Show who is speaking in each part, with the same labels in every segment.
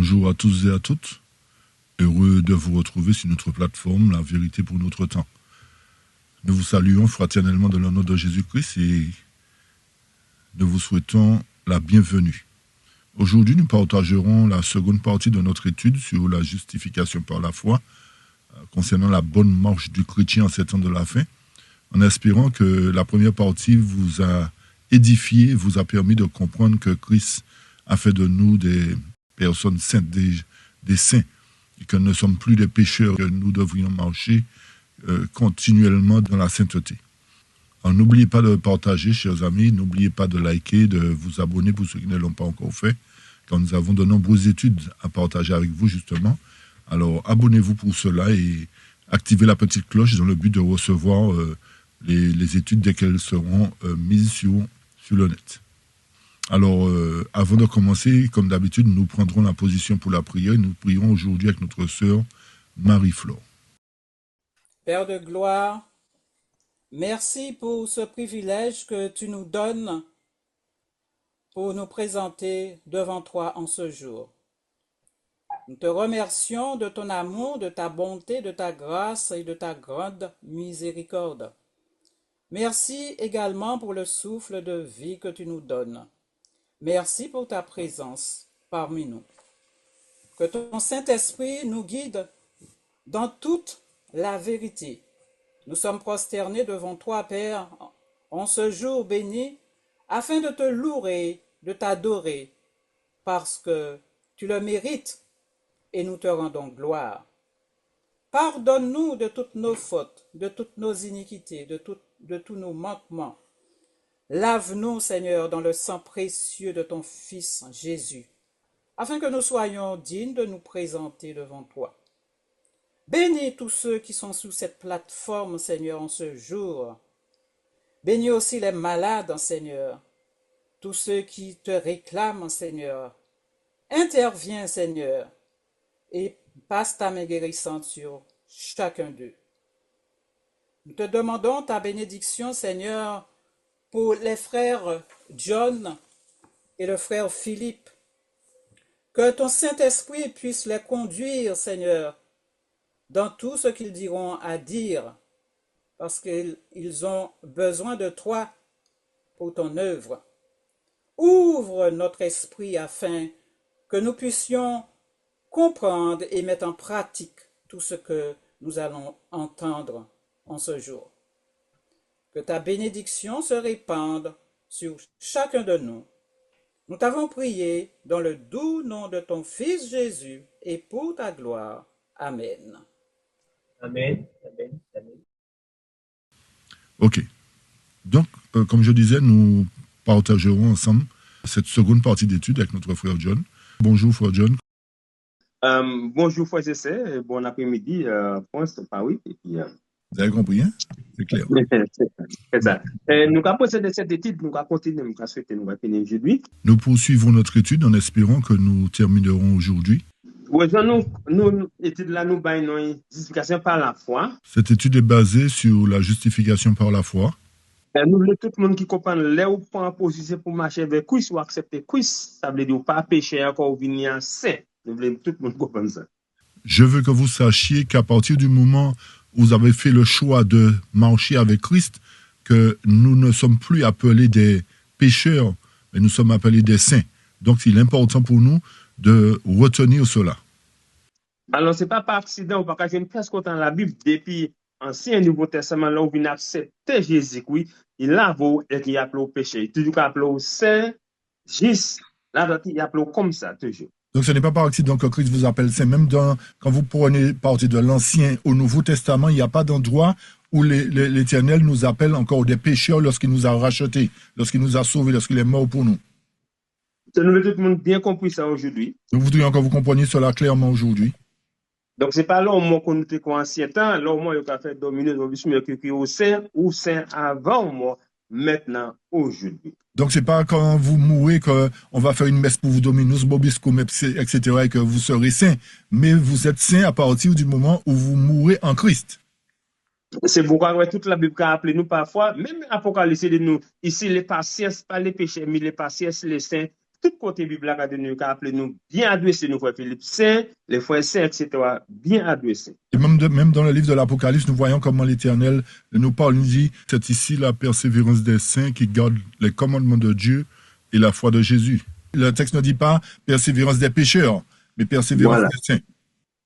Speaker 1: Bonjour à tous et à toutes. Heureux de vous retrouver sur notre plateforme La Vérité pour notre temps. Nous vous saluons fraternellement dans le nom de Jésus-Christ et nous vous souhaitons la bienvenue. Aujourd'hui, nous partagerons la seconde partie de notre étude sur la justification par la foi concernant la bonne marche du chrétien en ces temps de la fin, en espérant que la première partie vous a édifié, vous a permis de comprendre que Christ a fait de nous des personnes saintes, des saints, et que nous ne sommes plus des pécheurs, que nous devrions marcher continuellement dans la sainteté. Alors, n'oubliez pas de partager, chers amis, n'oubliez pas de liker, de vous abonner pour ceux qui ne l'ont pas encore fait, car nous avons de nombreuses études à partager avec vous, justement. Alors, abonnez-vous pour cela et activez la petite cloche dans le but de recevoir les études dès qu'elles seront mises sur le net. Alors, avant de commencer, comme d'habitude, nous prendrons la position pour la prière. Nous prierons aujourd'hui avec notre sœur Marie-Flore.
Speaker 2: Père de gloire, merci pour ce privilège que tu nous donnes pour nous présenter devant toi en ce jour. Nous te remercions de ton amour, de ta bonté, de ta grâce et de ta grande miséricorde. Merci également pour le souffle de vie que tu nous donnes. Merci pour ta présence parmi nous. Que ton Saint-Esprit nous guide dans toute la vérité. Nous sommes prosternés devant toi, Père, en ce jour béni, afin de te louer, de t'adorer, parce que tu le mérites et nous te rendons gloire. Pardonne-nous de toutes nos fautes, de toutes nos iniquités, de tous nos manquements. Lave-nous, Seigneur, dans le sang précieux de ton Fils Jésus, afin que nous soyons dignes de nous présenter devant toi. Bénis tous ceux qui sont sous cette plateforme, Seigneur, en ce jour. Bénis aussi les malades, Seigneur, tous ceux qui te réclament, Seigneur. Interviens, Seigneur, et passe ta main guérissante sur chacun d'eux. Nous te demandons ta bénédiction, Seigneur, pour les frères John et le frère Philippe. Que ton Saint-Esprit puisse les conduire, Seigneur, dans tout ce qu'ils diront à dire, parce qu'ils ont besoin de toi pour ton œuvre. Ouvre notre esprit afin que nous puissions comprendre et mettre en pratique tout ce que nous allons entendre en ce jour. Que ta bénédiction se répande sur chacun de nous. Nous t'avons prié dans le doux nom de ton Fils Jésus et pour ta gloire. Amen.
Speaker 3: Amen. Amen. Amen.
Speaker 1: Ok. Donc, comme je disais, nous partagerons ensemble cette seconde partie d'étude avec notre frère John. Bonjour, frère John.
Speaker 3: Bonjour, frère Jessé. Bon après-midi, Ponce, Paris. Et puis,
Speaker 1: Vous avez compris, hein? C'est clair.
Speaker 3: C'est ça. Nous avons procédé cette étude, nous avons continué, nous avons souhaité, nous avons fini aujourd'hui.
Speaker 1: Nous poursuivrons notre étude en espérant que nous terminerons aujourd'hui.
Speaker 3: Oui, nous, étude là, nous avons une justification par la foi.
Speaker 1: Cette étude est basée sur la justification par la foi.
Speaker 3: Nous voulons tout le monde qui comprend les ou pas en position pour marcher vers Christ ou accepter Christ. Ça veut dire pas pécher encore ou venir saint. Nous voulons tout le monde comprendre ça.
Speaker 1: Je veux que vous sachiez qu'à partir du moment où vous avez fait le choix de marcher avec Christ, que nous ne sommes plus appelés des pécheurs, mais nous sommes appelés des saints. Donc, il est important pour nous de retenir cela.
Speaker 3: Alors, ce n'est pas par accident ou par cas, j'ai presque autant la Bible depuis Ancien et Nouveau Testament, là où il accepter Jésus, oui, il a vu et qu'il appelle au péché. Toujours appelé au saint, juste, là, il appelle comme ça, toujours.
Speaker 1: Donc, ce n'est pas par accident que Christ vous appelle saint. Même quand vous prenez partie de l'Ancien au Nouveau Testament, il n'y a pas d'endroit où l'Éternel nous appelle encore des pécheurs lorsqu'il nous a rachetés, lorsqu'il nous a sauvés, lorsqu'il est mort pour nous.
Speaker 3: Nous avons tout le monde bien compris ça aujourd'hui.
Speaker 1: Nous voudrions que vous compreniez cela clairement aujourd'hui.
Speaker 3: Donc, ce n'est pas là au moment qu'on était en ancien temps, là au moment où il a fait dominer nos bisous, que au saint ou saint avant moi, maintenant, aujourd'hui.
Speaker 1: Donc, ce n'est pas quand vous mourrez qu'on va faire une messe pour vous dominus, bobiscum, etc., et que vous serez saint. Mais vous êtes saint à partir du moment où vous mourrez en Christ.
Speaker 3: C'est pourquoi toute la Bible a appelé nous parfois, même Apocalypse de nous, ici les patients, pas les péchés, mais les patients, les saints, tout côté Bible a nous appelé nous bien adressés, nous frères Philippe Saint, les frères saints, etc., bien adressés.
Speaker 1: Et même dans le livre de l'Apocalypse, nous voyons comment l'Éternel nous parle, nous dit, c'est ici la persévérance des saints qui gardent les commandements de Dieu et la foi de Jésus. Le texte ne dit pas persévérance des pécheurs, mais persévérance
Speaker 3: Voilà.
Speaker 1: des saints.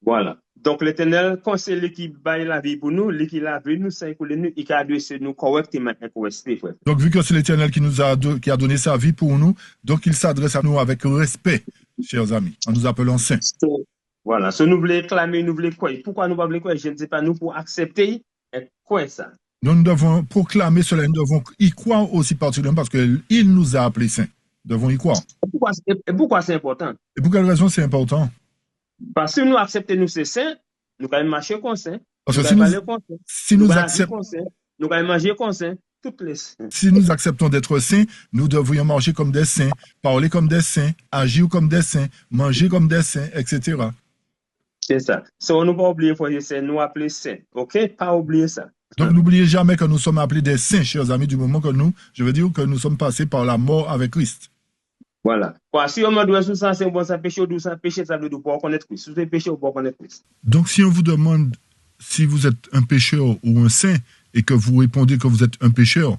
Speaker 3: Voilà. Donc, l'Éternel conseille qui baille la vie pour nous, qui l'a vu nous, saint pour nous, et qui a adressé nous correctement et correctement, frère.
Speaker 1: Donc, vu que c'est l'Éternel qui qui a donné sa vie pour nous, donc il s'adresse à nous avec respect, chers amis, en nous appelant saints.
Speaker 3: Voilà. Si nous voulons clamer, nous voulons quoi? Pourquoi nous ne voulons quoi? Je ne sais pas, nous pour accepter et quoi ça?
Speaker 1: Donc, nous devons proclamer cela, nous devons y croire aussi particulièrement parce qu'il nous a appelés saints. Nous devons y croire.
Speaker 3: Et pourquoi c'est important?
Speaker 1: Et pour quelle raison c'est important?
Speaker 3: Parce que nous acceptons nous ces saints, nous allons marcher comme saints.
Speaker 1: Parce que si nous
Speaker 3: allons manger comme saints, toutes les saints.
Speaker 1: Si nous acceptons d'être saints, nous devrions marcher comme des saints, parler comme des saints, agir comme des saints, manger comme des saints, etc.
Speaker 3: C'est ça. Si on ne pas oublier, c'est nous appeler saints. OK? Pas oublier ça.
Speaker 1: Donc, n'oubliez jamais que nous sommes appelés des saints, chers amis, du moment que nous sommes passés par la mort avec Christ.
Speaker 3: Voilà. Si on m'a dit que ça, c'est bon, ça péché, ou ça péché, ça veut dire pour connaître Christ. Si c'est péché, ou pour connaître Christ.
Speaker 1: Donc, si on vous demande si vous êtes un pécheur ou un saint et que vous répondez que vous êtes un pécheur,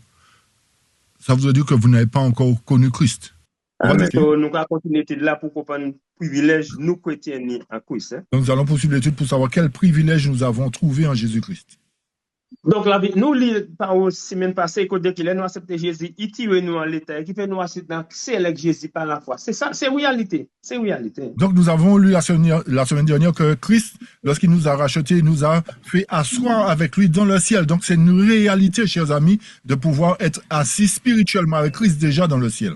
Speaker 1: ça veut dire que vous n'avez pas encore connu Christ.
Speaker 3: Nous allons continuer là pour comprendre le privilège, nous chrétiens, en Christ. Hein?
Speaker 1: Donc, nous allons poursuivre l'étude pour savoir quel privilège nous avons trouvé en Jésus-Christ.
Speaker 3: Donc, nous lisons par la semaine passée, que dès qu'il a accepté Jésus, il tire nous en l'état, qui fait nous accepter avec Jésus par la foi. C'est ça, c'est réalité. C'est réalité.
Speaker 1: Donc, nous avons lu la semaine dernière que Christ, lorsqu'il nous a rachetés, nous a fait asseoir avec lui dans le ciel. Donc, c'est une réalité, chers amis, de pouvoir être assis spirituellement avec Christ déjà dans le ciel.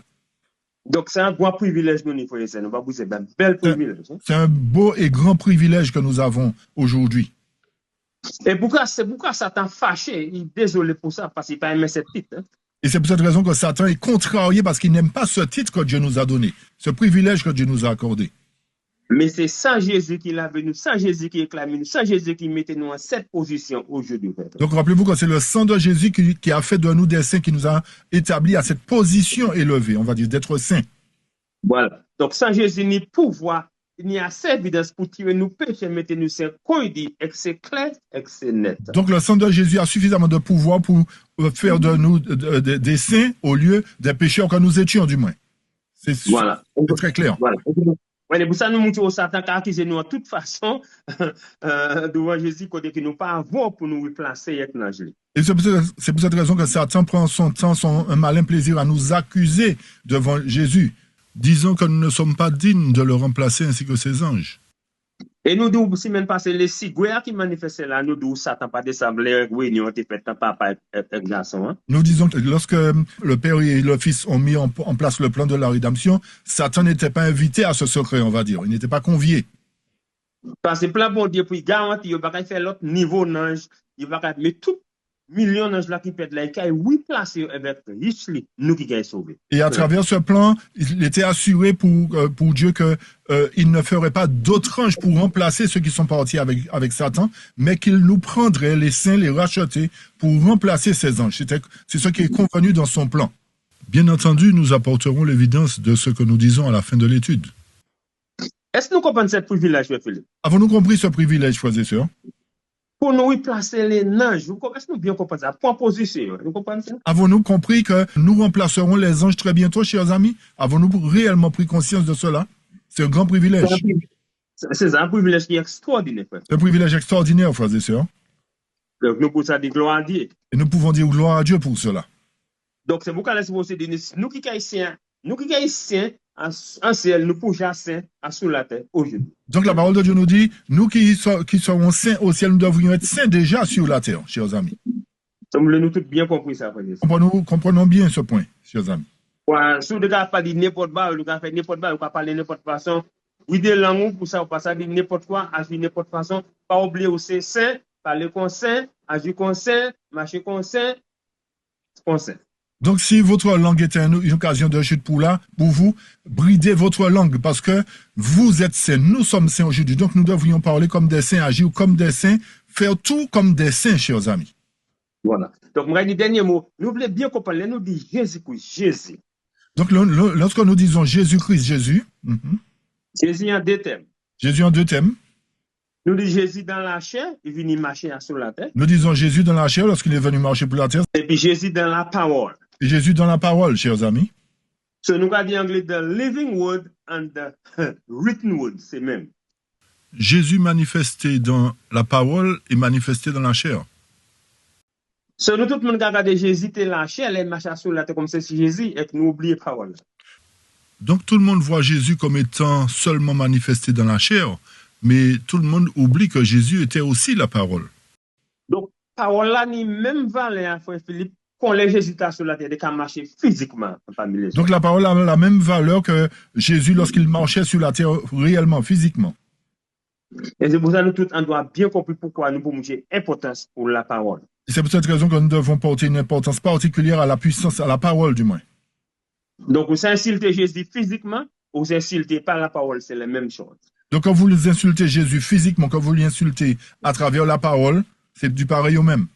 Speaker 3: Donc, c'est un grand privilège, nous, frères et nous, c'est un bel privilège.
Speaker 1: C'est un beau et grand privilège que nous avons aujourd'hui.
Speaker 3: Et c'est pourquoi Satan fâché, il est désolé pour ça, parce qu'il n'a pas aimé ce titre. Hein?
Speaker 1: Et c'est pour cette raison que Satan est contrarié parce qu'il n'aime pas ce titre que Dieu nous a donné, ce privilège que Dieu nous a accordé.
Speaker 3: Mais c'est sans Jésus qui l'a venu, sans Jésus qui réclame nous, sans Jésus qui mettait nous en cette position aujourd'hui.
Speaker 1: Donc rappelez-vous que c'est le sang de Jésus qui a fait de nous des saints, qui nous a établis à cette position élevée, on va dire, d'être saints.
Speaker 3: Voilà. Donc sans Jésus, ni pouvoir, il y a assez d'évidence pour tirer nous péchés, mettre nous c'est qu'on dit, et que c'est clair, et que c'est net.
Speaker 1: Donc le sang de Jésus a suffisamment de pouvoir pour faire de nous des saints au lieu des pécheurs que nous étions, du moins. C'est très clair.
Speaker 3: Voilà. Ouais, pour ça, nous montrons au Satan qui accuse nous de toute façon devant Jésus, côté que nous pas avoir pour nous replacer avec l'ange.
Speaker 1: Et c'est pour cette raison que Satan prend son temps, un malin plaisir à nous accuser devant Jésus, disant que nous ne sommes pas dignes de le remplacer ainsi que ses anges.
Speaker 3: Et nous disons, si même passer les cigouères qui manifestaient là, nous disons, Satan pas descendre les réunions, t'es fait papa et garçon. Hein?
Speaker 1: Nous disons que lorsque le Père et le Fils ont mis en place le plan de la rédemption, Satan n'était pas invité à ce secret, on va dire. Il n'était pas convié.
Speaker 3: Parce que plan bon Dieu, pour garantir, il va pas faire l'autre niveau d'ange, il va pas mettre tout millions d'anges là qui pètent là, et oui placer avec richly, nous qui gagnons sauver.
Speaker 1: Et à travers ce plan, il était assuré pour Dieu que il ne ferait pas d'autres anges pour remplacer ceux qui sont partis avec Satan, mais qu'il nous prendrait, les saints, les racheter, pour remplacer ces anges. C'est ce qui est convenu dans son plan. Bien entendu, nous apporterons l'évidence de ce que nous disons à la fin de l'étude.
Speaker 3: Est-ce que nous comprenons ce privilège, Philippe?
Speaker 1: Avons-nous compris ce privilège, frères et sœurs?
Speaker 3: Pour nous replacer les anges, est-ce que nous bien comprenons ça? Point position, nous comprenons ça?
Speaker 1: Avons-nous compris que nous remplacerons les anges très bientôt, chers amis? Avons-nous réellement pris conscience de cela? C'est un grand privilège.
Speaker 3: C'est un privilège qui est extraordinaire, frère.
Speaker 1: C'est un privilège extraordinaire, frères et sœurs.
Speaker 3: Donc, nous pouvons dire gloire à Dieu.
Speaker 1: Et nous pouvons dire gloire à Dieu pour cela.
Speaker 3: Donc, c'est pourquoi nous qui sommes haïtiens, en ciel, nous pouvons saints sous la terre aujourd'hui.
Speaker 1: Donc la parole de Dieu nous dit, nous qui serons saints au ciel, nous devrions être saints déjà sur la terre, chers amis.
Speaker 3: Nous tous bien compris ça.
Speaker 1: Comprenons bien ce point, chers amis.
Speaker 3: Si vous ne pouvez pas dire n'importe quoi, vous ne pouvez pas parler n'importe façon. Oui, des langues, pour ça, vous ne pouvez pas dire n'importe quoi, agir n'importe façon. Pas oublier aussi saint, parler comme saint, agir comme saint, marcher comme saint, Donc,
Speaker 1: si votre langue est une occasion de chute pour vous, bridez votre langue parce que vous êtes saints. Nous sommes saints aujourd'hui. Donc, nous devrions parler comme des saints, agir comme des saints, faire tout comme des saints, chers amis.
Speaker 3: Voilà. Donc, moi, le dernier mot, nous voulons bien comprendre, nous dit Jésus.
Speaker 1: Donc, lorsque nous disons Jésus-Christ, Jésus,
Speaker 3: Jésus en deux thèmes.
Speaker 1: Jésus en deux thèmes.
Speaker 3: Nous disons Jésus dans la chair, il vient marcher sur la terre.
Speaker 1: Nous disons Jésus dans la chair lorsqu'il est venu marcher pour la terre.
Speaker 3: Et puis Jésus dans la parole.
Speaker 1: Et Jésus dans la parole, chers amis.
Speaker 3: So nous avons dit en anglais the living word and the written word, c'est même.
Speaker 1: Jésus manifesté dans la parole et manifesté dans la chair.
Speaker 3: So nous tout le monde qui a regardé Jésus dans la chair, les marcher sur la terre comme c'est Jésus et nous oublions la parole.
Speaker 1: Donc tout le monde voit Jésus comme étant seulement manifesté dans la chair, mais tout le monde oublie que Jésus était aussi la parole.
Speaker 3: Donc parole là ni même valeur, frère Philippe, qu'on les Jésus sur la terre, de marcher physiquement parmi les autres.
Speaker 1: Donc la parole a la même valeur que Jésus lorsqu'il marchait sur la terre réellement, physiquement.
Speaker 3: Et c'est pour ça que nous tous, on doit bien comprendre pourquoi nous pouvons montrer importance pour la parole.
Speaker 1: C'est pour cette raison que nous devons porter une importance particulière à la puissance, à la parole du moins.
Speaker 3: Donc, vous insultez Jésus physiquement, vous insultez par la parole, c'est la même chose.
Speaker 1: Donc quand vous insultez Jésus physiquement, quand vous l'insultez à travers la parole, c'est du pareil au même.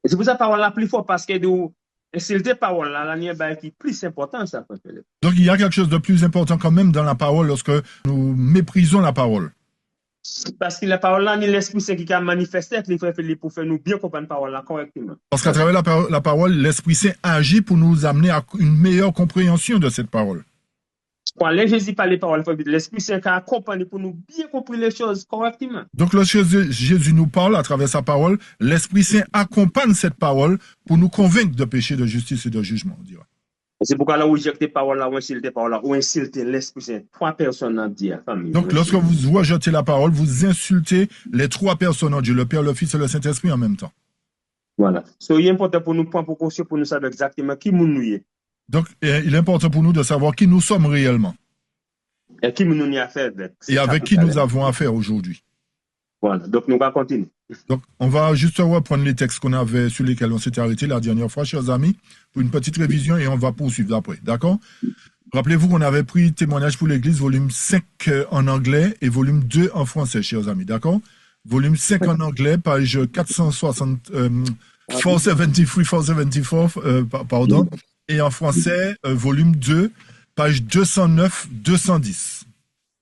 Speaker 3: Et c'est pour ça que la parole est plus forte, parce que nous insulter la parole, là, il y a qui est plus important, ça.
Speaker 1: Donc il y a quelque chose de plus important quand même dans la parole lorsque nous méprisons la parole.
Speaker 3: Parce que la parole là, ni l'Esprit Saint qui a manifesté avec les frères Philippe pour faire nous bien comprendre la parole là correctement.
Speaker 1: Parce qu'à travers la parole, l'Esprit Saint agit pour nous amener à une meilleure compréhension de cette parole.
Speaker 3: Quand les Jésus parle les paroles, l'Esprit Saint qui accompagne pour nous bien comprendre les choses correctement.
Speaker 1: Donc lorsque Jésus nous parle à travers sa parole, l'Esprit Saint accompagne cette parole pour nous convaincre de péché, de justice et de jugement, on dira.
Speaker 3: C'est pourquoi là, vous rejetez parole là, ou insultez parole là, ou insultez l'Esprit Saint. Trois personnes en Dieu, famille.
Speaker 1: Donc, lorsque vous rejetez la parole, vous insultez les trois personnes en Dieu, le Père, le Fils et le Saint-Esprit en même temps.
Speaker 3: Voilà. So, il est important pour nous prendre pour conscience, pour nous savoir exactement qui nous est.
Speaker 1: Donc, il est important pour nous de savoir qui nous sommes réellement.
Speaker 3: Et qui nous y a fait avec.
Speaker 1: Et avec qui nous avons affaire aujourd'hui.
Speaker 3: Voilà. Donc, nous allons continuer.
Speaker 1: Donc, on va juste reprendre les textes qu'on avait, sur lesquels on s'était arrêté la dernière fois, chers amis, pour une petite révision et on va poursuivre après. D'accord? Rappelez-vous qu'on avait pris Témoignage pour l'Église, volume 5 en anglais et volume 2 en français, chers amis. D'accord? Volume 5 en anglais, page 460, 473, 474, pardon. Et en français, volume 2, page 209, 210.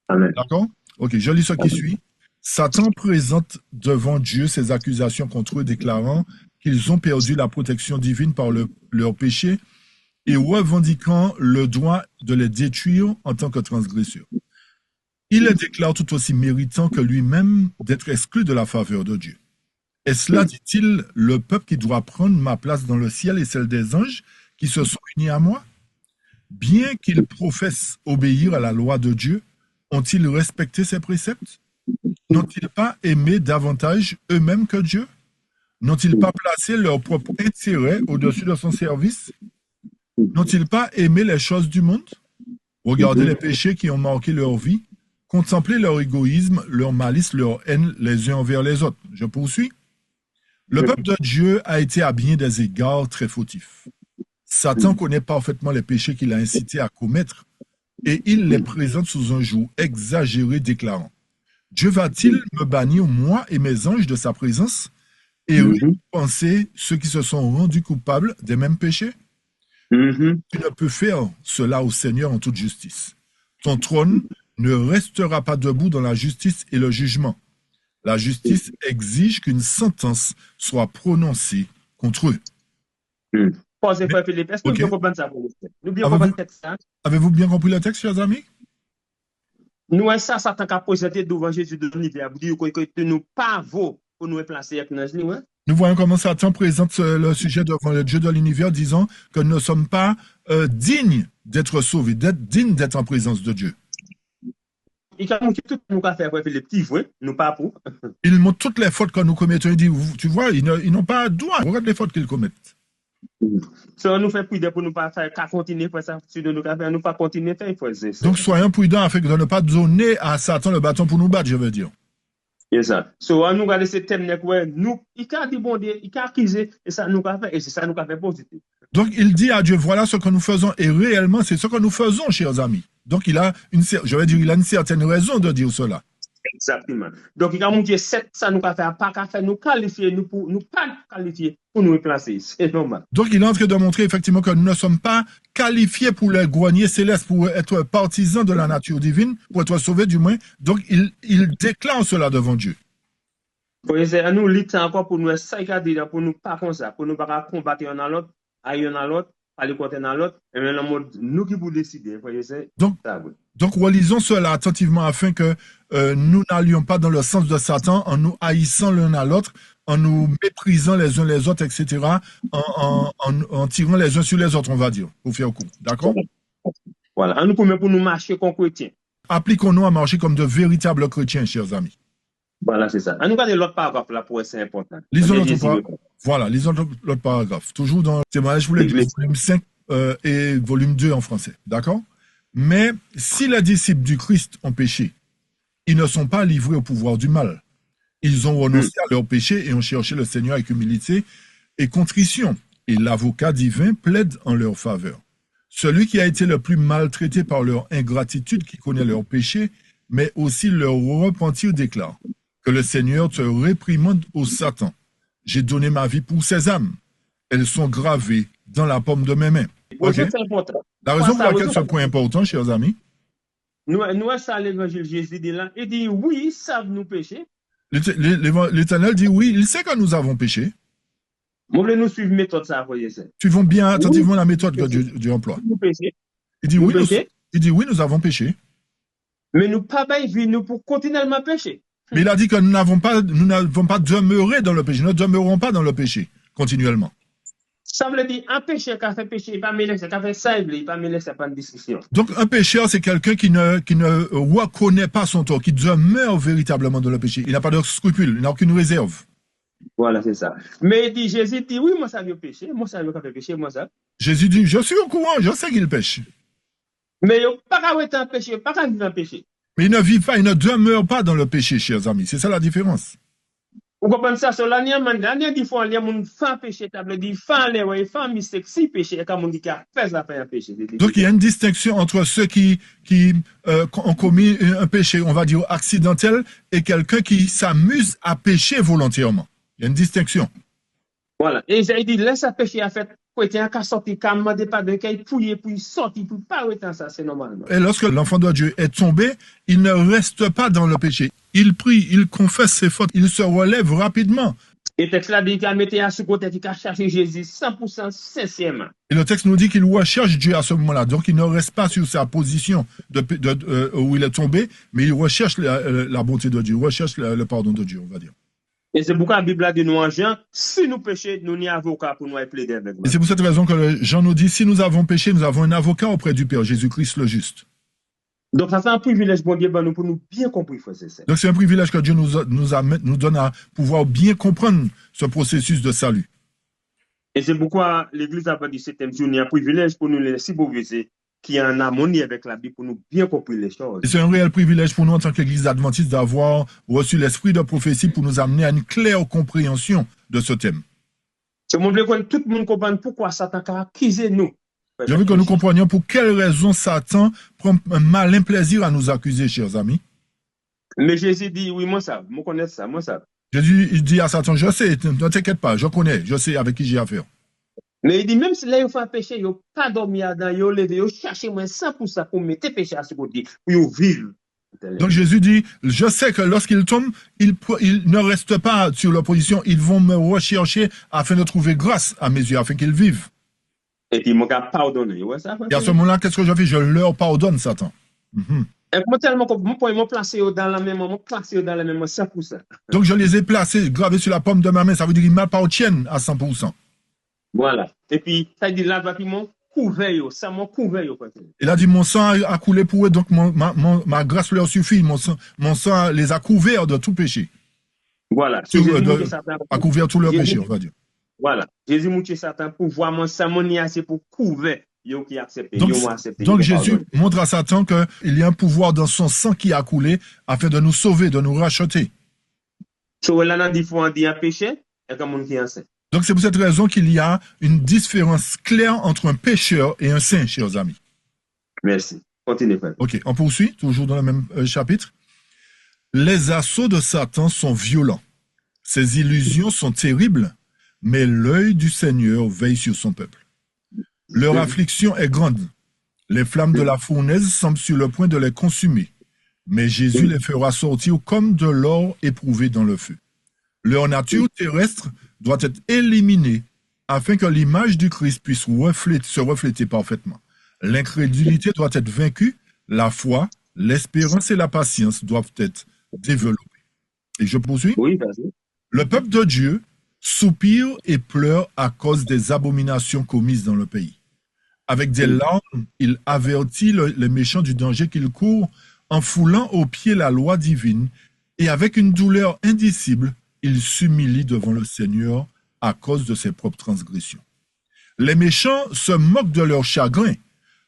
Speaker 3: Amen.
Speaker 1: D'accord? Ok, je lis ce qui suit. Satan présente devant Dieu ses accusations contre eux, déclarant qu'ils ont perdu la protection divine par leur péché et revendiquant le droit de les détruire en tant que transgresseurs. Il les déclare tout aussi méritants que lui-même d'être exclu de la faveur de Dieu. Est-ce là, dit-il, le peuple qui doit prendre ma place dans le ciel et celle des anges qui se sont unis à moi? Bien qu'ils professent obéir à la loi de Dieu, ont-ils respecté ses préceptes? N'ont-ils pas aimé davantage eux-mêmes que Dieu? N'ont-ils pas placé leur propre intérêt au-dessus de son service? N'ont-ils pas aimé les choses du monde? Regardez les péchés qui ont marqué leur vie. Contemplez leur égoïsme, leur malice, leur haine les uns envers les autres. Je poursuis. Le peuple de Dieu a été à bien des égards très fautif. Satan connaît parfaitement les péchés qu'il a incités à commettre et il les présente sous un jour exagéré déclarant: Dieu va-t-il me bannir, moi et mes anges, de sa présence et récompenser ceux qui se sont rendus coupables des mêmes péchés? Tu ne peux faire cela au Seigneur en toute justice. Ton trône ne restera pas debout dans la justice et le jugement. La justice exige qu'une sentence soit prononcée contre eux.
Speaker 3: Posez frère Philippe, est-ce que vous comprenez ça pour vous? Nous bien comprendre le texte.
Speaker 1: Avez-vous bien compris le texte, chers amis?
Speaker 3: Nous, ça, Satan qui a présenté devant Jésus de l'univers, vous dites que nous pas vaut pour nous placer avec nous.
Speaker 1: Nous voyons comment Satan présente le sujet devant le Dieu de l'univers, disant que nous ne sommes pas dignes d'être sauvés, dignes d'être en présence de Dieu.
Speaker 3: Il a montré tout nous faire les petits vrais, nous pas pour.
Speaker 1: Il montre toutes les fautes que nous commettons. Il dit, tu vois, ils n'ont pas droit. Regarde les fautes qu'ils commettent.
Speaker 3: Ça nous fait prudent pour nous pas faire qu'à continuer faire ça, si nous ne pas continuer faire ça.
Speaker 1: Donc soyons prudents afin de ne pas donner à Satan le bâton pour nous battre, je veux dire.
Speaker 3: C'est ça. So, nous regardons ce thème, nous, il a dit bon Dieu, il a accusé, et ça nous a fait, et c'est ça nous a fait positif.
Speaker 1: Donc il dit à Dieu, voilà ce que nous faisons, et réellement c'est ce que nous faisons, chers amis. Donc il a une certaine raison de dire cela.
Speaker 3: Exactement. Donc, il y a mon Dieu, ça nous a fait, pas qu'à faire, nous qualifier, nous pas qualifier pour nous replacer. C'est normal.
Speaker 1: Donc, il est en train de montrer effectivement que nous ne sommes pas qualifiés pour le grenier céleste, pour être partisans de la nature divine, pour être sauvés du moins. Donc, il déclare cela devant Dieu.
Speaker 3: À nous, lit encore pour nous, ça, pour nous pas comme ça, pour nous pas combattre un à l'autre, ailleurs un à l'autre, aller contre un à l'autre, et maintenant, nous qui vous décider.
Speaker 1: Donc, relisons cela attentivement afin que nous n'allions pas dans le sens de Satan en nous haïssant l'un à l'autre, en nous méprisant les uns les autres, etc., en tirant les uns sur les autres, on va dire, pour faire court. D'accord?
Speaker 3: Voilà. Nous pouvons pour nous marcher comme chrétiens.
Speaker 1: Appliquons-nous à marcher comme de véritables chrétiens, chers amis.
Speaker 3: Voilà, c'est ça. On nous garde l'autre paragraphe là pour c'est important.
Speaker 1: Lisons l'autre paragraphe. Toujours dans Témoignage pour l'Église, volume 5 et volume 2 en français. D'accord? Mais si les disciples du Christ ont péché, ils ne sont pas livrés au pouvoir du mal. Ils ont renoncé à leur péché et ont cherché le Seigneur avec humilité et contrition. Et l'avocat divin plaide en leur faveur. Celui qui a été le plus maltraité par leur ingratitude, qui connaît leur péché, mais aussi leur repentir, déclare que le Seigneur te réprimande au Satan. J'ai donné ma vie pour ces âmes. Elles sont gravées dans la paume de mes mains. Okay. La raison pour laquelle ce point est important, chers amis.
Speaker 3: Nous, ça, l'évangile Jésus dit là, il dit oui, ils savent nous pécher.
Speaker 1: L'Éternel dit oui, il sait que nous avons péché.
Speaker 3: Nous voulons nous suivre méthode ça, voyez ça.
Speaker 1: Suivons bien attentivement la méthode que Dieu emploie. Il dit oui, nous avons péché.
Speaker 3: Mais nous pas vie nous pour continuellement pécher.
Speaker 1: Mais il a dit que nous n'avons pas demeuré dans le péché. Nous ne demeurons pas dans le péché continuellement.
Speaker 3: Ça veut dire un pécheur qui a fait péché, il pas mêlé, qui a fait ça, il pas mêlé, c'est pas une discussion.
Speaker 1: Donc un pécheur, c'est quelqu'un qui ne reconnaît pas son tort, qui demeure véritablement dans le péché. Il n'a pas de scrupule, il n'a aucune réserve.
Speaker 3: Voilà, c'est ça. Mais Jésus dit, oui, moi ça veut pécher, moi ça veut fait pécher, moi ça.
Speaker 1: Jésus dit, je suis au courant, je sais qu'il pêche.
Speaker 3: Mais il n'a pas qu'à être un péché, pas qu'à vivre un péché.
Speaker 1: Mais il ne vit pas, il ne demeure pas dans le péché, chers amis. C'est ça la différence.
Speaker 3: Vous comprenez ça? Sur l'année, il faut aller à péché, il faut aller à mystère, si péché, comme on dit qu'il a fait ça, un péché.
Speaker 1: Donc il y a une distinction entre ceux qui ont commis un péché, on va dire accidentel, et quelqu'un qui s'amuse à pécher volontairement. Il y a une distinction.
Speaker 3: Voilà. Et il dit, laisse à pécher à fait. Chrétien qui a sorti, qui a demandé pardon, qui a fouillé, puis sorti, puis pas autant ça, c'est normal.
Speaker 1: Et lorsque l'enfant de Dieu est tombé, il ne reste pas dans le péché. Il prie, il confesse ses fautes, il se relève rapidement.
Speaker 3: Et le texte là dit qu'il a mis à ce côté, qu'il a cherché Jésus 100% sincèrement.
Speaker 1: Et le texte nous dit qu'il recherche Dieu à ce moment-là. Donc il ne reste pas sur sa position où il est tombé, mais il recherche la bonté de Dieu, il recherche le pardon de Dieu, on va dire.
Speaker 3: Et c'est pourquoi la Bible a dit nous en Jean, si nous péchons, nous n'y avons avocat pour nous plaider avec nous.
Speaker 1: Et c'est pour cette raison que Jean nous dit, si nous avons péché, nous avons un avocat auprès du Père, Jésus-Christ le juste.
Speaker 3: Donc ça c'est un privilège bon Dieu pour nous bien comprendre, frère.
Speaker 1: Donc c'est un privilège que Dieu nous donne à pouvoir bien comprendre ce processus de salut.
Speaker 3: Et c'est pourquoi l'Église a dit c'est un privilège pour nous les symboliser qui est en harmonie avec la Bible pour nous bien comprendre les choses.
Speaker 1: Et c'est un réel privilège pour nous en tant qu'Église adventiste d'avoir reçu l'esprit de prophétie pour nous amener à une claire compréhension de ce thème.
Speaker 3: C'est mon que tout le monde comprenne pourquoi Satan a accusé nous.
Speaker 1: J'ai envie que nous comprenions pour quelle raison Satan prend un malin plaisir à nous accuser, chers amis.
Speaker 3: Mais Jésus dit, oui, moi ça, moi connais ça, moi ça.
Speaker 1: Jésus il dit à Satan, je sais, ne t'inquiète pas, je connais, je sais avec qui j'ai affaire.
Speaker 3: Mais il dit, même si là, il fait un péché, il n'a pas dormi dedans, il a levé, il a cherché moins 100% pour mettre péché à ce côté, pour vivre.
Speaker 1: Donc Jésus dit, je sais que lorsqu'il tombe, il ne reste pas sur l'opposition, ils vont me rechercher afin de trouver grâce à mes yeux, afin qu'ils vivent.
Speaker 3: Et puis, il m'a pardonné. Ouais, ça,
Speaker 1: et à ce moment-là, qu'est-ce que je fais? Je leur pardonne, Satan.
Speaker 3: Et moi, tellement que moi, placé dans la même, 100%.
Speaker 1: Donc, je les ai placés, gravés sur la paume de ma main. Ça veut dire qu'ils m'appartiennent à 100%.
Speaker 3: Voilà. Et puis, ça dit là, puis mon couvert, ça m'a couvert.
Speaker 1: Il a dit, mon sang a coulé pour eux, donc ma grâce leur suffit. Mon sang les a couverts de tout péché.
Speaker 3: Voilà.
Speaker 1: A couvert tout leur péché, on va dire.
Speaker 3: Voilà. Jésus m'a Satan pour voir mon sang, c'est pour couvrir.
Speaker 1: Donc Jésus montre à Satan qu'il y a un pouvoir dans son sang qui a coulé afin de nous sauver, de nous racheter. Donc c'est pour cette raison qu'il y a une différence claire entre un pécheur et un saint, chers amis.
Speaker 3: Merci. Continuez.
Speaker 1: Ok, on poursuit, toujours dans le même chapitre. Les assauts de Satan sont violents. Ses illusions sont terribles, mais l'œil du Seigneur veille sur son peuple. Leur affliction est grande. Les flammes de la fournaise semblent sur le point de les consumer, mais Jésus les fera sortir comme de l'or éprouvé dans le feu. Leur nature terrestre doit être éliminée afin que l'image du Christ puisse se refléter parfaitement. L'incrédulité doit être vaincue, la foi, l'espérance et la patience doivent être développées. Et je poursuis.
Speaker 3: Oui, vas-y.
Speaker 1: Le peuple de Dieu soupire et pleure à cause des abominations commises dans le pays. Avec des larmes, il avertit les méchants du danger qu'ils courent en foulant aux pieds la loi divine, et avec une douleur indicible, il s'humilie devant le Seigneur à cause de ses propres transgressions. Les méchants se moquent de leur chagrin,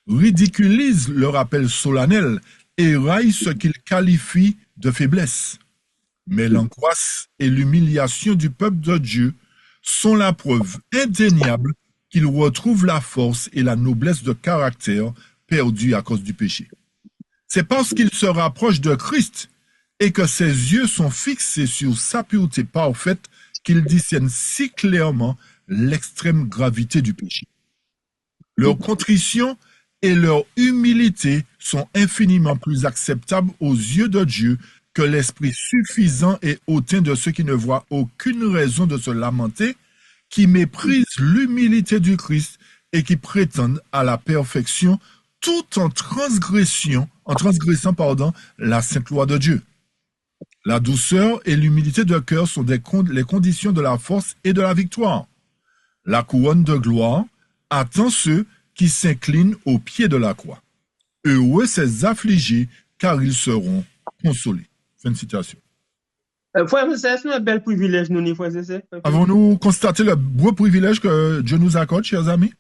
Speaker 1: ridiculisent leur appel solennel et raillent ce qu'ils qualifient de faiblesse. Mais l'angoisse et l'humiliation du peuple de Dieu sont la preuve indéniable qu'il retrouve la force et la noblesse de caractère perdue à cause du péché. C'est parce qu'il se rapproche de Christ et que ses yeux sont fixés sur sa pureté parfaite qu'il discerne si clairement l'extrême gravité du péché. Leur contrition et leur humilité sont infiniment plus acceptables aux yeux de Dieu que l'esprit suffisant et hautain de ceux qui ne voient aucune raison de se lamenter, qui méprisent l'humilité du Christ et qui prétendent à la perfection tout en transgressant la sainte loi de Dieu. La douceur et l'humilité de cœur sont les conditions de la force et de la victoire. La couronne de gloire attend ceux qui s'inclinent au pied de la croix. Heureux ces affligés, car ils seront consolés. Fin de citation.
Speaker 3: Frère, c'est un bel privilège, nous, frère, c'est.
Speaker 1: Avons-nous constaté le beau privilège que Dieu nous accorde, chers amis?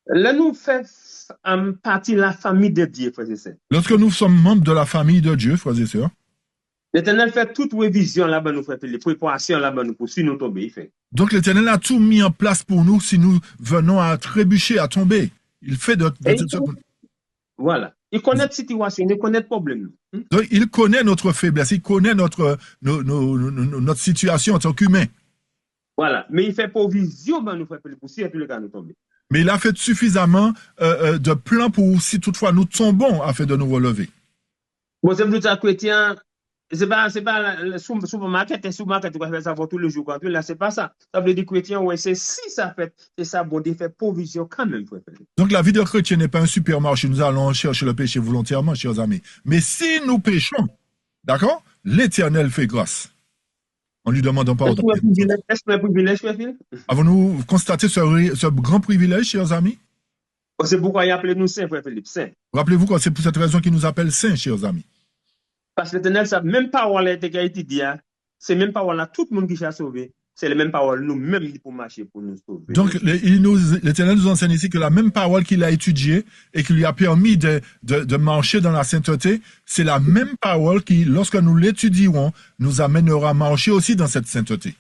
Speaker 3: Là, nous faisons partie de la famille de Dieu, frère, c'est.
Speaker 1: Lorsque nous sommes membres de la famille de Dieu, frères et sœurs,
Speaker 3: l'Éternel fait toute révision là-bas, nous fait les préparations là-bas, nous pour si nous tomber, il fait.
Speaker 1: Donc l'Éternel a tout mis en place pour nous si nous venons à trébucher, à tomber. Il fait de
Speaker 3: Voilà. Il connaît la situation, il connaît le problème.
Speaker 1: Donc, il connaît notre faiblesse, il connaît notre situation en tant qu'humain.
Speaker 3: Voilà. Mais il fait provision, ben, nous fait pour si tout le cas nous tomber.
Speaker 1: Mais il a fait suffisamment de plans pour si toutefois nous tombons afin de nous relever.
Speaker 3: Bon, c'est pour ça chrétien. C'est pas le supermarket, tu vas faire ça pour tous les jours. Là, c'est pas ça. Ça veut dire chrétien, ouais, c'est si ça fait, c'est ça, bon, Dieu fait provision quand même.
Speaker 1: Donc la vie de chrétien n'est pas un supermarché. Nous allons chercher le péché volontairement, chers amis. Mais si nous péchons, d'accord, l'Éternel fait grâce. En lui demandant pardon.
Speaker 3: Est-ce que c'est un privilège,
Speaker 1: avons-nous constaté ce grand privilège, chers amis?
Speaker 3: C'est pourquoi il appelle nous saints, frère Philippe, saints.
Speaker 1: Rappelez-vous que c'est pour cette raison qu'il nous appelle saints, chers amis.
Speaker 3: Parce que l'Éternel, ça même parole qui a été dit, c'est même parole là, tout le monde qui s'est sauvé, c'est les mêmes paroles nous-mêmes pour marcher, pour nous sauver.
Speaker 1: Donc, l'Éternel nous enseigne ici que la même parole qu'il a étudiée et qui lui a permis de marcher dans la sainteté, c'est la même parole qui, lorsque nous l'étudierons, nous amènera à marcher aussi dans cette sainteté.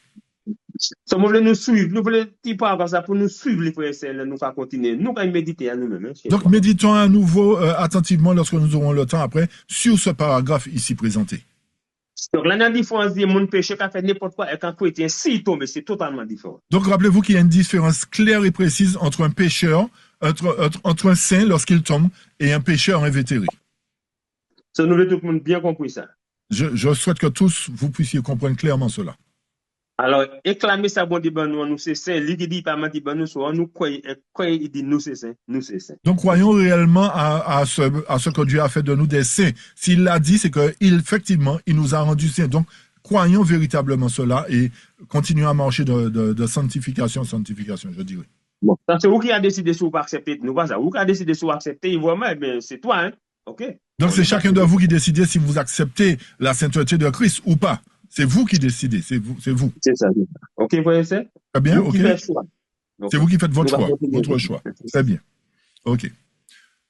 Speaker 3: Si nous voulons nous suivre, nous voulons dire pas comme ça pour nous suivre les frères et sœurs, nous faire continuer, nous allons méditer à nous-mêmes.
Speaker 1: Donc, méditons à nouveau attentivement lorsque nous aurons le temps après sur ce paragraphe ici présenté.
Speaker 3: Donc, la différence de mon péché qui a fait n'importe quoi et qu'un chrétien, s'il tombe, c'est totalement différent.
Speaker 1: Donc, rappelez-vous qu'il y a une différence claire et précise entre un pécheur, entre un saint lorsqu'il tombe et un pécheur invétéré.
Speaker 3: Ça, nous voulons tout le monde bien compris ça.
Speaker 1: Je souhaite que tous vous puissiez comprendre clairement cela.
Speaker 3: Alors, éclamer ça, bon, dit, ben, nous, c'est saint. Lui qui dit, pas mal, dit, ben, nous, nous croyons, il dit, nous, c'est saint, nous, c'est saint.
Speaker 1: Donc, croyons réellement à ce que Dieu a fait de nous des saints. S'il l'a dit, c'est qu'effectivement, il nous a rendus saints. Donc, croyons véritablement cela et continuons à marcher de sanctification en sanctification, je dirais.
Speaker 3: Bon, c'est vous qui a décidé sur pas accepter, nous, pas ça. Vous qui a décidé sur accepter, vraiment, mais c'est toi, hein. OK?
Speaker 1: Donc, c'est chacun de vous qui décidez si vous acceptez la sainteté de Christ ou pas. C'est vous qui décidez, c'est vous.
Speaker 3: C'est ça. OK, vous voyez ça?
Speaker 1: Très bien, OK. C'est vous qui faites votre choix. Très bien. OK.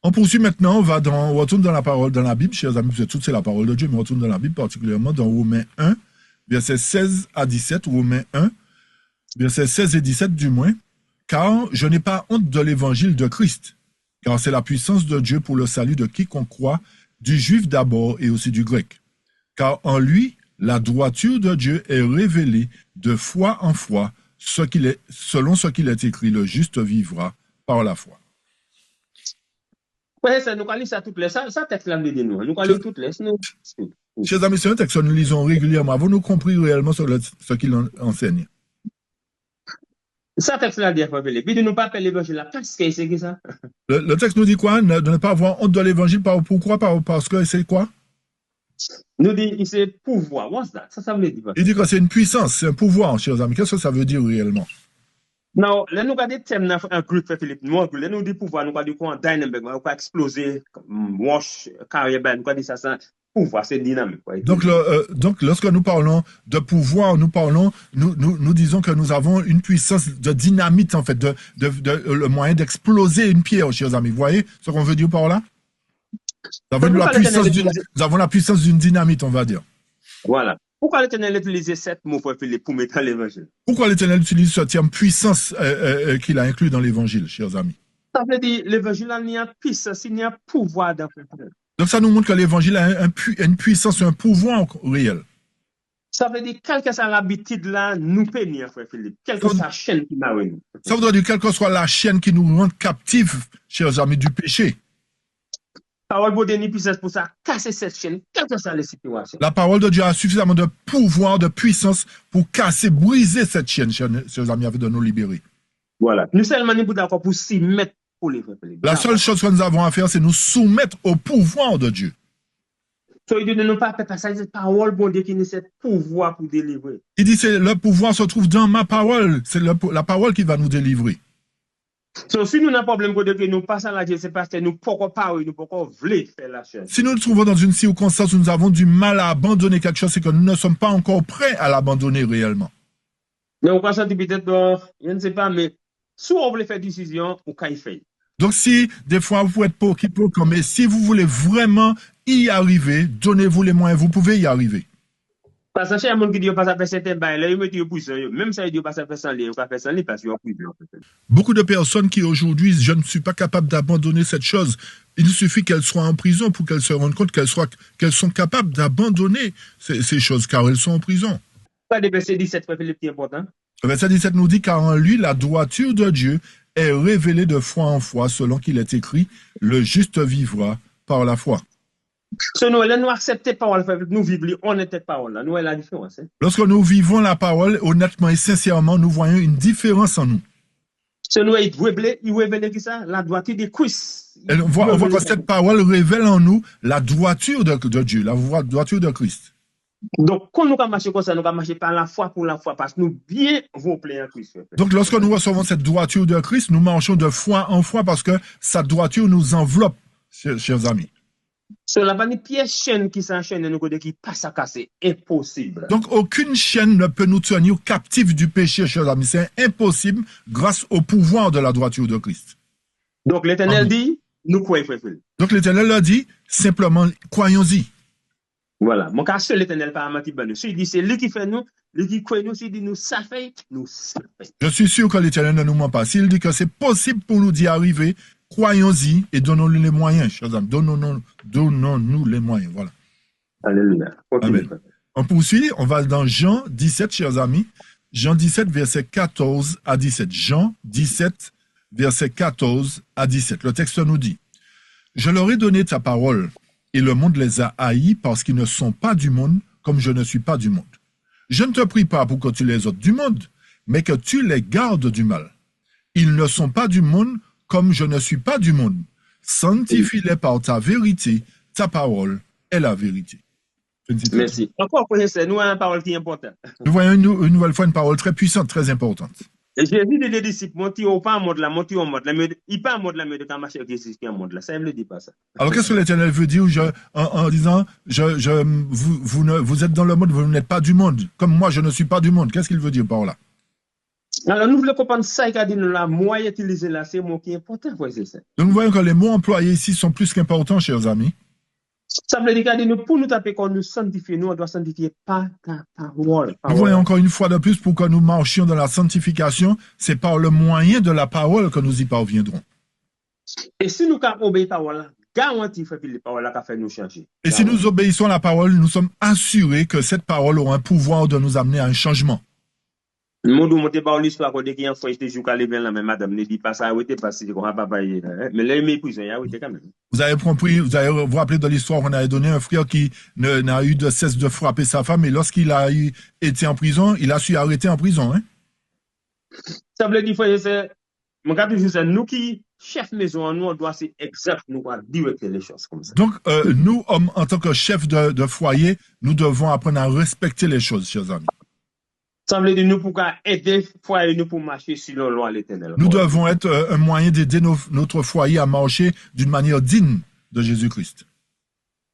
Speaker 1: On poursuit maintenant, on retourne dans la parole, dans la Bible, chers amis, parce que tout c'est la parole de Dieu, mais on retourne dans la Bible, particulièrement dans Romains 1, versets 16 à 17, Romains 1, versets 16 et 17 du moins, car je n'ai pas honte de l'évangile de Christ, car c'est la puissance de Dieu pour le salut de quiconque croit, du juif d'abord et aussi du grec. Car en lui, la droiture de Dieu est révélée de foi en foi, selon ce qu'il est écrit, le juste vivra par la foi.
Speaker 3: Ouais, ça, nous allons ça toutes les, ça texte là, nous allons toutes les, nous.
Speaker 1: Chers amis, c'est un texte que nous lisons régulièrement. Avez-vous compris réellement ce qu'il enseigne?
Speaker 3: Ça texte là, dit, puis de nous pas appeler l'évangile là, parce que c'est ça.
Speaker 1: Le texte nous dit quoi? De ne pas avoir honte de l'évangile. Pourquoi? Parce que c'est quoi?
Speaker 3: Nous dit, c'est pouvoir. What's that? Ça veut dire.
Speaker 1: Il dit que c'est une puissance, c'est un pouvoir, chers amis. Qu'est-ce que ça veut dire réellement?
Speaker 3: Non, là, nous regardons le thème dans un groupe, Philippe. Nous, là, nous dit pouvoir, nous regardons quoi, dynamique, nous pas exploser, wash, carrière, nous regardons ça, c'est pouvoir, c'est dynamique.
Speaker 1: Donc, lorsque nous parlons de pouvoir, nous disons que nous avons une puissance de dynamite, en fait, le moyen d'exploser une pierre, chers amis. Vous voyez ce qu'on veut dire par là? Nous avons la puissance d'une dynamite, on va dire.
Speaker 3: Voilà. Pourquoi l'Éternel utilise 7 mots pour mettre dans l'évangile?
Speaker 1: Pourquoi l'Éternel utilise ce terme puissance qu'il a inclus dans l'évangile, chers amis?
Speaker 3: Ça veut dire l'évangile, il y a puissance, il y a pouvoir dans l'évangile.
Speaker 1: Donc ça nous montre que l'évangile a une puissance, un pouvoir réel.
Speaker 3: Ça veut dire, quelle que soit l'habitude là, nous peignons, frère Philippe. Quelle que soit la chaîne qui m'a réuni.
Speaker 1: Ça voudrait dire, quelle que soit la chaîne qui nous rend captifs, chers amis, du péché.
Speaker 3: Parole de Dieu puissance pour ça, casser cette chaîne, quelle que soit les situations.
Speaker 1: La parole de Dieu a suffisamment de pouvoir, de puissance pour casser, briser cette chaîne, chers amis, afin de nous libérer.
Speaker 3: Voilà. Nous seulement nous d'accord pour s'y mettre pour les frères Philippe.
Speaker 1: La seule chose que nous avons à faire, c'est nous soumettre au pouvoir de Dieu.
Speaker 3: So, il dit de ne pas faire ça, c'est parole de Dieu qui nous cette pouvoir pour délivrer.
Speaker 1: Il dit, le pouvoir se trouve dans ma parole. C'est la parole qui va nous délivrer.
Speaker 3: So, si nous avons un problème que nous passons à la Dieu, c'est parce que nous ne pouvons pas vouloir faire la chose.
Speaker 1: Si nous nous trouvons dans une circonstance où nous avons du mal à abandonner quelque chose, c'est que nous ne sommes pas encore prêts à l'abandonner réellement.
Speaker 3: Mais on pense peut-être, je ne sais pas, mais si on veut faire décision, on peut y faire.
Speaker 1: Donc si, des fois, vous pouvez être pour qui peut, mais si vous voulez vraiment y arriver, donnez-vous les moyens, vous pouvez y arriver.
Speaker 3: Parce que chaque monde qui dit pas à faire certains bails, là, il met en prison. Même ça, il dit pas à faire sans lien, pas faire sans lien parce qu'il est en prison.
Speaker 1: Beaucoup de personnes qui aujourd'hui, je ne suis pas capable d'abandonner cette chose. Il suffit qu'elles soient en prison pour qu'elles se rendent compte qu'elles sont capables d'abandonner ces choses, car elles sont en prison.
Speaker 3: Pas de verset 17, Philippe, qui est important.
Speaker 1: Le verset 17 nous dit, car en lui, la droiture de Dieu est révélée de foi en foi, selon qu'il est écrit, le juste vivra par la foi.
Speaker 3: So, nous acceptons la parole, nous vivons honnêtement parole. Nous, la différence.
Speaker 1: Lorsque nous vivons la parole, honnêtement et sincèrement, nous voyons une différence en nous.
Speaker 3: So, nous, il révèle qui ça? La droiture de Christ.
Speaker 1: On voit que cette parole révèle en nous la droiture de Dieu, la droiture de Christ.
Speaker 3: Donc, quand nous marchons comme ça, nous marchons par la foi pour la foi, parce que nous bien vous plaît en Christ.
Speaker 1: Donc, lorsque nous recevons cette droiture de Christ, nous marchons de foi en foi parce que sa droiture nous enveloppe, chers amis.
Speaker 3: Cela va une pièce chaîne qui s'enchaîne nous qui passe à casser, impossible.
Speaker 1: Donc aucune chaîne ne peut nous tenir captifs du péché, chers amis. C'est impossible grâce au pouvoir de la droiture de Christ.
Speaker 3: Donc l'Éternel dit, nous croyons, frère.
Speaker 1: Donc l'Éternel a dit, simplement, croyons-y.
Speaker 3: Voilà. Mon cas, seul l'Éternel par menti ben nous. S'il dit c'est lui qui fait nous, lui qui croit nous, s'il dit nous ça fait, nous ça fait.
Speaker 1: Je suis sûr que l'Éternel ne nous ment pas. S'il dit que c'est possible pour nous d'y arriver, croyons-y et donnons-nous les moyens, chers amis. Donnons-nous les moyens. Voilà.
Speaker 3: Alléluia.
Speaker 1: Amen. On poursuit, on va dans Jean 17, chers amis. Jean 17, verset 14 à 17. Jean 17, verset 14 à 17. Le texte nous dit, « Je leur ai donné ta parole, et le monde les a haïs parce qu'ils ne sont pas du monde, comme je ne suis pas du monde. Je ne te prie pas pour que tu les ôtes du monde, mais que tu les gardes du mal. Ils ne sont pas du monde, comme je ne suis pas du monde. Sanctifie-les par ta vérité, ta parole est la vérité. »
Speaker 3: Merci. Encore, professeur, nous avons une parole qui est importante.
Speaker 1: Nous voyons une nouvelle fois une parole très puissante, très importante.
Speaker 3: Et Jésus dit des disciples, monter au pas en mode là, monter au mode là, mais il pas en mode là, mais de quand marcher avec Jésus qui est en mode là. Ça ne me dit pas ça.
Speaker 1: Alors qu'est-ce que l'Éternel veut dire en disant, vous êtes dans le monde, vous n'êtes pas du monde, comme moi je ne suis pas du monde. Qu'est-ce qu'il veut dire par là?
Speaker 3: Alors nous voulons comprendre ça, il a dit nous la moyen utilisé là, c'est un mot qui est important, c'est ça.
Speaker 1: Donc nous voyons que les mots employés ici sont plus qu'importants, chers amis.
Speaker 3: Ça veut dire que pour nous taper, quand nous sanctifier, nous on doit sanctifier par ta parole.
Speaker 1: Nous voyons encore une fois de plus, pour que nous marchions dans la sanctification, c'est par le moyen de la parole que nous y parviendrons.
Speaker 3: Et si nous obéissons parole, garanti, frère Philippe, parole qui a fait nous changer.
Speaker 1: Et si nous obéissons à la parole, nous sommes assurés que cette parole aura un pouvoir de nous amener à un changement.
Speaker 3: Le monde où monte par l'histoire, quand il y a un frère qui joue à l'événement, la même madame ne dit pas ça, il était passé, qu'on va pas payer. Mais là, il méprise, il était quand même.
Speaker 1: Vous avez compris, vous avez vous rappelez de l'histoire, on avait donné un frère qui n'a eu de cesse de frapper sa femme, et lorsqu'il a été en prison, il a su arrêter en prison. Hein?
Speaker 3: Ça veut dire, frère, c'est, mon gars, toujours, c'est nous qui, chef maison, nous, on doit c'est exact, nous, on directer les choses comme ça.
Speaker 1: Donc, nous, hommes, en tant que chef de foyer, nous devons apprendre à respecter les choses, chers amis.
Speaker 3: Ça veut dire, nous, pour aider foyer, nous, pour marcher sur la loi l'éternel.
Speaker 1: Nous devons être un moyen d'aider notre foyer à marcher d'une manière digne de Jésus-Christ.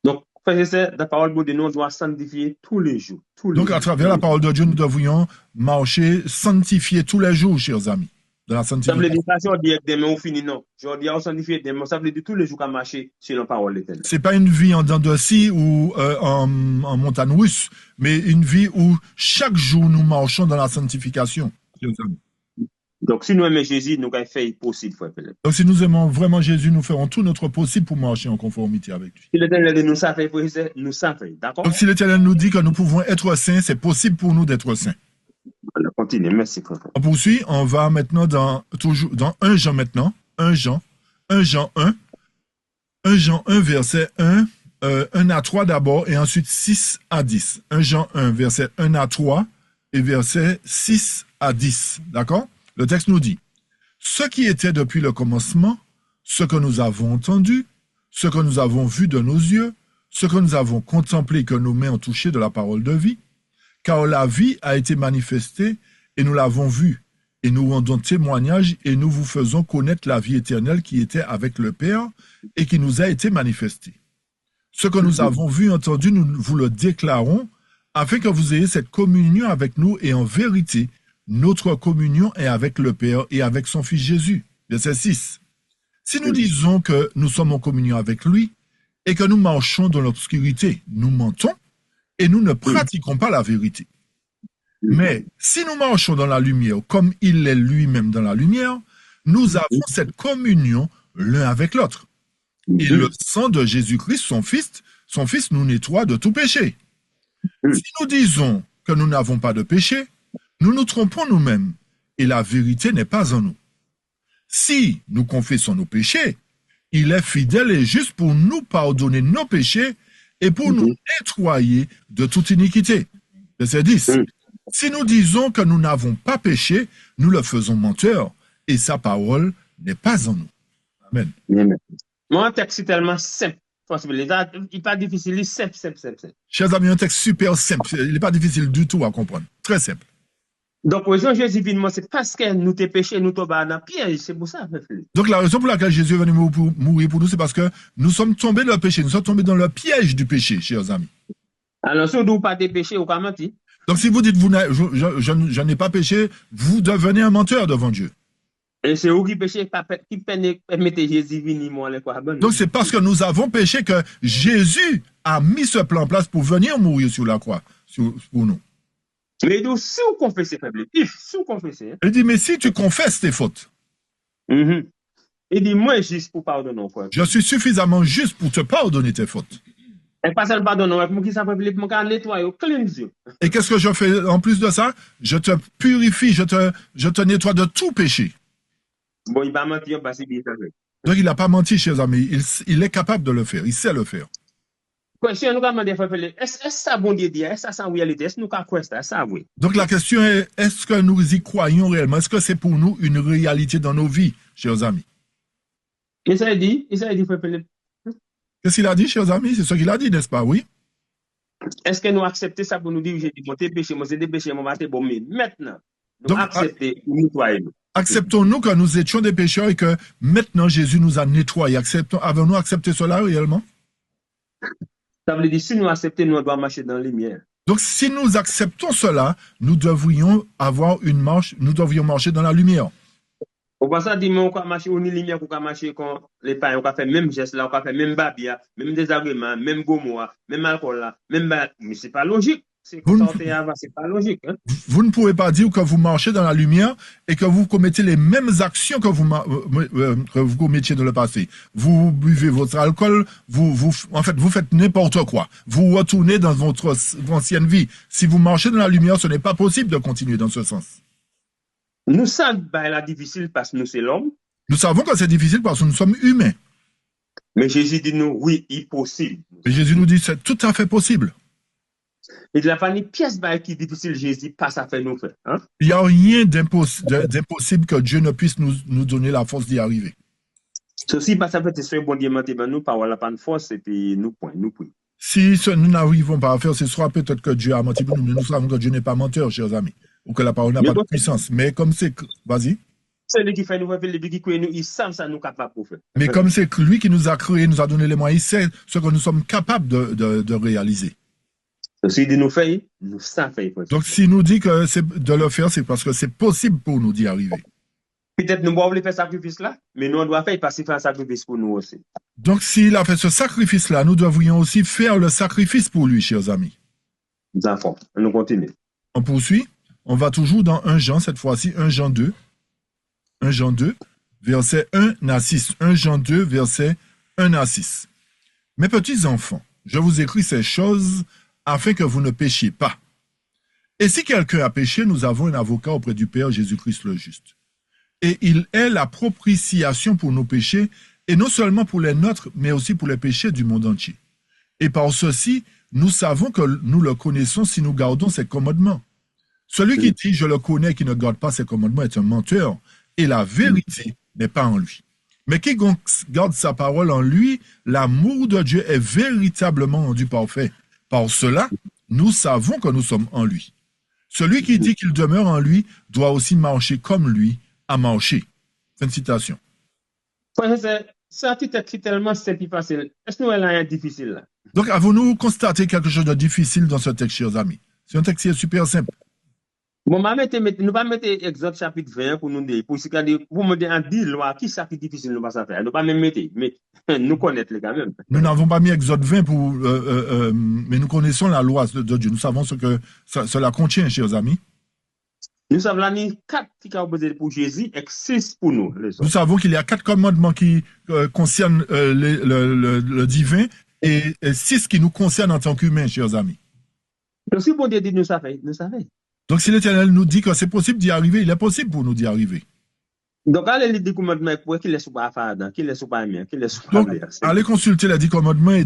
Speaker 3: Donc, frère, c'est la parole de nous, on doit sanctifier tous les jours.
Speaker 1: Donc, à travers la parole de Dieu, nous devrions marcher, sanctifier tous les jours, chers amis. De la
Speaker 3: Ça veut
Speaker 1: sanctification.
Speaker 3: dire, pas si on dit demain, on finit, non. Je dis, on sanctifie demain, ça veut dire tous les jours qu'on marche sur la parole l'éternel.
Speaker 1: C'est pas une vie en dents de scie ou en montagne russe, mais une vie où chaque jour nous marchons dans la sanctification. Chers amis.
Speaker 3: Donc, si nous aimons Jésus, nous allons faire possible, frère Philippe.
Speaker 1: Donc, si nous aimons vraiment Jésus, nous ferons tout notre possible pour marcher en conformité avec lui.
Speaker 3: Si l'éternel nous savons, nous savons, d'accord?
Speaker 1: Donc, si l'Éternel nous dit que nous pouvons être saints, c'est possible pour nous d'être saints.
Speaker 3: On continue, merci, frère.
Speaker 1: On poursuit, on va maintenant toujours dans 1 Jean maintenant. 1 Jean 1, 1 Jean 1, verset 1, 1 à 3 d'abord, et ensuite 6 à 10. 1 Jean 1, verset 1 à 3, et verset 6 à 10. D'accord? Le texte nous dit, ce qui était depuis le commencement, ce que nous avons entendu, ce que nous avons vu de nos yeux, ce que nous avons contemplé, que nos mains ont touché de la parole de vie, car la vie a été manifestée et nous l'avons vue, et nous rendons témoignage et nous vous faisons connaître la vie éternelle qui était avec le Père et qui nous a été manifestée. Ce que nous avons vu, entendu, nous vous le déclarons, afin que vous ayez cette communion avec nous, et en vérité, notre communion est avec le Père et avec son Fils Jésus. Verset 6. Si nous disons que nous sommes en communion avec lui et que nous marchons dans l'obscurité, nous mentons et nous ne pratiquons pas la vérité. Mais si nous marchons dans la lumière comme il est lui-même dans la lumière, nous avons cette communion l'un avec l'autre. Et le sang de Jésus-Christ, son Fils nous nettoie de tout péché. Si nous disons que nous n'avons pas de péché, nous nous trompons nous-mêmes et la vérité n'est pas en nous. Si nous confessons nos péchés, il est fidèle et juste pour nous pardonner nos péchés et pour nous nettoyer de toute iniquité. Verset 10. Si nous disons que nous n'avons pas péché, nous le faisons menteur et sa parole n'est pas en nous. Amen.
Speaker 3: Mon texte est tellement simple. Il n'est pas difficile, il est simple.
Speaker 1: Chers amis, un texte super simple. Il n'est pas difficile du tout à comprendre. Très simple.
Speaker 3: Donc, raison Jésus vient, c'est parce que nous t'es péché, nous tombons dans le piège. C'est pour ça, frère Philippe.
Speaker 1: Donc, la raison pour laquelle Jésus est venu mourir pour nous, c'est parce que nous sommes tombés dans le péché. Nous sommes tombés dans le piège du péché, chers amis.
Speaker 3: Alors, si vous n'avez pas de péché, vous pouvez mentir.
Speaker 1: Donc, si vous dites, je n'ai pas péché, vous devenez un menteur devant Dieu.
Speaker 3: Et c'est vous qui péchez, qui permettez Jésus venir, moi, les quoi.
Speaker 1: Donc, c'est parce que nous avons péché que Jésus a mis ce plan en place pour venir mourir sur la croix, pour nous.
Speaker 3: Mais donc, si vous confessez, frère Philippe, si vous confessez.
Speaker 1: Il dit, mais si tu confesses tes fautes.
Speaker 3: Il dit, moi, juste pour pardonner, frère.
Speaker 1: Je suis suffisamment juste pour te pardonner tes fautes.
Speaker 3: Et pas seulement pardonner, moi, qui ça, frère Philippe, moi, nettoyer, cleanse.
Speaker 1: Et qu'est-ce que je fais en plus de ça? Je te purifie, je te nettoie de tout péché.
Speaker 3: Bon, il va mentir, parce qu'il
Speaker 1: Donc, il n'a pas menti, chers amis. Il est capable de le faire. Il sait le faire.
Speaker 3: Question, nous avons demandé, est-ce ça bon Dieu dit, est-ce ça en réalité, est-ce nous avons quoi ça, oui?
Speaker 1: Donc, la question est, est-ce que nous y croyons réellement? Est-ce que c'est pour nous une réalité dans nos vies, chers amis?
Speaker 3: Et ça dit, frère Philippe.
Speaker 1: Qu'est-ce qu'il a dit, chers amis? C'est ce qu'il a dit, n'est-ce pas? Oui.
Speaker 3: Est-ce que nous acceptons ça pour nous dire, j'ai dit, bon, tes péchés, moi, c'est des péchés, moi, c'est bon, mais maintenant, nous acceptons, nous nettoyons.
Speaker 1: Acceptons-nous que nous étions des pécheurs et que maintenant Jésus nous a nettoyés. Avons-nous accepté cela réellement?
Speaker 3: Ça veut dire, si nous acceptons, nous devons marcher dans la lumière.
Speaker 1: Donc, si nous acceptons cela, nous devrions marcher dans la lumière.
Speaker 3: Au passage, dis-moi, on va marcher, on est lumière, on va marcher quand les parents, on va faire même geste là, on va faire même babia, même désagrément, même gomoa, même alcool là, même mais c'est pas logique. C'est
Speaker 1: Vous
Speaker 3: comme
Speaker 1: ne,
Speaker 3: ça, on est avant, c'est pas logique. Hein?
Speaker 1: vous ne pouvez pas dire que vous marchez dans la lumière et que vous commettez les mêmes actions que vous commettiez dans le passé. Vous buvez votre alcool, en fait, vous faites n'importe quoi. Vous retournez dans votre ancienne vie. Si vous marchez dans la lumière, ce n'est pas possible de continuer dans ce sens.
Speaker 3: Nous savons que c'est difficile parce que nous, c'est l'homme.
Speaker 1: Nous savons que c'est difficile parce que nous sommes humains.
Speaker 3: Mais Jésus dit nous, oui, il est possible.
Speaker 1: Et Jésus nous dit c'est tout à fait possible.
Speaker 3: Et de la famille pièce qui est difficile, Jésus passe à faire nous faire. Hein?
Speaker 1: Il n'y a rien d'impossible que Dieu ne puisse nous donner la force d'y arriver.
Speaker 3: Ceci passe à faire, c'est bon Dieu ben nous, par la pas de force, et puis nous point, nous prions.
Speaker 1: Si nous n'arrivons pas à faire, ce sera peut-être que Dieu a menti pour nous, mais nous savons que Dieu n'est pas menteur, chers amis, ou que la parole n'a pas de puissance. Mais comme c'est... Vas-y.
Speaker 3: C'est lui qui fait nous faire, lui qui crée nous, il sait ça nous capable de faire.
Speaker 1: Mais comme c'est lui qui nous a créé, nous a donné les moyens, il sait ce que nous sommes capables de réaliser.
Speaker 3: Ceci dit nous faire, nous savons faire.
Speaker 1: Donc s'il nous dit que c'est de le faire, c'est parce que c'est possible pour nous d'y arriver.
Speaker 3: Peut-être nous ne pouvons pas faire sacrifice là, mais nous on doit faire parce qu'il fait un sacrifice pour nous aussi.
Speaker 1: Donc s'il a fait ce sacrifice-là, nous devrions aussi faire le sacrifice pour lui, chers amis.
Speaker 3: Nous avons, nous continuons.
Speaker 1: On poursuit. On va toujours dans 1 Jean, cette fois-ci, 1 Jean 2. 1 Jean 2, verset 1 à 6. 1 Jean 2, verset 1 à 6. Mes petits enfants, je vous écris ces choses afin que vous ne péchiez pas. Et si quelqu'un a péché, nous avons un avocat auprès du Père, Jésus-Christ le juste. Et il est la propitiation pour nos péchés, et non seulement pour les nôtres, mais aussi pour les péchés du monde entier. Et par ceci, nous savons que nous le connaissons si nous gardons ses commandements. Celui qui dit « je le connais » et qui ne garde pas ses commandements est un menteur, et la vérité n'est pas en lui. Mais qui garde sa parole en lui, l'amour de Dieu est véritablement rendu parfait. Par cela, nous savons que nous sommes en lui. Celui qui dit qu'il demeure en lui doit aussi marcher comme lui a marché. C'est une citation.
Speaker 3: C'est un petit texte tellement simple et facile. Est-ce que nous avons rien difficile là?
Speaker 1: Donc, avons-nous constaté quelque chose de difficile dans ce texte, chers amis? C'est un texte qui est super simple.
Speaker 3: Bon, nous pas mettre Exode chapitre 20 pour nous dire, pour me dire en 10 lois, qui ça qui est difficile nous pas ça faire. Nous pas même mettre, mais nous connaître les quand même.
Speaker 1: Nous n'avons pas mis Exode 20 mais nous connaissons la loi de Dieu. Nous savons ce que cela contient, chers amis.
Speaker 3: Nous savons là, 4 qui sont posés pour Jésus et 6 pour nous.
Speaker 1: Nous savons qu'il y a 4 commandements qui concernent le divin et 6 qui nous concernent en tant qu'humains, chers amis.
Speaker 3: Donc, si bon Dieu dit nous savons, nous savons.
Speaker 1: Donc, si l'Éternel nous dit que c'est possible d'y arriver, il est possible pour nous d'y arriver.
Speaker 3: Donc, allez lire les commandements pour qu'il laisse pas faire, qu'il laisse pas bien, qu'il laisse pas
Speaker 1: donc, allez consulter les 10 commandements et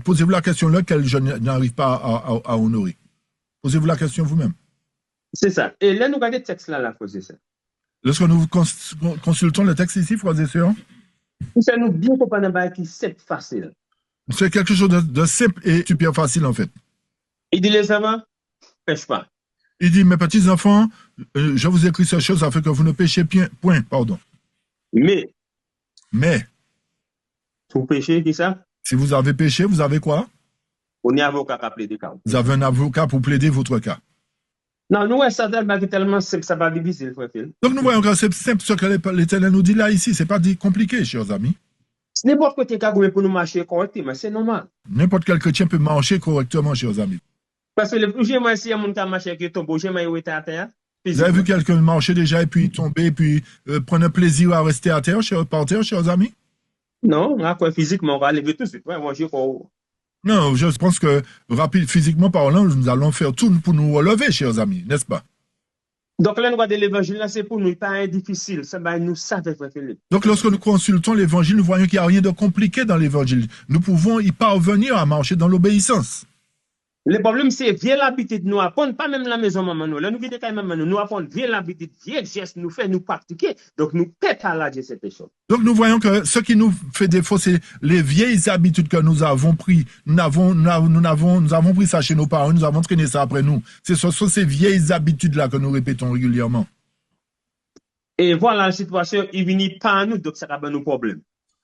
Speaker 1: posez-vous la question là que je n'arrive pas à honorer. Posez-vous la question vous-même.
Speaker 3: C'est ça. Et là, nous regardons le texte là, c'est ça.
Speaker 1: Lorsque nous consultons le texte ici, frères et sœurs,
Speaker 3: ça nous bien comprendre qui c'est facile.
Speaker 1: C'est quelque chose de simple et super facile en fait.
Speaker 3: Il dit les enfants, pêche pas.
Speaker 1: Il dit, mes petits enfants, je vous écris ces choses afin que vous ne péchiez point, pardon.
Speaker 3: Mais, vous péchez, qui ça?
Speaker 1: Si vous avez péché, vous avez quoi?
Speaker 3: On est avocat pour plaider cas.
Speaker 1: Vous avez un avocat pour plaider votre cas.
Speaker 3: Non, nous, ça tellement simple, ça va difficile, frère Phil.
Speaker 1: Donc nous voyons que c'est simple ce que l'Éternel nous dit là, ici. C'est pas compliqué, chers amis.
Speaker 3: N'importe côté pour nous marcher correctement, c'est normal.
Speaker 1: N'importe quel chrétien peut marcher correctement, chers amis.
Speaker 3: Parce que le plus j'aime si un monde qui a marché qui tombe, j'aime où était à terre.
Speaker 1: Vous avez vu quelqu'un marcher déjà et puis tomber et puis prendre un plaisir à rester à terre, par terre, chers amis?
Speaker 3: Non, physiquement, on va lever tout de suite. Ouais, moi,
Speaker 1: non, je pense que physiquement parlant, nous allons faire tout pour nous relever, chers amis, n'est-ce pas?
Speaker 3: Donc là, nous regardons l'évangile, là, c'est pour nous pas difficile. Ça va nous savons, frère Philippe.
Speaker 1: Donc lorsque nous consultons l'évangile, nous voyons qu'il n'y a rien de compliqué dans l'évangile. Nous pouvons y parvenir à marcher dans l'obéissance.
Speaker 3: Le problème, c'est vieille l'habitude nous apprendre, pas même la maison maman nous. Là, nous vivons quand même nous apprendre vieille l'habitude, vieille geste nous fait nous pratiquer. Donc, nous pète à l'âge de cette chose.
Speaker 1: Donc, nous voyons que ce qui nous fait défaut, c'est les vieilles habitudes que nous avons pris. Nous avons pris ça chez nos parents, nous avons traîné ça après nous. Ce sont ces vieilles habitudes-là que nous répétons régulièrement.
Speaker 3: Et voilà la situation, il vient pas à nous, donc ça va nos problèmes.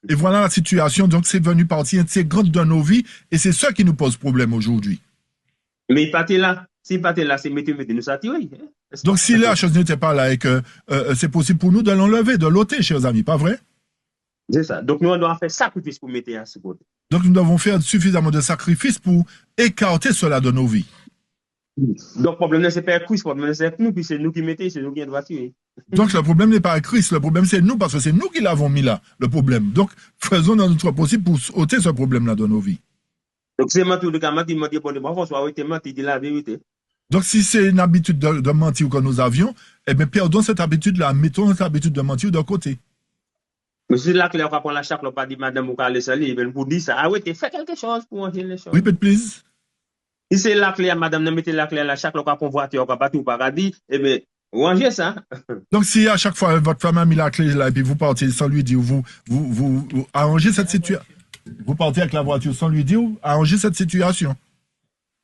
Speaker 1: Et voilà la situation, donc c'est venu partie intégrante de nos vies, et c'est ça qui nous pose problème aujourd'hui.
Speaker 3: Mais il partait là, s'il partait là, c'est mettre nous s'attirer.
Speaker 1: Donc si la chose n'était pas là et que c'est possible pour nous de l'enlever, de l'ôter, chers amis, pas vrai?
Speaker 3: C'est ça. Donc nous, on doit faire sacrifice pour mettre à ce côté.
Speaker 1: Donc nous devons faire suffisamment de sacrifices pour écarter cela de nos vies.
Speaker 3: Donc, le problème, c'est pas Christ, le problème, c'est nous, puis c'est nous qui mettons, c'est nous qui doit tuer.
Speaker 1: Donc, le problème n'est pas Christ, le problème, c'est nous, parce que c'est nous qui l'avons mis là, le problème. Donc, faisons notre possible pour ôter ce problème-là dans nos vies.
Speaker 3: Donc, c'est mentir, le camarade, il m'a dit, bon, François, oui, t'es menti, dis la vérité.
Speaker 1: Donc, si c'est une habitude de mentir que nous avions, eh bien, perdons cette habitude-là, mettons cette habitude de mentir de côté.
Speaker 3: Mais si la clé, on va prendre la chaque, on pas dit, madame, vous allez salir, pour dire ça, ah oui, t'es fait quelque chose pour manger les choses.
Speaker 1: Repeat, please.
Speaker 3: Si c'est la clé, madame, mettez la clé à la chaque, on va prendre voiture, on va pas tout paradis, eh bien, rangez ça.
Speaker 1: Donc, si à chaque fois votre femme a mis la clé là et puis vous partez sans lui dire, vous arrangez cette situation. Vous partez avec la voiture sans lui dire, arrangez cette situation.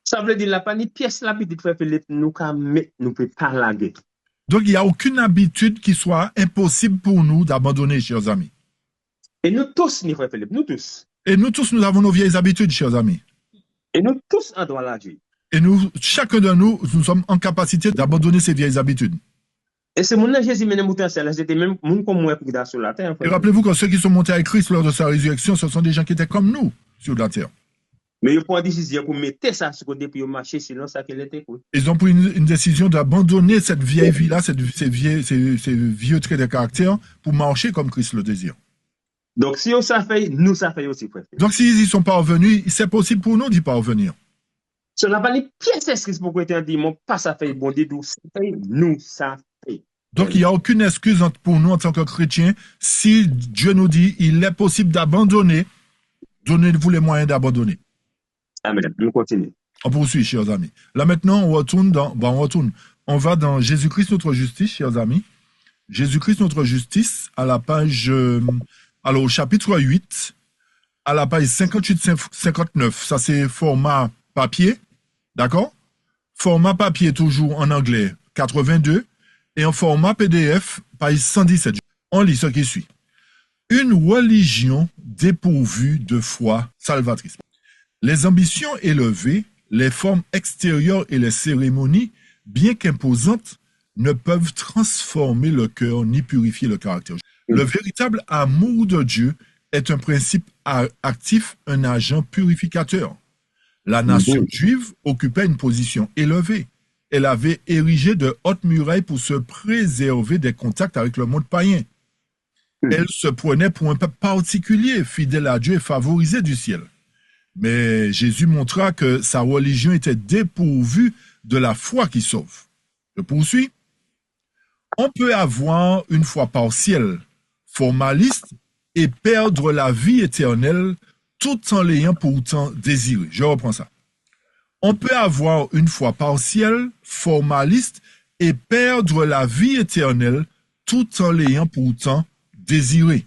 Speaker 3: Ça veut dire la pas ni pièce la petite frère Philippe, nous ne pouvons pas laguer.
Speaker 1: Donc, il n'y a aucune habitude qui soit impossible pour nous d'abandonner, chers amis.
Speaker 3: Et nous tous, ni frère Philippe, nous tous.
Speaker 1: Et nous tous, nous avons nos vieilles habitudes, chers amis.
Speaker 3: Et nous tous, on doit l'agir.
Speaker 1: Et nous, chacun de nous, nous sommes en capacité d'abandonner ces vieilles habitudes.
Speaker 3: Et c'est mon Jésus mène mouton celle c'était même mon comme moi pour sur la terre.
Speaker 1: Et rappelez-vous que ceux qui sont montés avec Christ lors de sa résurrection, ce sont des gens qui étaient comme nous sur la terre.
Speaker 3: Mais ils prennent une décision pour mettre ça sur côté puis marcher sinon ça qu'il était quoi.
Speaker 1: Ils ont pris une décision d'abandonner cette vieille vie-là, ces vieux traits de caractère pour marcher comme Christ le désire.
Speaker 3: Donc si on ça fait, nous ça fait aussi frère.
Speaker 1: Donc s'ils y sont parvenus, c'est possible pour nous d'y parvenir.
Speaker 3: Ce n'est pas les pièces escrites pour que tu dis mon pas ça fait bon Dieu, ça fait nous ça fait.
Speaker 1: Donc, il n'y a aucune excuse pour nous en tant que chrétiens. Si Dieu nous dit il est possible d'abandonner, donnez-vous les moyens d'abandonner.
Speaker 3: Amen. Nous continuons.
Speaker 1: On poursuit, chers amis. Là, maintenant, on va dans Jésus-Christ, notre justice, chers amis. Jésus-Christ, notre justice, à la page, alors au chapitre 8, à la page 58-59. Ça, c'est format papier. D'accord? Format papier, toujours en anglais, 82. Et en format PDF, page 117. On lit ce qui suit. Une religion dépourvue de foi salvatrice. Les ambitions élevées, les formes extérieures et les cérémonies, bien qu'imposantes, ne peuvent transformer le cœur ni purifier le caractère. Le véritable amour de Dieu est un principe actif, un agent purificateur. La nation juive occupait une position élevée. Elle avait érigé de hautes murailles pour se préserver des contacts avec le monde païen. Elle se prenait pour un peuple particulier, fidèle à Dieu et favorisé du ciel. Mais Jésus montra que sa religion était dépourvue de la foi qui sauve. Je poursuis. On peut avoir une foi partielle, formaliste, et perdre la vie éternelle tout en l'ayant pourtant désiré. Je reprends ça. On peut avoir une foi partielle, formaliste, et perdre la vie éternelle tout en l'ayant pourtant désiré.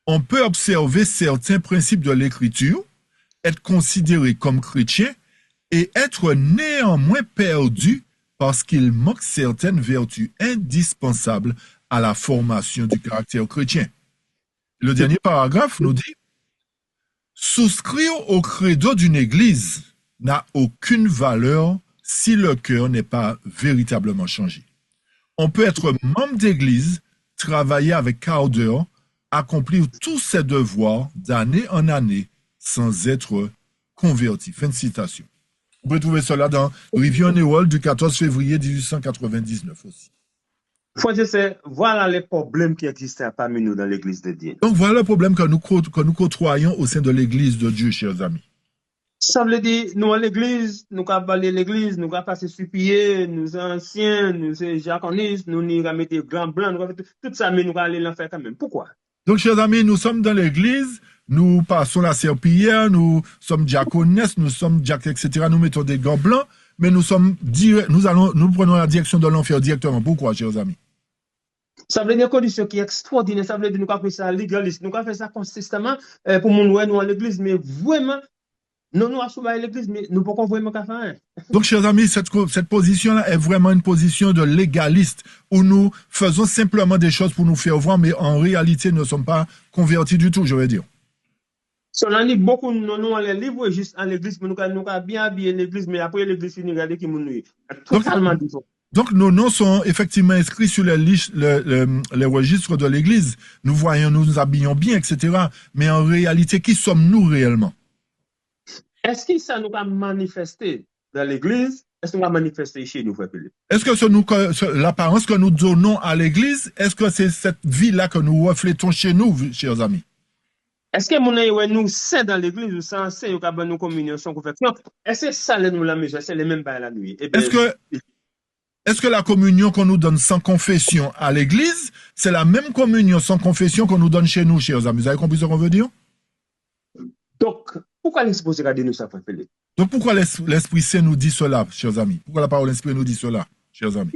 Speaker 1: On peut observer certains principes de l'écriture, être considéré comme chrétien et être néanmoins perdu parce qu'il manque certaines vertus indispensables à la formation du caractère chrétien. Le dernier paragraphe nous dit « Souscrire au credo d'une église n'a aucune valeur si le cœur n'est pas véritablement changé. On peut être membre d'église, travailler avec ardeur, accomplir tous ses devoirs d'année en année sans être converti. » Fin de citation. Vous pouvez trouver cela dans Review and Herald du 14 février 1899 aussi.
Speaker 3: Voilà les problèmes qui existent parmi nous dans l'église de Dieu.
Speaker 1: Donc voilà le problème que nous côtoyons au sein de l'église de Dieu, chers amis.
Speaker 3: Ça veut dire, nous à l'église, nous avons parlé l'église, nous avons passé sur pied, nous anciens, nous jaconistes, nous avons mis des grands blancs, nous avons fait tout ça, mais nous allons aller l'enfer quand même. Pourquoi?
Speaker 1: Donc, chers amis, nous sommes dans l'église, nous passons la serpillière, nous sommes diaconesses, nous sommes diacres, etc. Nous mettons des gants blancs, mais nous prenons la direction de l'enfer directement. Pourquoi, chers amis?
Speaker 3: Ça veut dire une condition qui est extraordinaire. Ça veut dire que nous avons fait ça légaliste. Nous avons fait ça consistamment pour nous à l'église, mais vraiment, nous avons sauvé l'église, mais nous ne pouvons pas vraiment faire.
Speaker 1: Donc, chers amis, cette position-là est vraiment une position de légaliste, où nous faisons simplement des choses pour nous faire voir, mais en réalité, nous ne sommes pas convertis du tout, je veux dire.
Speaker 3: On a beaucoup nous les livres juste en l'église, mais nous avons bien habillé l'église, mais après l'église, nous regardons qui nous totalement différent.
Speaker 1: Donc, nos noms sont effectivement inscrits sur les registres de l'église. Nous voyons, nous nous habillons bien, etc. Mais en réalité, qui sommes-nous réellement?
Speaker 3: Est-ce que ça nous a manifesté dans l'église est-ce qu'on va manifester chez nous, frère Philippe?
Speaker 1: Est-ce que l'apparence que nous donnons à l'église, est-ce que c'est cette vie-là que nous reflétons chez nous, chers amis?
Speaker 3: Est-ce que nous sommes dans l'église ou sans c'est que nous communion sans confession? Est-ce que ça nous la maison, c'est les mêmes pas la nuit?
Speaker 1: Est-ce que la communion qu'on nous donne sans confession à l'église, c'est la même communion sans confession qu'on nous donne chez nous, chers amis? Vous avez compris ce qu'on veut dire?
Speaker 3: Donc, pourquoi l'Esprit Saint nous ça, frère Philippe?
Speaker 1: Donc, pourquoi l'Esprit Saint nous dit cela, chers amis? Pourquoi la parole de l'Esprit nous dit cela, chers amis?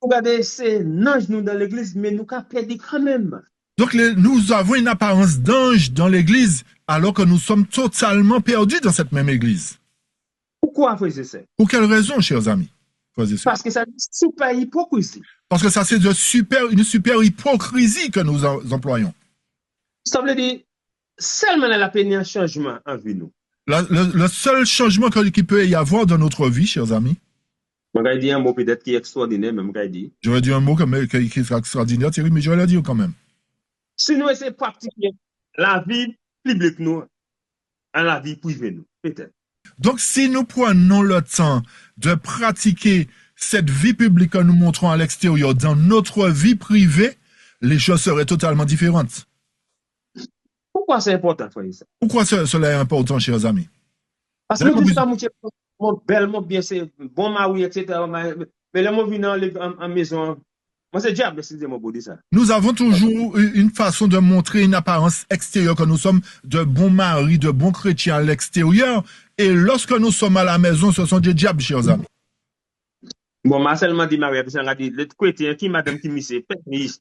Speaker 3: Regardez, c'est l'ange nous dans l'église, mais nous avons perdu quand même.
Speaker 1: Donc, nous avons une apparence d'ange dans l'église, alors que nous sommes totalement perdus dans cette même église.
Speaker 3: Pourquoi, frère ça?
Speaker 1: Pour quelle raison, chers amis?
Speaker 3: Parce que ça c'est super hypocrisie.
Speaker 1: Parce que ça, c'est une super hypocrisie que nous employons.
Speaker 3: Ça veut dire, seulement la peine un changement en vie nous.
Speaker 1: Le seul changement qu'il peut y avoir dans notre vie, chers amis.
Speaker 3: Je dire un mot peut-être qui est extraordinaire, même
Speaker 1: j'aurais dit un mot qui est extraordinaire, Thierry, mais j'aurais le dire quand même.
Speaker 3: Si nous essayons de pratiquer la vie publique nous, à la vie privée nous, peut-être.
Speaker 1: Donc, si nous prenons le temps de pratiquer cette vie publique que nous montrons à l'extérieur dans notre vie privée, les choses seraient totalement différentes.
Speaker 3: Pourquoi c'est important, frère?
Speaker 1: Pourquoi cela est important, chers amis?
Speaker 3: Parce que nous disons que mon belle, mon bien, c'est bon mari, etc. Mais là, moi, je viens en maison. Moi, c'est diable, excusez-moi pour dire ça.
Speaker 1: Nous avons toujours une façon de montrer une apparence extérieure, que nous sommes de bons maris, de bons chrétiens à l'extérieur. Et lorsque nous sommes à la maison, ce sont des diables, chers amis.
Speaker 3: Bon, moi seulement dit Marie, parce qu'on a dit, le chrétien qui, madame, qui c'est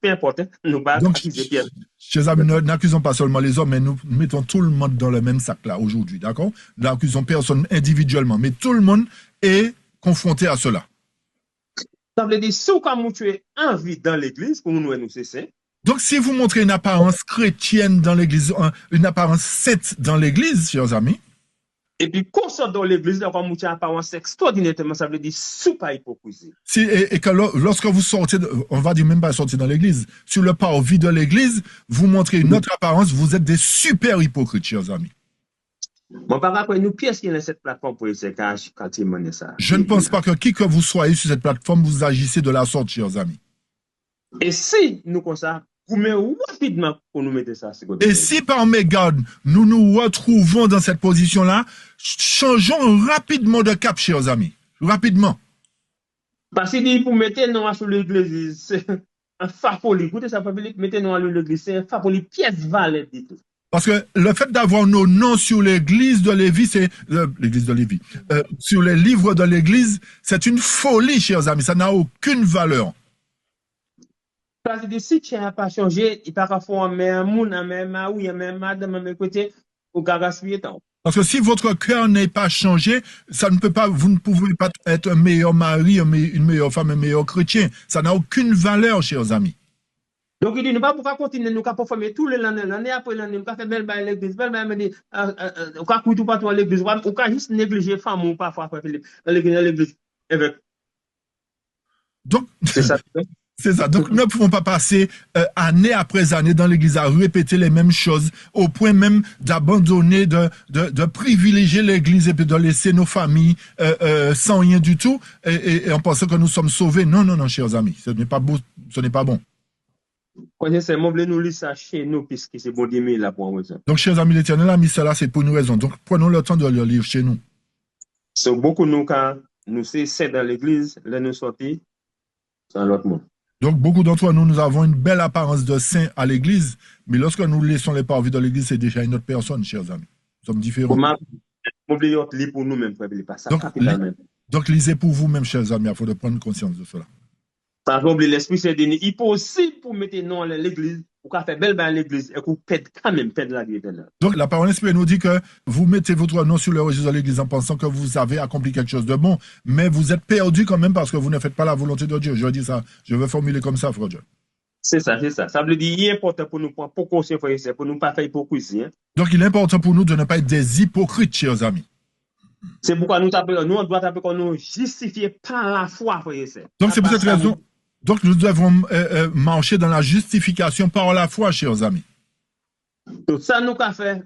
Speaker 3: important, nous pas accuser Pierre.
Speaker 1: Chers amis, n'accusons pas seulement les hommes, mais nous mettons tout le monde dans le même sac là aujourd'hui, d'accord? Nous n'accusons personne individuellement, mais tout le monde est confronté à cela.
Speaker 3: Ça veut dire, si comme tu es envie dans l'église, pour nous, c'est saint.
Speaker 1: Donc, si vous montrez une apparence chrétienne dans l'église, une apparence sainte dans l'église, chers amis,
Speaker 3: et puis, qu'on sort dans l'église, comme vous avez une apparence extraordinaire, ça veut dire super hypocrisie.
Speaker 1: Et que lorsque vous sortez, on va dire même pas sortir dans l'église, sur le parvis de l'église, vous montrez une autre apparence, vous êtes des super hypocrites, chers amis.
Speaker 3: Bon, par rapport à nous, qui est-ce qui est dans cette plateforme pour essayer quand il mène ça?
Speaker 1: Je ne pense pas que qui que vous soyez sur cette plateforme, vous agissez de la sorte, chers amis.
Speaker 3: Et si nous, comme ça, vous mettez rapidement pour nous mettre ça.
Speaker 1: Et si par mégarde, nous nous retrouvons dans cette position-là, changeons rapidement de cap, chers amis. Rapidement.
Speaker 3: Parce que pour mettre nous sur l'église, c'est un fapoli. Écoutez ça, mettez nous sur l'église, c'est un fapoli pièce valette du tout.
Speaker 1: Parce que le fait d'avoir nos noms sur l'église de Lévis, c'est l'église de Lévis, sur les livres de l'église, c'est une folie, chers amis. Ça n'a aucune valeur.
Speaker 3: Parce que si tu n'as pas changé, il n'y a pas faire un même monde, un même mari, un même madame, un même côté, au gaspiller temps.
Speaker 1: Parce que si votre cœur n'est pas changé, ça ne peut pas, vous ne pouvez pas être un meilleur mari, une meilleure femme, un meilleur chrétien. Ça n'a aucune valeur, chers amis.
Speaker 3: Donc, il dit, nous ne pouvons pas continuer, nous pouvons performer tous les l'année après l'année, nous pouvons faire belle bain à l'église, belle bain, mais on peut couper tout partout à l'église, on peut juste négliger les femmes ou parfois dans l'église.
Speaker 1: Donc,
Speaker 3: c'est ça.
Speaker 1: C'est ça. Donc, nous ne pouvons pas passer année après année dans l'église à répéter les mêmes choses, au point même d'abandonner, de privilégier l'église et puis de laisser nos familles sans rien du tout et en pensant que nous sommes sauvés. Non, non, non, chers amis. Ce n'est pas beau, ce n'est pas bon.
Speaker 3: C'est moi, nous lire ça chez nous, puisque c'est bon d'aimer là pour moi.
Speaker 1: Donc, chers amis l'Éternel a mis cela, c'est pour une raison. Donc, prenons le temps de le lire chez nous.
Speaker 3: C'est beaucoup nous, quand nous c'est dans l'église, là nous sortis, c'est un autre monde.
Speaker 1: Donc, beaucoup d'entre nous, nous avons une belle apparence de saint à l'église, mais lorsque nous laissons les parvis de l'église, c'est déjà une autre personne, chers amis. Nous sommes différents.
Speaker 3: Pour nous-mêmes, pas ça.
Speaker 1: Donc, lisez pour vous-même, chers amis, il faut prendre conscience de cela.
Speaker 3: Par exemple, l'Esprit Saint dit, il est possible pour mettre non à l'église, pour faire belle bain à l'église, et pour quand même perdre la vie éternelle.
Speaker 1: Donc, la parole inspirée nous dit que vous mettez votre nom sur le registre de l'église en pensant que vous avez accompli quelque chose de bon, mais vous êtes perdu quand même parce que vous ne faites pas la volonté de Dieu. Je dis ça, je veux formuler comme ça, frère John.
Speaker 3: C'est ça, c'est ça. Ça veut dire qu'il est important pour nous prendre pour conscient, pour nous pas faire hypocrisie. Hein?
Speaker 1: Donc, il est important pour nous de ne pas être des hypocrites, chers amis.
Speaker 3: C'est pourquoi nous doit taper qu'on nous justifier par la foi, frère.
Speaker 1: Donc, c'est pour cette raison. Donc, nous devons marcher dans la justification par la foi, chers amis.
Speaker 3: Tout ça, nous avons fait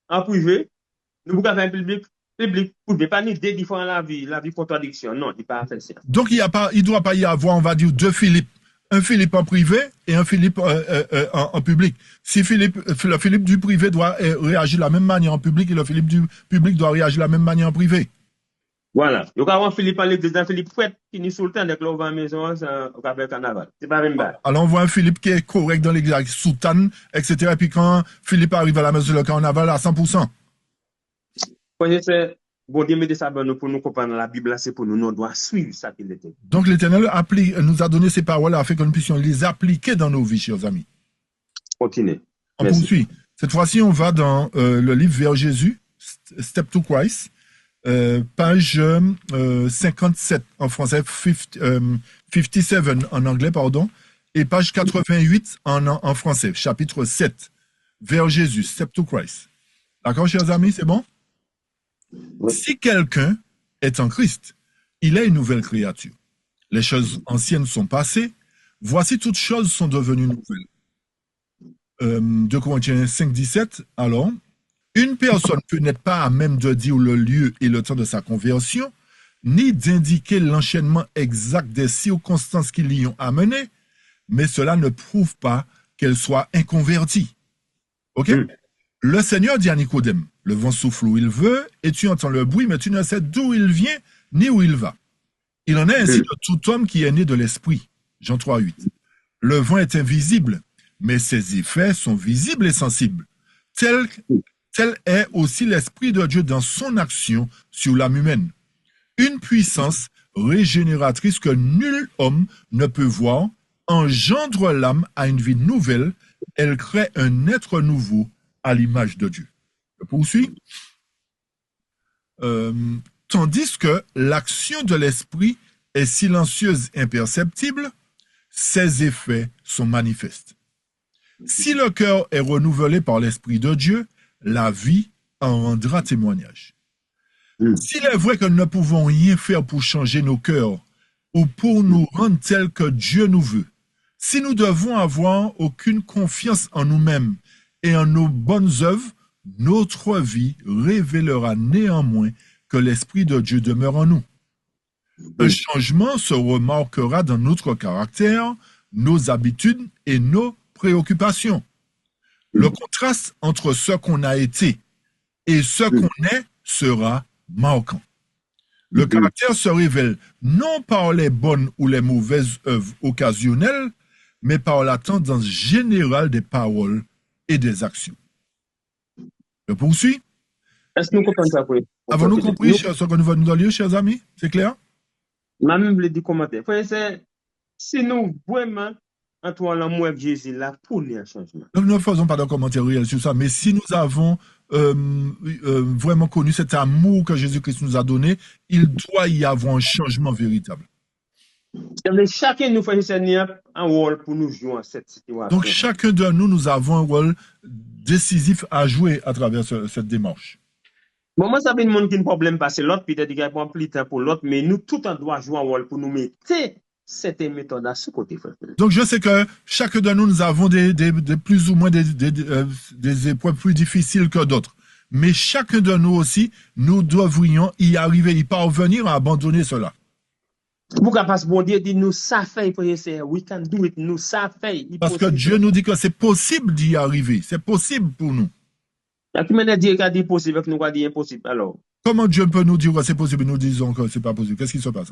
Speaker 3: en privé, nous avons fait en public, biblique. Vous ne pouvez pas ni deux différents la vie contradiction. Non, il pas fait ça.
Speaker 1: Donc, il doit pas y avoir, on va dire, deux Philippe. Un Philippe en privé et un Philippe en public. Si le Philippe du privé doit réagir de la même manière en public et le Philippe du public doit réagir de la même manière en privé.
Speaker 3: Voilà. Il y a un Philippe en l'église, un Philippe fouette qui n'est sous le temps de l'ouvre à la maison au Cap Carnaval. C'est pas même bas.
Speaker 1: Alors, on voit un Philippe qui est correct dans l'église, avec soutane, etc. Et puis quand Philippe arrive à la maison de carnaval à 100%.
Speaker 3: Bon Dieu met ça pour nous comprendre la Bible, c'est pour nous, nous devons suivre ça qu'il était.
Speaker 1: Donc l'Éternel nous a donné ces paroles afin que nous puissions les appliquer dans nos vies, chers amis.
Speaker 3: Continuez.
Speaker 1: On poursuit. Cette fois-ci, on va dans le livre Vers Jésus, Step to Christ, page 57 en français, 57 en anglais, pardon, et page 88 en français, chapitre 7, Vers Jésus, Step to Christ. D'accord, chers amis, c'est bon? Oui. Si quelqu'un est en Christ, il est une nouvelle créature. Les choses anciennes sont passées. Voici toutes choses sont devenues nouvelles. 2 Corinthiens 5, 17. Alors, une personne peut n'être pas à même de dire le lieu et le temps de sa conversion, ni d'indiquer l'enchaînement exact des circonstances qui l'y ont amené, mais cela ne prouve pas qu'elle soit inconvertie. OK? Le Seigneur dit à Nicodème, le vent souffle où il veut, et tu entends le bruit, mais tu ne sais d'où il vient, ni où il va. Il en est ainsi de tout homme qui est né de l'esprit. Jean 3, 8. Le vent est invisible, mais ses effets sont visibles et sensibles. Tel est aussi l'esprit de Dieu dans son action sur l'âme humaine. Une puissance régénératrice que nul homme ne peut voir engendre l'âme à une vie nouvelle. Elle crée un être nouveau à l'image de Dieu. Je poursuis. Tandis que l'action de l'esprit est silencieuse, imperceptible, ses effets sont manifestes. Si le cœur est renouvelé par l'esprit de Dieu, la vie en rendra témoignage. S'il est vrai que nous ne pouvons rien faire pour changer nos cœurs ou pour nous rendre tels que Dieu nous veut, si nous devons avoir aucune confiance en nous-mêmes et en nos bonnes œuvres, notre vie révélera néanmoins que l'Esprit de Dieu demeure en nous. Un changement se remarquera dans notre caractère, nos habitudes et nos préoccupations. Le contraste entre ce qu'on a été et ce qu'on est sera marquant. Le caractère se révèle non par les bonnes ou les mauvaises œuvres occasionnelles, mais par la tendance générale des paroles et des actions. Je poursuis.
Speaker 3: Est-ce que nous comprenons ça?
Speaker 1: Avons-nous compris ce que nous venons de lire, chers amis? C'est clair?
Speaker 3: Moi-même, je dis commentaire. Si nous vraiment entrons l'amour avec Jésus là, pour un changement.
Speaker 1: Donc, nous ne faisons pas de commentaire réel sur ça, mais si nous avons vraiment connu cet amour que Jésus-Christ nous a donné, il doit y avoir un changement véritable.
Speaker 3: Chacun nous fait un rôle pour nous jouer à cette situation.
Speaker 1: Donc, chacun de nous, nous avons un rôle décisif à jouer à travers cette démarche.
Speaker 3: Bon, moi, ça veut dire que qui ne problème pas, c'est l'autre, peut-être qu'il y a un plus temps pour l'autre, mais nous, tout en doit jouer un rôle pour nous mettre cette méthode à ce côté.
Speaker 1: Donc, je sais que chacun de nous, nous avons des plus ou moins des épreuves plus difficiles que d'autres. Mais chacun de nous aussi, nous devrions y arriver, y parvenir à abandonner cela.
Speaker 3: Pourquoi? Parce que bon Dieu dit nous ça fait, we can do it, nous ça fait.
Speaker 1: Parce que Dieu nous dit que c'est possible d'y arriver, c'est possible pour nous.
Speaker 3: Qui m'a dit qu'il dit possible, que nous va dire impossible alors.
Speaker 1: Comment Dieu peut nous dire que c'est possible et nous disons que c'est pas possible? Qu'est-ce qui se passe?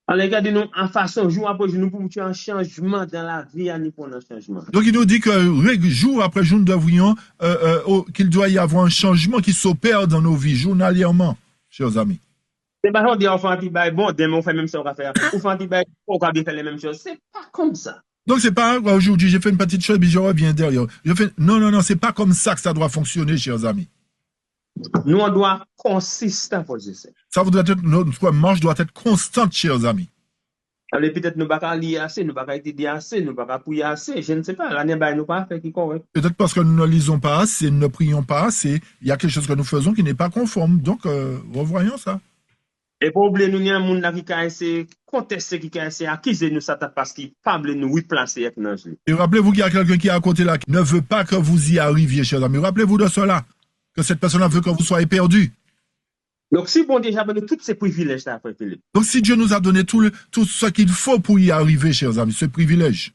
Speaker 3: Alors, regardez nous en façon, jour après jour, nous pouvons faire un changement dans la vie, à nous pour un changement.
Speaker 1: Donc il nous dit que jour après jour, nous devrions qu'il doit y avoir un changement qui s'opère dans nos vies journalièrement, chers amis.
Speaker 3: C'est pas qu'on dit on fait un petit bail, bon, demain on fait même ça qu'on va faire. On fait un petit bail, on va bien faire les mêmes choses. C'est pas comme ça.
Speaker 1: Donc c'est pas aujourd'hui j'ai fait une petite chose, puis je reviens derrière. Non, c'est pas comme ça que ça doit fonctionner, chers amis.
Speaker 3: Nous on doit être consistant pour ça.
Speaker 1: Ça doit être notre marche doit être constante, chers amis.
Speaker 3: Alors peut-être nous ne pouvons pas lire assez, nous ne pouvons pas étudier assez, nous ne pouvons pas prier assez, je ne sais pas. L'année nous ne pas faire qui correct.
Speaker 1: Peut-être parce que nous ne lisons pas assez, nous ne prions pas assez. Il y a quelque chose que nous faisons qui n'est pas conforme. Donc revoyons ça.
Speaker 3: Et pour oublier, nous, il y a un monde qui a essayé contester, qui a essayé accuser nous ça parce qu'il ne peut pas nous replacer avec nous.
Speaker 1: Et rappelez-vous qu'il y a quelqu'un qui est à côté là qui ne veut pas que vous y arriviez, chers amis. Rappelez-vous de cela, que cette personne-là veut que vous soyez perdus.
Speaker 3: Donc, si bon déjà donné tous ces privilèges, là, frère Philippe.
Speaker 1: Donc, si Dieu nous a donné tout ce qu'il faut pour y arriver, chers amis, ce privilège,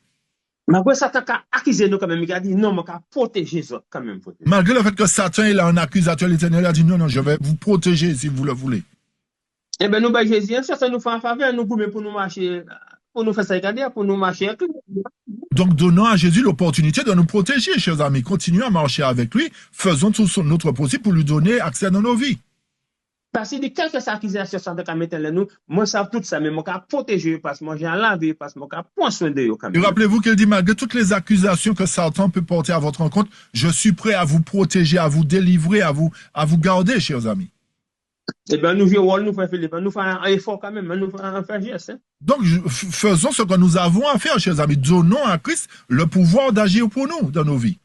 Speaker 3: Mais Satan a accusé nous quand même, il a dit non, mais a protéger ça quand même.
Speaker 1: malgré le fait que Satan est là, un accusateur, l'Éternel a dit non, non, je vais vous protéger si vous le voulez.
Speaker 3: Eh bien, nous, ben, Jésus, ça nous fait un faveur, nous pouvons pour nous marcher, pour nous faire ça, pour nous marcher.
Speaker 1: Donc, donnons à Jésus l'opportunité de nous protéger, chers amis. Continuons à marcher avec lui. Faisons tout notre possible pour lui donner accès dans nos vies.
Speaker 3: Parce que quelques accusations sont de mettre nous, moi, ça tout ça, mais moi, je protéger parce que moi, j'ai un lavé, parce que moi, je prends soin de eux.
Speaker 1: Et rappelez-vous qu'il dit, malgré toutes les accusations que Satan peut porter à votre rencontre, je suis prêt à vous protéger, à vous délivrer, à vous garder, chers amis.
Speaker 3: Eh bien, nous jouons, nous faisons Philippe, nous faisons un effort quand même, nous faisons un geste. Hein?
Speaker 1: Donc, faisons ce que nous avons à faire, chers amis. Donnons à Christ le pouvoir d'agir pour nous dans nos vies.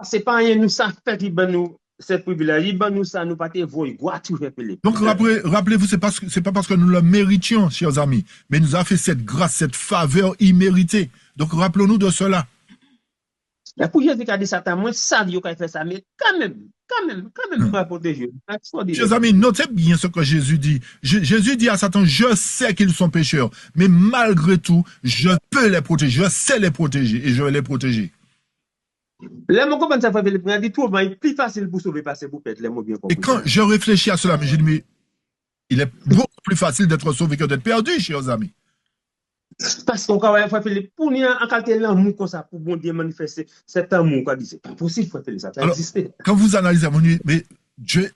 Speaker 3: C'est pas rien, nous ça fait qu'il nous ce privilège, il nous ça, nous pas te voir, Philippe.
Speaker 1: Donc, rappelez-vous, c'est pas parce que nous le méritions, chers amis, mais nous a fait cette grâce, cette faveur imméritée. Donc, rappelons-nous de cela.
Speaker 3: Et pour Jésus qui a dit Satan, moi, ça, il a fait ça, mais quand même, il va protéger.
Speaker 1: Chers amis, notez bien ce que Jésus dit. Jésus dit à Satan, je sais qu'ils sont pécheurs, mais malgré tout, je peux les protéger, je sais les protéger et je vais les protéger.
Speaker 3: Là, mon copain, ça fait le dit tout, mais plus facile pour sauver passer pour pète, les mots bien compris.
Speaker 1: Et quand je réfléchis à cela, mais je dis, mais il est beaucoup plus facile d'être sauvé que d'être perdu, chers amis.
Speaker 3: Parce qu'on va faire pour nous en qualité l'amour comme ça, pour bon Dieu manifester cet amour, quoi, c'est pas possible, ça peut exister.
Speaker 1: Quand vous analysez, mais Dieu,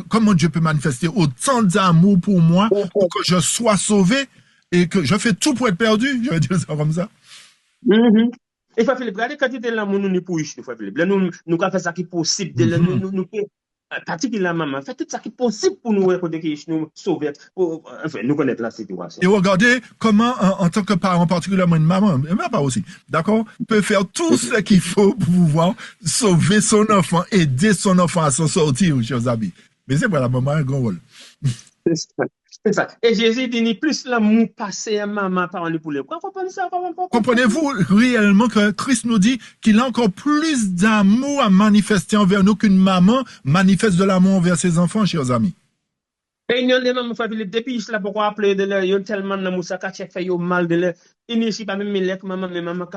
Speaker 1: comment Dieu peut manifester autant d'amour pour moi, pour que je sois sauvé et que je fais tout pour être perdu, je vais dire ça comme ça.
Speaker 3: Il faut regarder quand il est là, nous pour riche, nous avons fait ça qui est possible, nous particulièrement, fait tout ça qui est possible pour nous nous sauver, enfin, nous connaître la situation.
Speaker 1: Et regardez comment, en tant que parent, particulièrement une maman, et même pas aussi, d'accord, peut faire tout ce qu'il faut pour pouvoir sauver son enfant, aider son enfant à s'en sortir, chers amis. Mais c'est pas la maman, un grand rôle.
Speaker 3: C'est ça. Et Jésus dit, plus l'amour passé à maman par les poulets.
Speaker 1: Comprenez-vous réellement que Christ nous dit qu'il a encore plus d'amour à manifester envers nous qu'une maman manifeste de l'amour envers ses enfants, chers amis?
Speaker 3: Et il y a des mamans, depuis là, pourquoi appeler de l'air, il y a tellement d'amour, ça fait mal de l'air. Il n'y a pas même maman, mais maman,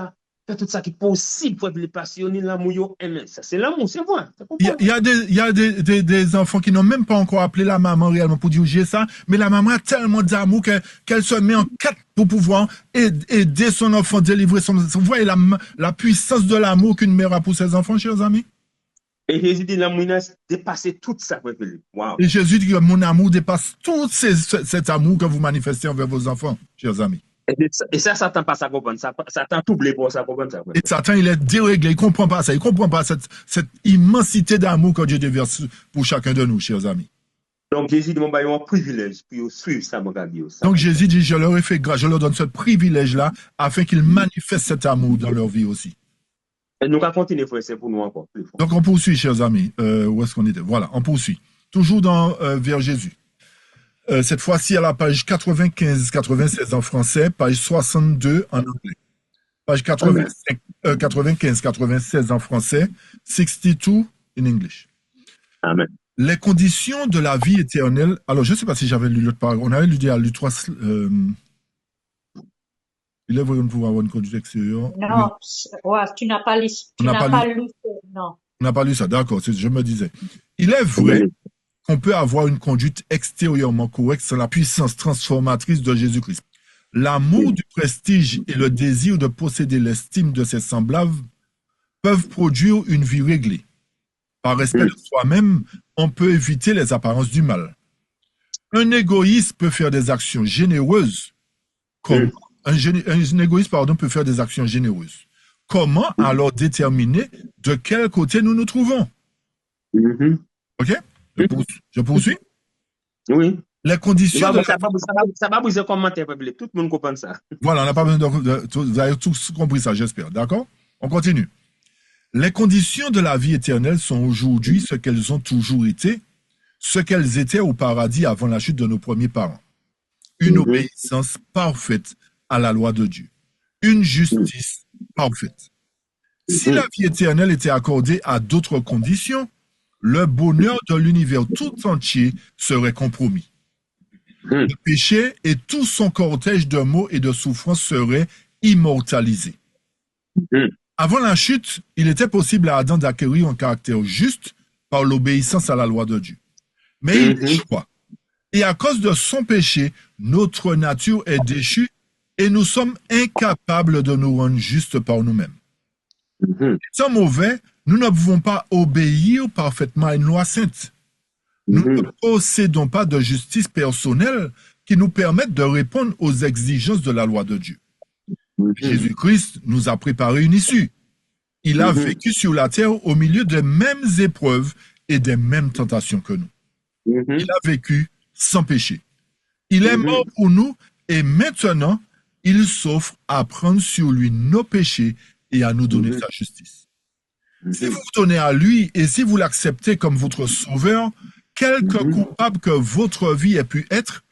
Speaker 3: fait tout ça qui est possible pour les passionner, l'amour, ça c'est l'amour, c'est vrai.
Speaker 1: Il y a des enfants qui n'ont même pas encore appelé la maman réellement pour dire j'ai ça, mais la maman a tellement d'amour qu'elle se met en quête pour pouvoir aider son enfant, délivrer son enfant. Vous voyez la puissance de l'amour qu'une mère a pour ses enfants, chers amis?
Speaker 3: Et Jésus dit l'amour dépasse tout ça. Wow.
Speaker 1: Et Jésus dit que mon amour dépasse tout cet amour que vous manifestez envers vos enfants, chers amis.
Speaker 3: Et ça, Satan pas ça comprendre. Satan t'oublie pour ça comprendre ça.
Speaker 1: Et Satan, il est déréglé, il comprend pas ça. Il comprend pas cette immensité d'amour que Dieu déverse pour chacun de nous, chers amis.
Speaker 3: Donc Jésus dit, il y a un privilège pour suivre ça, mon gars.
Speaker 1: Donc Jésus dit, je leur ai fait grâce, je leur donne ce privilège-là afin qu'ils manifestent cet amour dans leur vie aussi.
Speaker 3: Et nous allons continuer à faire ça pour nous encore plus fort.
Speaker 1: Donc on poursuit, chers amis. Où est-ce qu'on était? Voilà, on poursuit. Toujours vers Jésus. Cette fois-ci à la page 95-96 en français, page 62 en anglais. Page 95-96 en français, 62 in English.
Speaker 3: Amen.
Speaker 1: Les conditions de la vie éternelle. Alors, je ne sais pas si j'avais lu l'autre paragraphe. On avait lu à lu 3. Il est vrai qu'on pouvait avoir une conduite extérieure.
Speaker 4: Non, ouais, tu n'as pas lu. Non.
Speaker 1: On n'a pas lu ça, d'accord, je me disais. Il est vrai qu'on peut avoir une conduite extérieurement correcte sans la puissance transformatrice de Jésus-Christ. L'amour du prestige et le désir de posséder l'estime de ses semblables peuvent produire une vie réglée. Par respect de soi-même, on peut éviter les apparences du mal. Un égoïste peut faire des actions généreuses. Un égoïste, peut faire des actions généreuses. Comment alors déterminer de quel côté nous nous trouvons? OK? Je poursuis?
Speaker 3: Oui.
Speaker 1: Les conditions.
Speaker 3: Ça va vous commentaire, tout le monde comprend ça.
Speaker 1: Voilà, on n'a pas besoin vous avez tous compris ça, j'espère. D'accord? On continue. Les conditions de la vie éternelle sont aujourd'hui ce qu'elles ont toujours été, ce qu'elles étaient au paradis avant la chute de nos premiers parents. Une obéissance parfaite à la loi de Dieu. Une justice parfaite. Si la vie éternelle était accordée à d'autres conditions, le bonheur de l'univers tout entier serait compromis. Le péché et tout son cortège de maux et de souffrances seraient immortalisés. Avant la chute, il était possible à Adam d'acquérir un caractère juste par l'obéissance à la loi de Dieu. Mais il échoua. Et à cause de son péché, notre nature est déchue et nous sommes incapables de nous rendre justes par nous-mêmes. Étant mauvais, nous ne pouvons pas obéir parfaitement à une loi sainte. Nous ne possédons pas de justice personnelle qui nous permette de répondre aux exigences de la loi de Dieu. Jésus-Christ nous a préparé une issue. Il a vécu sur la terre au milieu des mêmes épreuves et des mêmes tentations que nous. Il a vécu sans péché. Il est mort pour nous et maintenant, il s'offre à prendre sur lui nos péchés et à nous donner sa justice. Si vous vous donnez à lui et si vous l'acceptez comme votre sauveur, quelque coupable que votre vie ait pu être,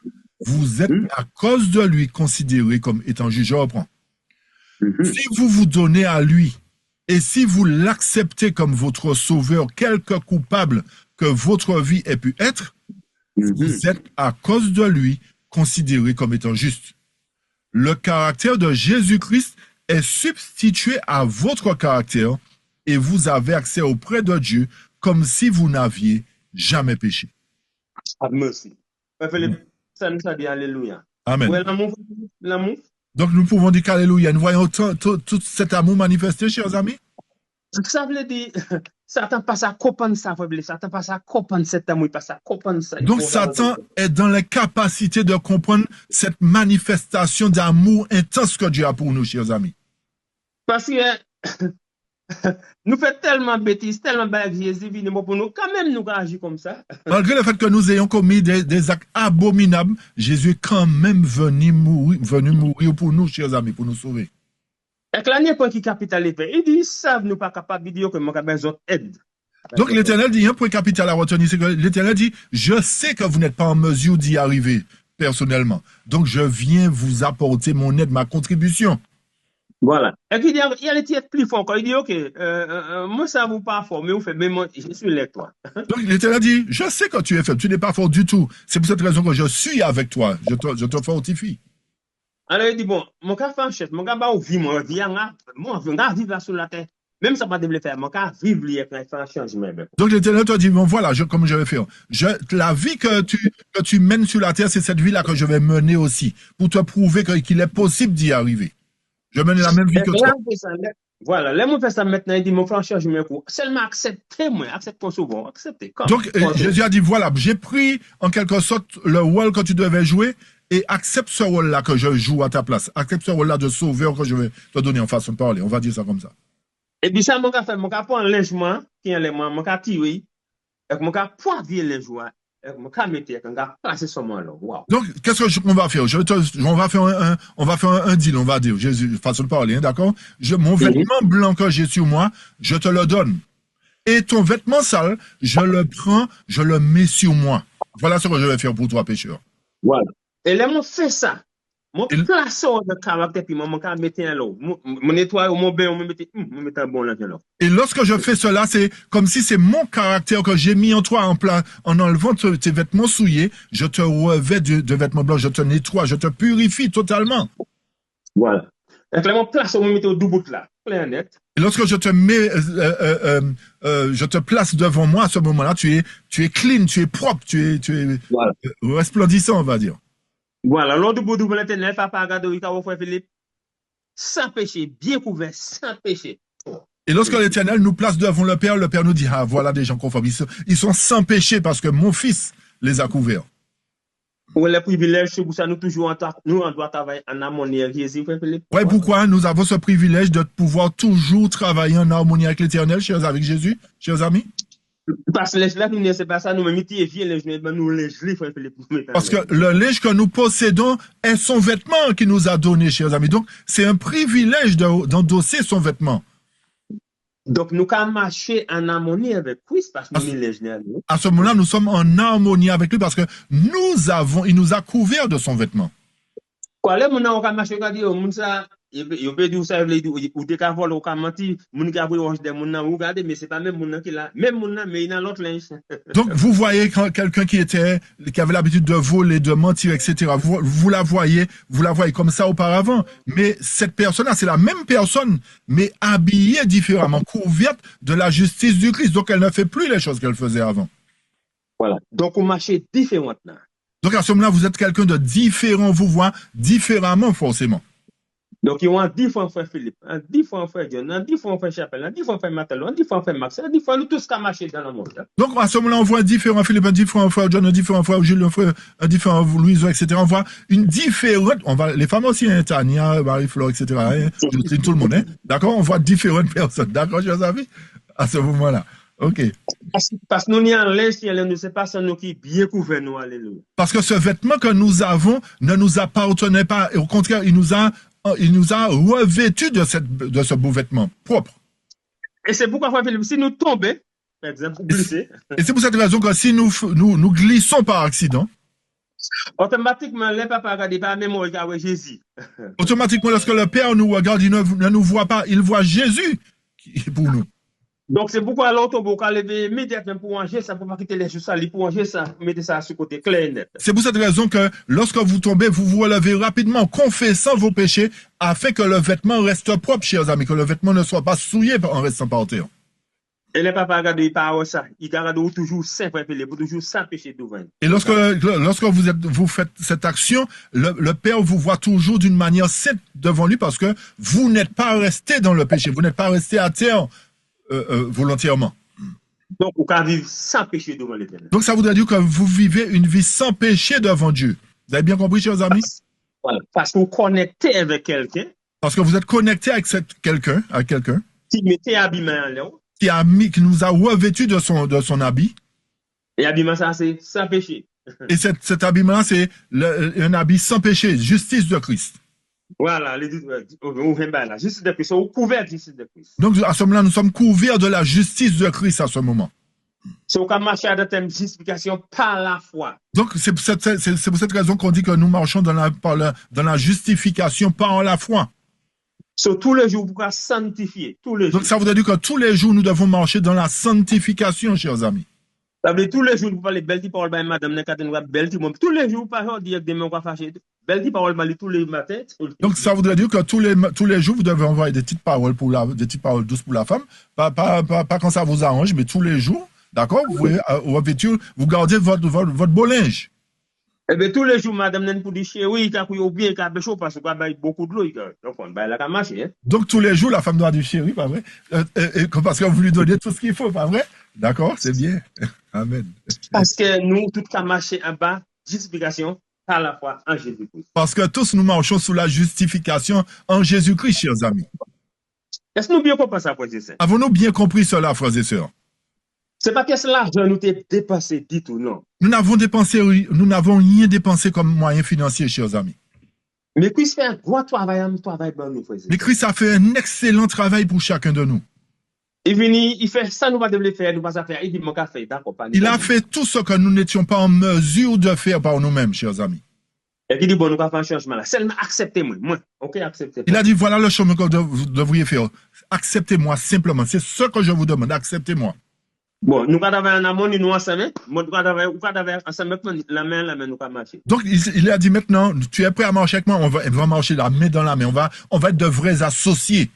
Speaker 1: vous êtes à cause de lui considéré comme étant juge. Je reprends. Si vous vous donnez à lui et si vous l'acceptez comme votre sauveur, quelque coupable que votre vie ait pu être, vous êtes à cause de lui considéré comme étant juste. Le caractère de Jésus-Christ est substitué à votre caractère et vous avez accès auprès de Dieu comme si vous n'aviez jamais péché.
Speaker 3: Merci. Philippe, ça nous a dit Alléluia.
Speaker 1: Amen.
Speaker 3: Ouais, l'amour.
Speaker 1: Donc nous pouvons dire qu'Alléluia. Nous voyons tout cet amour manifesté, chers amis.
Speaker 3: Ça veut dire, Satan passe à comprendre ça, Satan passe à comprendre cet amour, il passe à comprendre ça.
Speaker 1: Donc Satan est dans la capacité de comprendre cette manifestation d'amour intense que Dieu a pour nous, chers amis.
Speaker 3: Parce que nous faisons tellement de bêtises, tellement de Jésus venu pour nous, quand même nous agir comme ça.
Speaker 1: Malgré le fait que nous ayons commis des actes abominables, Jésus est quand même venu mourir pour nous, chers amis, pour nous sauver.
Speaker 3: Et que l'année point qui capital est fait, il dit, ils savent nous pas capables de dire que nous avons besoin d'aide.
Speaker 1: Donc l'Éternel dit, un point capital à retenir, c'est que l'Éternel dit, je sais que vous n'êtes pas en mesure d'y arriver personnellement. Donc je viens vous apporter mon aide, ma contribution.
Speaker 3: Voilà. Et puis, il y a les titres plus forts encore. Il dit, OK, moi, ça ne vous pas fort, mais vous faites, mais moi, je suis là, toi.
Speaker 1: Donc, l'Éternel dit, je sais que tu es faible, tu n'es pas fort du tout. C'est pour cette raison que je suis avec toi. Je te fortifie.
Speaker 3: Alors, il dit, bon, mon cas fait un chef, mon gars, bah, vie, mon vie, mon gars, vivre là sur la terre. Même ça, pas de le faire, mon gars, vivre, il fait un changement.
Speaker 1: Donc, l'Éternel te dit, bon, voilà, comme je vais faire. La vie que tu mènes sur la terre, c'est cette vie-là que je vais mener aussi, pour te prouver qu'il est possible d'y arriver. Je mène la même vie que toi.
Speaker 3: Voilà, là, mon fait ça maintenant, il dit, mon frère, changement, seulement acceptez-moi, acceptez souvent, acceptez.
Speaker 1: Donc, Jésus a dit, voilà, j'ai pris, en quelque sorte, le rôle que tu devais jouer, et accepte ce rôle-là que je joue à ta place. Accepte ce rôle-là de sauveur que je vais te donner en façon de parler. On va dire ça comme ça.
Speaker 3: Et puis ça, mon gars fait, mon gars prend un lingement, qui est mon gars tiré, et mon gars poivre les joueurs, et mon gars mettre, et mon gars placer ce moment-là. Wow.
Speaker 1: Donc, qu'est-ce qu'on va faire? On va faire un deal, on va dire. Jésus, façon de parler, hein, d'accord? Mon vêtement blanc que j'ai sur moi, je te le donne. Et ton vêtement sale, je le prends, je le mets sur moi. Voilà ce que je vais faire pour toi, pécheur.
Speaker 3: Voilà. Et là, mon fait ça. Mon place de caractère, puis mon cas mettre un lot. Mon nettoie, mon bain, on me met un bon là.
Speaker 1: Et lorsque je fais cela, c'est comme si c'est mon caractère que j'ai mis en toi en enlevant tes vêtements souillés. Je te revêts de vêtements blancs, je te nettoie, je te purifie totalement.
Speaker 3: Voilà. Et là, mon place, on me met au double là. Plein net.
Speaker 1: Et lorsque je te mets, je te place devant moi à ce moment-là, tu es clean, tu es propre, tu es voilà. Resplendissant, on va dire.
Speaker 3: Voilà, l'autre bout de l'éternel, papa, regarde, frère Philippe, sans péché, bien couvert, sans péché.
Speaker 1: Et lorsque l'Éternel nous place devant le Père nous dit, ah, voilà des gens conformes. Ils sont sans péché parce que mon Fils les a couverts.
Speaker 3: Pour les privilèges, c'est pour ça nous toujours, nous, on doit travailler en harmonie avec Jésus, frère Philippe.
Speaker 1: Oui, pourquoi nous avons ce privilège de pouvoir toujours travailler en harmonie avec l'Éternel, chers avec Jésus, chers amis?
Speaker 3: Parce que les linge, c'est pas ça, nous, nous les
Speaker 1: parce que le linge que nous possédons est son vêtement qu'il nous a donné, chers amis. Donc, c'est un privilège d'endosser son vêtement.
Speaker 3: Donc, nous quand marcher en harmonie avec Christ, parce que nous,
Speaker 1: à ce moment-là, nous sommes en harmonie avec lui parce que il nous a couverts de son vêtement.
Speaker 3: Quoi, là, on va marcher, on va dire, il peut dire ça, ou des cas volés, ou cas menti, moun qui a pris des moun nan, ou regardez, mais c'est pas même moun nan qui l'a, même moun nan, mais il a l'autre linge.
Speaker 1: Donc, vous voyez quelqu'un qui avait l'habitude de voler, de mentir, etc. Vous la voyez comme ça auparavant. Mais cette personne-là, c'est la même personne, mais habillée différemment, couverte de la justice du Christ. Donc, elle ne fait plus les choses qu'elle faisait avant.
Speaker 3: Voilà. Donc, on marche différemment là.
Speaker 1: Donc, à ce moment-là, vous êtes quelqu'un de différent, vous voyez différemment, forcément.
Speaker 3: Donc, il y a un différent frère Philippe, un différent frère John, un différent frère Chapelle, un différent frère Matalon, un différent frère Max, un différent nous tous qui marché dans le monde. Hein?
Speaker 1: Donc, à ce moment-là, on voit un différent Philippe, un différent frère John, un différent frère Jules, un différent Louise, etc. On voit une différente, les femmes aussi, hein, Tania, Marie-Flore, etc. Hein, tout le monde, hein. D'accord? On voit différentes personnes. D'accord, chers amis? À ce moment-là. OK.
Speaker 3: Parce que nous, n'y en linge, nous, c'est pas ça, nous qui bien couvert, nous, alléluia.
Speaker 1: Parce que ce vêtement que nous avons ne nous appartenait pas. Et au contraire, il nous a revêtus de ce beau vêtement propre.
Speaker 3: Et c'est pourquoi, frère Philippe, si nous tombons, par exemple, glisser.
Speaker 1: Et c'est pour cette raison que si nous glissons par accident,
Speaker 3: automatiquement, les papas regardent pas même regarder Jésus.
Speaker 1: Automatiquement, lorsque le Père nous regarde, il ne nous voit pas, il voit Jésus pour nous.
Speaker 3: Donc, c'est pourquoi l'on tombe au lever immédiatement pour manger ça, pour pas quitter les choses sales, pour manger ça, mettez ça sur le côté clair et net.
Speaker 1: C'est pour cette raison que lorsque vous tombez, vous vous relevez rapidement, confessant vos péchés, afin que le vêtement reste propre, chers amis, que le vêtement ne soit pas souillé en restant par terre.
Speaker 3: Et les papas regardent pas ça, ils regardent toujours saint, pour toujours sans péché devant.
Speaker 1: Et lorsque vous faites cette action, le Père vous voit toujours d'une manière sainte devant lui, parce que vous n'êtes pas resté dans le péché, vous n'êtes pas resté à terre volontairement.
Speaker 3: Donc, vous pouvez vivre sans péché devant l'Éternel.
Speaker 1: Donc, ça voudrait dire que vous vivez une vie sans péché devant Dieu. Vous avez bien compris, chers amis?
Speaker 3: Voilà. Parce que vous connectez avec quelqu'un.
Speaker 1: Parce que vous êtes connecté avec quelqu'un,
Speaker 3: qui mettait habillement en l'air.
Speaker 1: Qui nous a revêtus de son habit.
Speaker 3: Et habillement, ça, c'est sans péché.
Speaker 1: Et cet habillement, c'est un habit sans péché, justice de Christ.
Speaker 3: Voilà, la justice de Christ, on couvert de justice de Christ.
Speaker 1: Donc, à ce moment-là, nous sommes couverts de la justice de Christ à ce moment.
Speaker 3: C'est au cas marcher à de justification par la foi.
Speaker 1: Donc, c'est pour cette raison qu'on dit que nous marchons dans la justification par la foi.
Speaker 3: So, tous les jours, pour sanctifier.
Speaker 1: Donc, ça voudrait dire que tous les jours, nous devons marcher dans la sanctification, chers amis.
Speaker 3: Ça veut dire tous les jours, vous parlez belle parole, madame, tous les jours, par exemple, dire que demain, on va fâcher. Belle parole, tous les matins.
Speaker 1: Donc, ça voudrait dire que tous les jours, vous devez envoyer des petites paroles douces pour la femme. Pas quand ça vous arrange, mais tous les jours. D'accord? Vous pouvez revêtir, vous gardez votre beau linge.
Speaker 3: Eh bien, tous les jours, madame, pour dire chérie, il ou bien il a chaud parce qu'il y a beaucoup de l'eau. Donc, on va la marcher.
Speaker 1: Donc, tous les jours, la femme doit dire chérie, pas vrai? Parce que vous lui donnez tout ce qu'il faut, pas vrai? D'accord? C'est bien. Amen.
Speaker 3: Parce que nous, tout cas marcher en bas, justification par la foi en Jésus-Christ.
Speaker 1: Parce que tous nous marchons sous la justification en Jésus-Christ, chers amis.
Speaker 3: Est-ce que nous bien compris ça, frères et sœurs?
Speaker 1: Avons-nous bien compris cela, frères et sœurs?
Speaker 3: C'est pas que l'argent nous a dépensé, dit ou non.
Speaker 1: Nous n'avons rien dépensé comme moyen financier, chers amis.
Speaker 3: Mais Christ fait un gros travail pour nous, frères et sœurs.
Speaker 1: Mais Christ a fait un excellent travail pour chacun de nous.
Speaker 3: Il fait ça, nous ne devons pas faire, nous ne devons pas faire. Il dit, mon café, d'accord, pas.
Speaker 1: Il a fait tout ce que nous n'étions pas en mesure de faire par nous-mêmes, chers amis.
Speaker 3: Et il dit, bon, nous allons faire un changement là. Seulement acceptez-moi. Ok, acceptez.
Speaker 1: Il a dit, voilà le chemin que vous devriez faire. Acceptez-moi simplement. C'est ce que je vous demande. Acceptez-moi.
Speaker 3: Bon, nous allons avoir un amour, nous ensemble. Nous allons avoir ensemble, la main, nous allons marcher.
Speaker 1: Donc, il a dit maintenant, tu es prêt à marcher avec moi? On va marcher la main dans la main. On va être de vrais associés.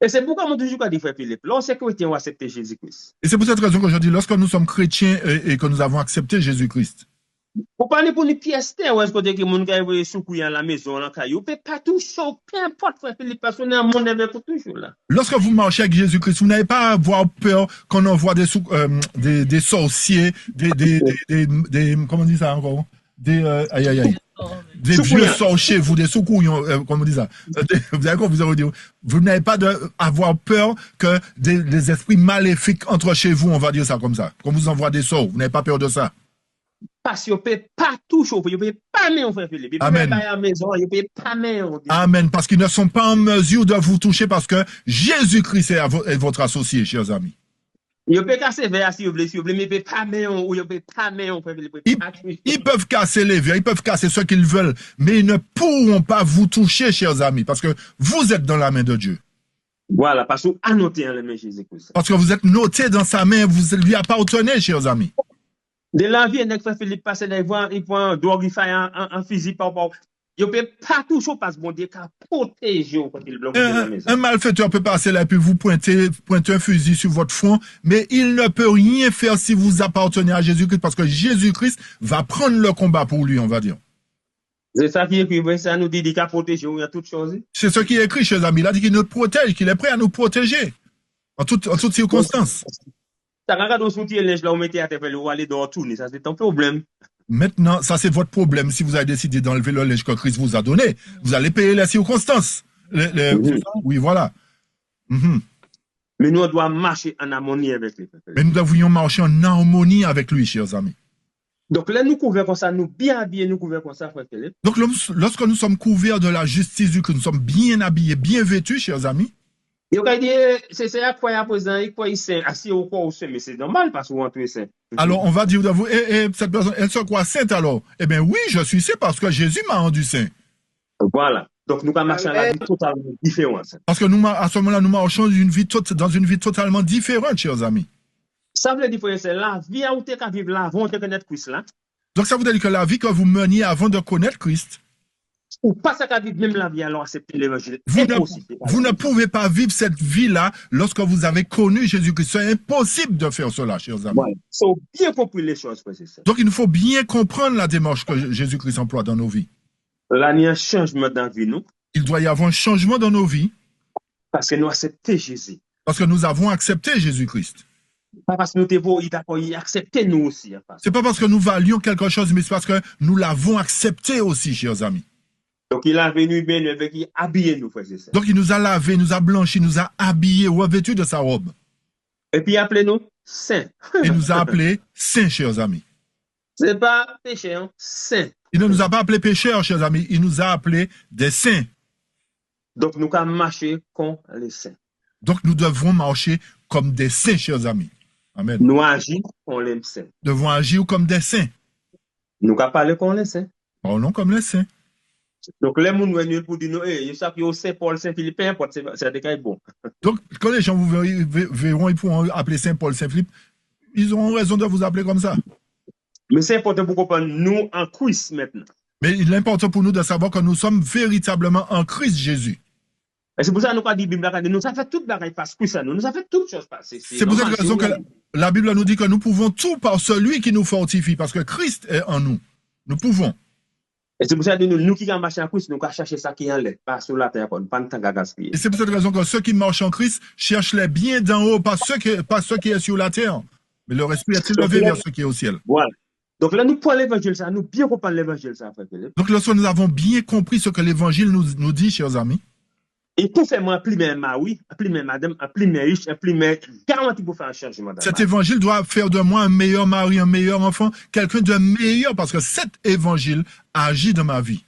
Speaker 3: Et c'est pourquoi moi toujours dit, frère Philippe, lorsque chrétien, on accepte Jésus-Christ.
Speaker 1: Et c'est pour cette raison que je dis, lorsque nous sommes chrétiens et que nous avons accepté Jésus-Christ.
Speaker 3: Pour parler pour une pièce, ou est-ce que tu as mon gars soukou à la maison, en caillou, peut pas tout chaud, peu importe, frère Philippe, parce qu'on est un monde avec toujours là.
Speaker 1: Lorsque vous marchez avec Jésus-Christ, vous n'avez pas à avoir peur qu'on envoie des sorciers, comment on dit ça encore? Des vieux sorciers, vous, des soukouillons, comment on dit ça? Vous avez compris, vous n'avez pas à avoir peur que des esprits maléfiques entrent chez vous, on va dire ça comme ça. Qu'on vous envoie des sorts, vous n'avez pas peur de ça.
Speaker 3: Parce que vous ne pouvez pas tout chauffer, vous ne pouvez pas mettre, frère Philippe.
Speaker 1: Amen.
Speaker 3: À la maison, vous ne pouvez pas mettre.
Speaker 1: Amen. Parce qu'ils ne sont pas en mesure de vous toucher parce que Jésus-Christ est votre associé, chers amis.
Speaker 3: Yo peut casser verre si vous voulez, mais peut pas main ou yo peut pas main
Speaker 1: Ils peuvent casser les verres, ils peuvent casser ce qu'ils veulent, mais ils ne pourront pas vous toucher, chers amis, parce que vous êtes dans la main de Dieu.
Speaker 3: Voilà, parce que vous annotez en la main de Jésus-Christ.
Speaker 1: Parce que vous êtes noté dans sa main, vous lui appartenez, chers amis.
Speaker 3: De la vie, frère Philippe passe là, il prend un drogue, il fait un physique par rapport. Il ne peut pas toucher parce que bon Dieu a protégé quand il bloque la maison.
Speaker 1: Un malfaiteur peut passer là et puis vous pointer un fusil sur votre front, mais il ne peut rien faire si vous appartenez à Jésus-Christ parce que Jésus-Christ va prendre le combat pour lui, on va dire.
Speaker 3: C'est ça qui est écrit, ça nous dit qu'il a protégé, il y a toutes choses.
Speaker 1: C'est ce qui est écrit, chers amis. Il a dit qu'il nous protège, qu'il est prêt à nous protéger en toutes circonstances.
Speaker 3: Ça regarde au soutien, là, on mettait à terre, on aller dehors tourner, ça c'est un problème.
Speaker 1: Maintenant, ça c'est votre problème. Si vous avez décidé d'enlever le linge que Christ vous a donné, vous allez payer les circonstances. Oui, voilà.
Speaker 3: Mais nous, on doit marcher en harmonie avec lui.
Speaker 1: Mais nous devrions marcher en harmonie avec lui, chers amis.
Speaker 3: Donc là, nous couvrons comme ça, nous bien habillés, nous couvrons comme ça, frère Philippe.
Speaker 1: Donc lorsque nous sommes couverts de la justice du Christ, nous sommes bien habillés, bien vêtus, chers amis.
Speaker 3: Il y a dit, c'est à quoi il présent, il croit saint, assis au corps au saint, mais c'est normal parce qu'on est saint.
Speaker 1: Alors on va dire de vous, cette personne, elle se croit sainte alors. Eh bien oui, je suis saint parce que Jésus m'a rendu saint.
Speaker 3: Voilà. Donc nous allons marcher dans la vie totalement différente.
Speaker 1: Parce que nous, à ce moment-là, nous marchons dans une vie totalement différente, chers amis.
Speaker 3: Ça veut dire que c'est la vie à où tu as vivre là, avant de connaître Christ là.
Speaker 1: Donc ça veut dire que la vie que vous meniez avant de connaître Christ,
Speaker 3: ou pas ça qu'à vivre même la vie alors accepter l'évangile.
Speaker 1: Vous ne pouvez pas vivre cette vie-là lorsque vous avez connu Jésus-Christ. C'est impossible de faire cela, chers amis.
Speaker 3: Ouais. Il faut bien comprendre les choses, c'est ça.
Speaker 1: Donc il nous faut bien comprendre la démarche que Jésus-Christ emploie dans nos vies.
Speaker 3: Là, il y a un changement dans la vie, nous.
Speaker 1: Il doit y avoir un changement dans nos vies.
Speaker 3: Parce que nous acceptons Jésus.
Speaker 1: Parce que nous avons accepté Jésus-Christ.
Speaker 3: Pas parce que nous devons accepter nous aussi.
Speaker 1: C'est pas parce que nous valions quelque chose, mais c'est parce que nous l'avons accepté aussi, chers amis.
Speaker 3: Donc il a venu bien avec qui habillé nous, frère, c'est ça.
Speaker 1: Donc il nous a lavé, nous a blanchi, nous a habillés, revêtus de sa robe.
Speaker 3: Et puis appelez-nous saints.
Speaker 1: Il nous a appelés saints, chers amis.
Speaker 3: C'est pas péché, hein? Saint.
Speaker 1: Il ne nous a pas appelés pécheurs, chers amis. Il nous a appelés des saints.
Speaker 3: Donc nous allons marcher comme les saints.
Speaker 1: Donc nous devrons marcher comme des saints, chers amis. Amen.
Speaker 3: Nous agir comme les saints.
Speaker 1: Nous devons agir comme des saints.
Speaker 3: Nous allons parler comme les saints.
Speaker 1: Parlons comme les saints.
Speaker 3: Donc les gens viennent pour dire, ils savent que Saint Paul, Saint Philippe, c'est des cas bon.
Speaker 1: Donc quand les gens vous verront, ils pourront appeler Saint Paul, Saint Philippe, ils auront raison de vous appeler comme ça.
Speaker 3: Mais c'est important pour comprendre nous en Christ maintenant.
Speaker 1: Mais il est important pour nous de savoir que nous sommes véritablement en Christ Jésus.
Speaker 3: Et c'est pour ça que nous avons dit, Bible, nous avons fait toute la parce que ça, nous avons fait toutes choses passer.
Speaker 1: C'est pour cette raison que la Bible nous dit que nous pouvons tout par celui qui nous fortifie, parce que Christ est en nous. Nous pouvons.
Speaker 3: Et c'est pour ça que nous qui marchons en Christ, nous allons chercher ça qui est en l'air, pas sur la terre, pas de temps à gaspiller.
Speaker 1: Et c'est pour cette raison que ceux qui marchent en Christ cherchent les biens d'en haut, pas ceux qui sont sur la terre. Mais leur esprit est élevé vers ceux qui est au ciel.
Speaker 3: Voilà. Donc là, nous prenons l'évangile, ça, nous bien comprendre l'évangile, ça, frère Philippe.
Speaker 1: Donc lorsque nous avons bien compris ce que l'évangile nous dit, chers amis,
Speaker 3: et pour faire moi, plus mes mari, plus mes madame, plus mes riches, plus mes garantis pour faire un changement.
Speaker 1: Cet évangile doit faire de moi un meilleur mari, un meilleur enfant, quelqu'un de meilleur, parce que cet évangile agit dans ma vie.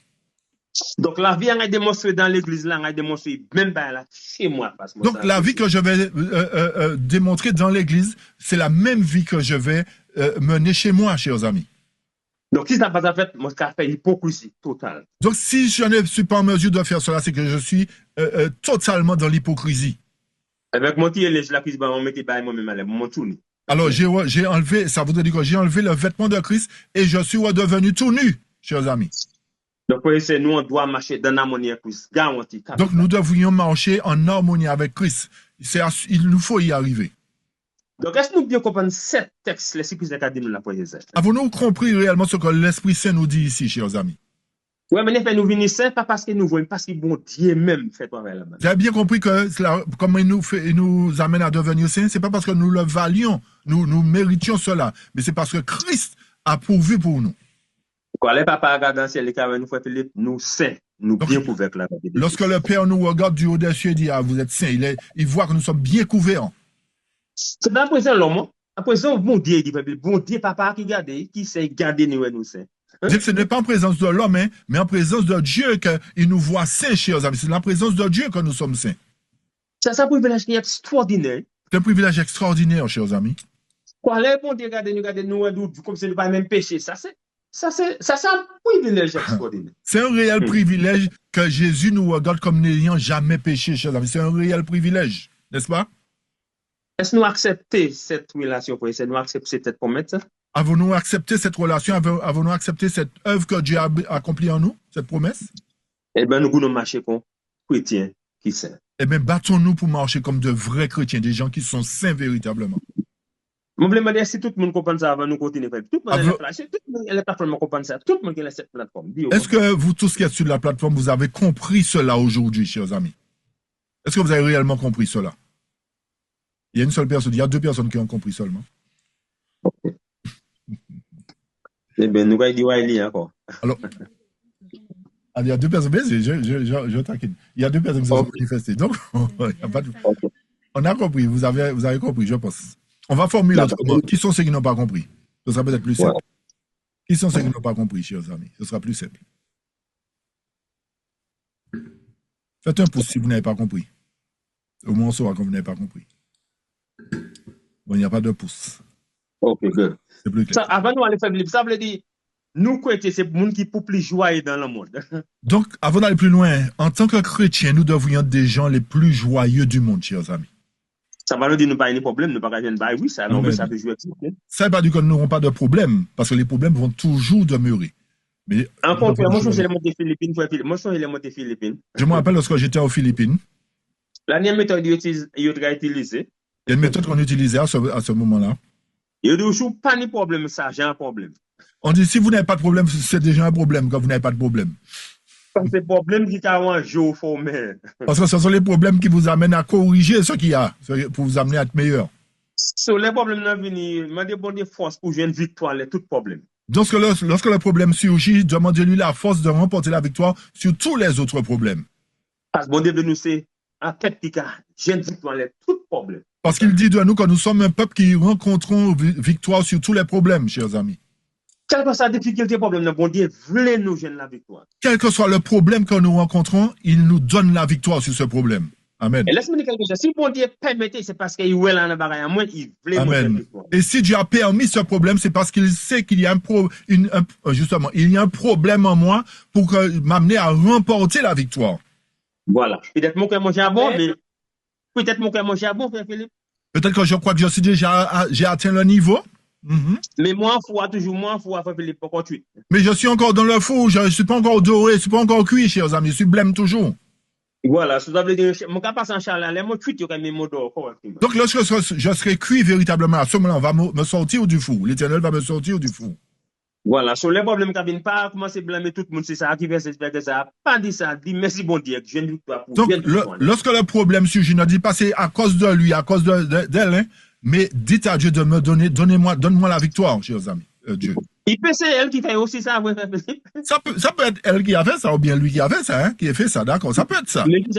Speaker 3: Donc la vie, on a démontré dans l'église, là, on a démontré même là, chez moi.
Speaker 1: Donc la vie que je vais démontrer dans l'église, c'est la même vie que je vais mener chez moi, chers amis.
Speaker 3: Donc, si ça n'a pas fait, moi, je fais l'hypocrisie totale.
Speaker 1: Donc, si je ne suis pas en mesure de faire cela, c'est que je suis totalement dans l'hypocrisie.
Speaker 3: Avec mon petit élève, la cuisse, on mettait pas moi-même à mon tourné.
Speaker 1: Alors, j'ai enlevé, ça voudrait dire que j'ai enlevé le vêtement de Christ et je suis redevenu tout nu, chers amis.
Speaker 3: Donc, c'est nous, on doit marcher dans l'harmonie avec Christ. Garanti.
Speaker 1: Donc, nous devrions marcher en harmonie avec Christ. Il nous faut y arriver.
Speaker 3: Donc, est-ce que nous bien comprendre cet texte, les circuits académiques de la poésie?
Speaker 1: Avons-nous compris réellement ce que l'Esprit Saint nous dit ici, chers amis?
Speaker 3: Oui, mais nous venons saints, pas parce que nous voyons, parce que bon Dieu même fait travail là-bas.
Speaker 1: Vous avez bien compris que comme il nous amène à devenir saints, c'est pas parce que nous le valions, nous méritions cela, mais c'est parce que Christ a pourvu pour nous.
Speaker 3: Quand les papas regardent dans le ciel, les camarades nous font Philippe, nous saints, nous bien couverts là.
Speaker 1: Lorsque le Père nous regarde du haut des cieux et dit, ah, vous êtes saints, il voit que nous sommes bien couverts.
Speaker 3: C'est dans la présence de l'homme. En présence, bon Dieu, bon Dieu, papa qui garde, qui sait garder nous saints.
Speaker 1: Ce n'est pas en présence de l'homme, hein, mais en présence de Dieu qu'il nous voit saints, chers amis. C'est dans la présence de Dieu que nous sommes saints.
Speaker 3: C'est un privilège qui est extraordinaire.
Speaker 1: C'est un privilège extraordinaire, chers amis.
Speaker 3: Quand les bon Dieu regarde nous, comme si nous pas même péché, ça c'est un privilège extraordinaire.
Speaker 1: C'est un réel privilège que Jésus nous regarde comme n'ayant jamais péché, chers amis. C'est un réel privilège, n'est-ce pas?
Speaker 3: Est-ce que nous acceptons cette relation pour essayer de nous accepter cette promesse?
Speaker 1: Avons-nous accepté cette relation? Avons-nous accepté cette œuvre que Dieu a accomplie en nous, cette promesse?
Speaker 3: Eh bien, nous pouvons marcher comme chrétiens qui sont.
Speaker 1: Eh bien, battons-nous pour marcher comme de vrais chrétiens, des gens qui sont saints véritablement.
Speaker 3: Je voulais me dire si tout le monde comprend ça avant nous continuer. Tout le monde la plateforme comprend ça. Tout le monde qui a cette plateforme.
Speaker 1: Est-ce que vous tous qui êtes sur la plateforme, vous avez compris cela aujourd'hui, chers amis? Est-ce que vous avez réellement compris cela? Il y a une seule personne, il y a deux personnes qui ont compris seulement.
Speaker 3: Okay. Eh bien, nous allons dire Wiley encore.
Speaker 1: Alors, il y a deux personnes, je t'inquiète. Il y a deux personnes qui se sont manifestées. Donc, il n'y a pas de... Okay. On a compris, vous avez compris, je pense. On va formuler autrement. Qui sont ceux qui n'ont pas compris? Ce sera peut-être plus simple. Ouais. Qui sont ceux qui n'ont pas compris, chers amis? Ce sera plus simple. Faites un pouce si vous n'avez pas compris. Au moins, on saura que vous n'avez pas compris. Bon, il n'y a pas de pouce.
Speaker 3: Ok, good.
Speaker 1: C'est plus clair.
Speaker 3: Ça, avant nous aller faire le livre, ça veut dire, nous, chrétiens, c'est le monde qui peut plus joyeux dans le monde.
Speaker 1: Donc, avant d'aller plus loin, en tant que chrétiens, nous devrions être des gens les plus joyeux du monde, chers amis.
Speaker 3: Ça va nous dire, nous pas de problème, nous pas de oui, ça, non, ça peut jouer.
Speaker 1: Ça ne veut pas dire que nous n'aurons pas de problème, parce que les problèmes vont toujours demeurer. Mais
Speaker 3: encore une fois, moi, je suis les monter Philippines.
Speaker 1: Je me rappelle lorsque j'étais aux Philippines.
Speaker 3: La dernière méthode utilisée. Il y a
Speaker 1: une méthode qu'on utilisait à ce moment-là.
Speaker 3: Il y a pas de problème, ça, j'ai un problème.
Speaker 1: On dit, si vous n'avez pas de problème, c'est déjà un problème quand vous n'avez pas de problème.
Speaker 3: C'est le problème qui t'arrange au formel.
Speaker 1: Parce que ce sont les problèmes qui vous amènent à corriger ce qu'il y a, pour vous amener à être meilleur.
Speaker 3: Sur les problèmes, demandez des forces pour jouer une victoire, tout problème.
Speaker 1: Donc, lorsque le problème surgit, demandez-lui la force de remporter la victoire sur tous les autres problèmes.
Speaker 3: Parce que bon Dieu de nous, c'est un tête qui a une victoire, tout problème.
Speaker 1: Parce qu'il dit de nous que nous sommes un peuple qui rencontrons victoire sur tous les problèmes, chers amis.
Speaker 3: Quelle que soit la difficulté, le problème, bon Dieu voulait nous gêner la victoire.
Speaker 1: Quel que soit le problème que nous rencontrons, il nous donne la victoire sur ce problème. Amen.
Speaker 3: Et laisse-moi dire quelque chose. Si bon Dieu permettait, c'est parce qu'il voulait en avoir à moi, il voulait nous donner la victoire.
Speaker 1: Et si Dieu a permis ce problème, c'est parce qu'il sait qu'il y a justement, il y a un problème en moi pour m'amener à remporter la victoire.
Speaker 3: Voilà. Peut-être mon cœur mange à bon, mais peut-être mon cœur mange à bon, frère Philippe.
Speaker 1: Peut-être que je crois que j'ai atteint le niveau.
Speaker 3: Mais moi, frère Philippe, pas cuit.
Speaker 1: Mais je suis encore dans le four, je ne suis pas encore doré, je ne suis pas encore cuit, chers amis, je suis blême toujours.
Speaker 3: Voilà, ça veut dire, mon cas passe en charla, moi cuit, il y a mes mots d'or.
Speaker 1: Donc lorsque je serai cuit véritablement, à ce moment-là, on va me sortir du four. L'Éternel va me sortir du four.
Speaker 3: Voilà, sur les problèmes qui viennent pas commencer à blâmer tout le monde, c'est ça qui va s'expliquer que ça. Pas dit ça, dit merci bon Dieu, je viens de victoire pour.
Speaker 1: Donc, lorsque le problème surgit, ne dis pas c'est à cause de lui, à cause d'elle, hein, mais dites à Dieu de me donne-moi la victoire, chers amis, Dieu.
Speaker 3: Il peut c'est elle qui fait aussi ça, oui.
Speaker 1: Ça peut être elle qui a fait ça, ou bien lui qui a fait ça, hein, qui a fait ça, d'accord, ça peut être ça.
Speaker 3: Mais qui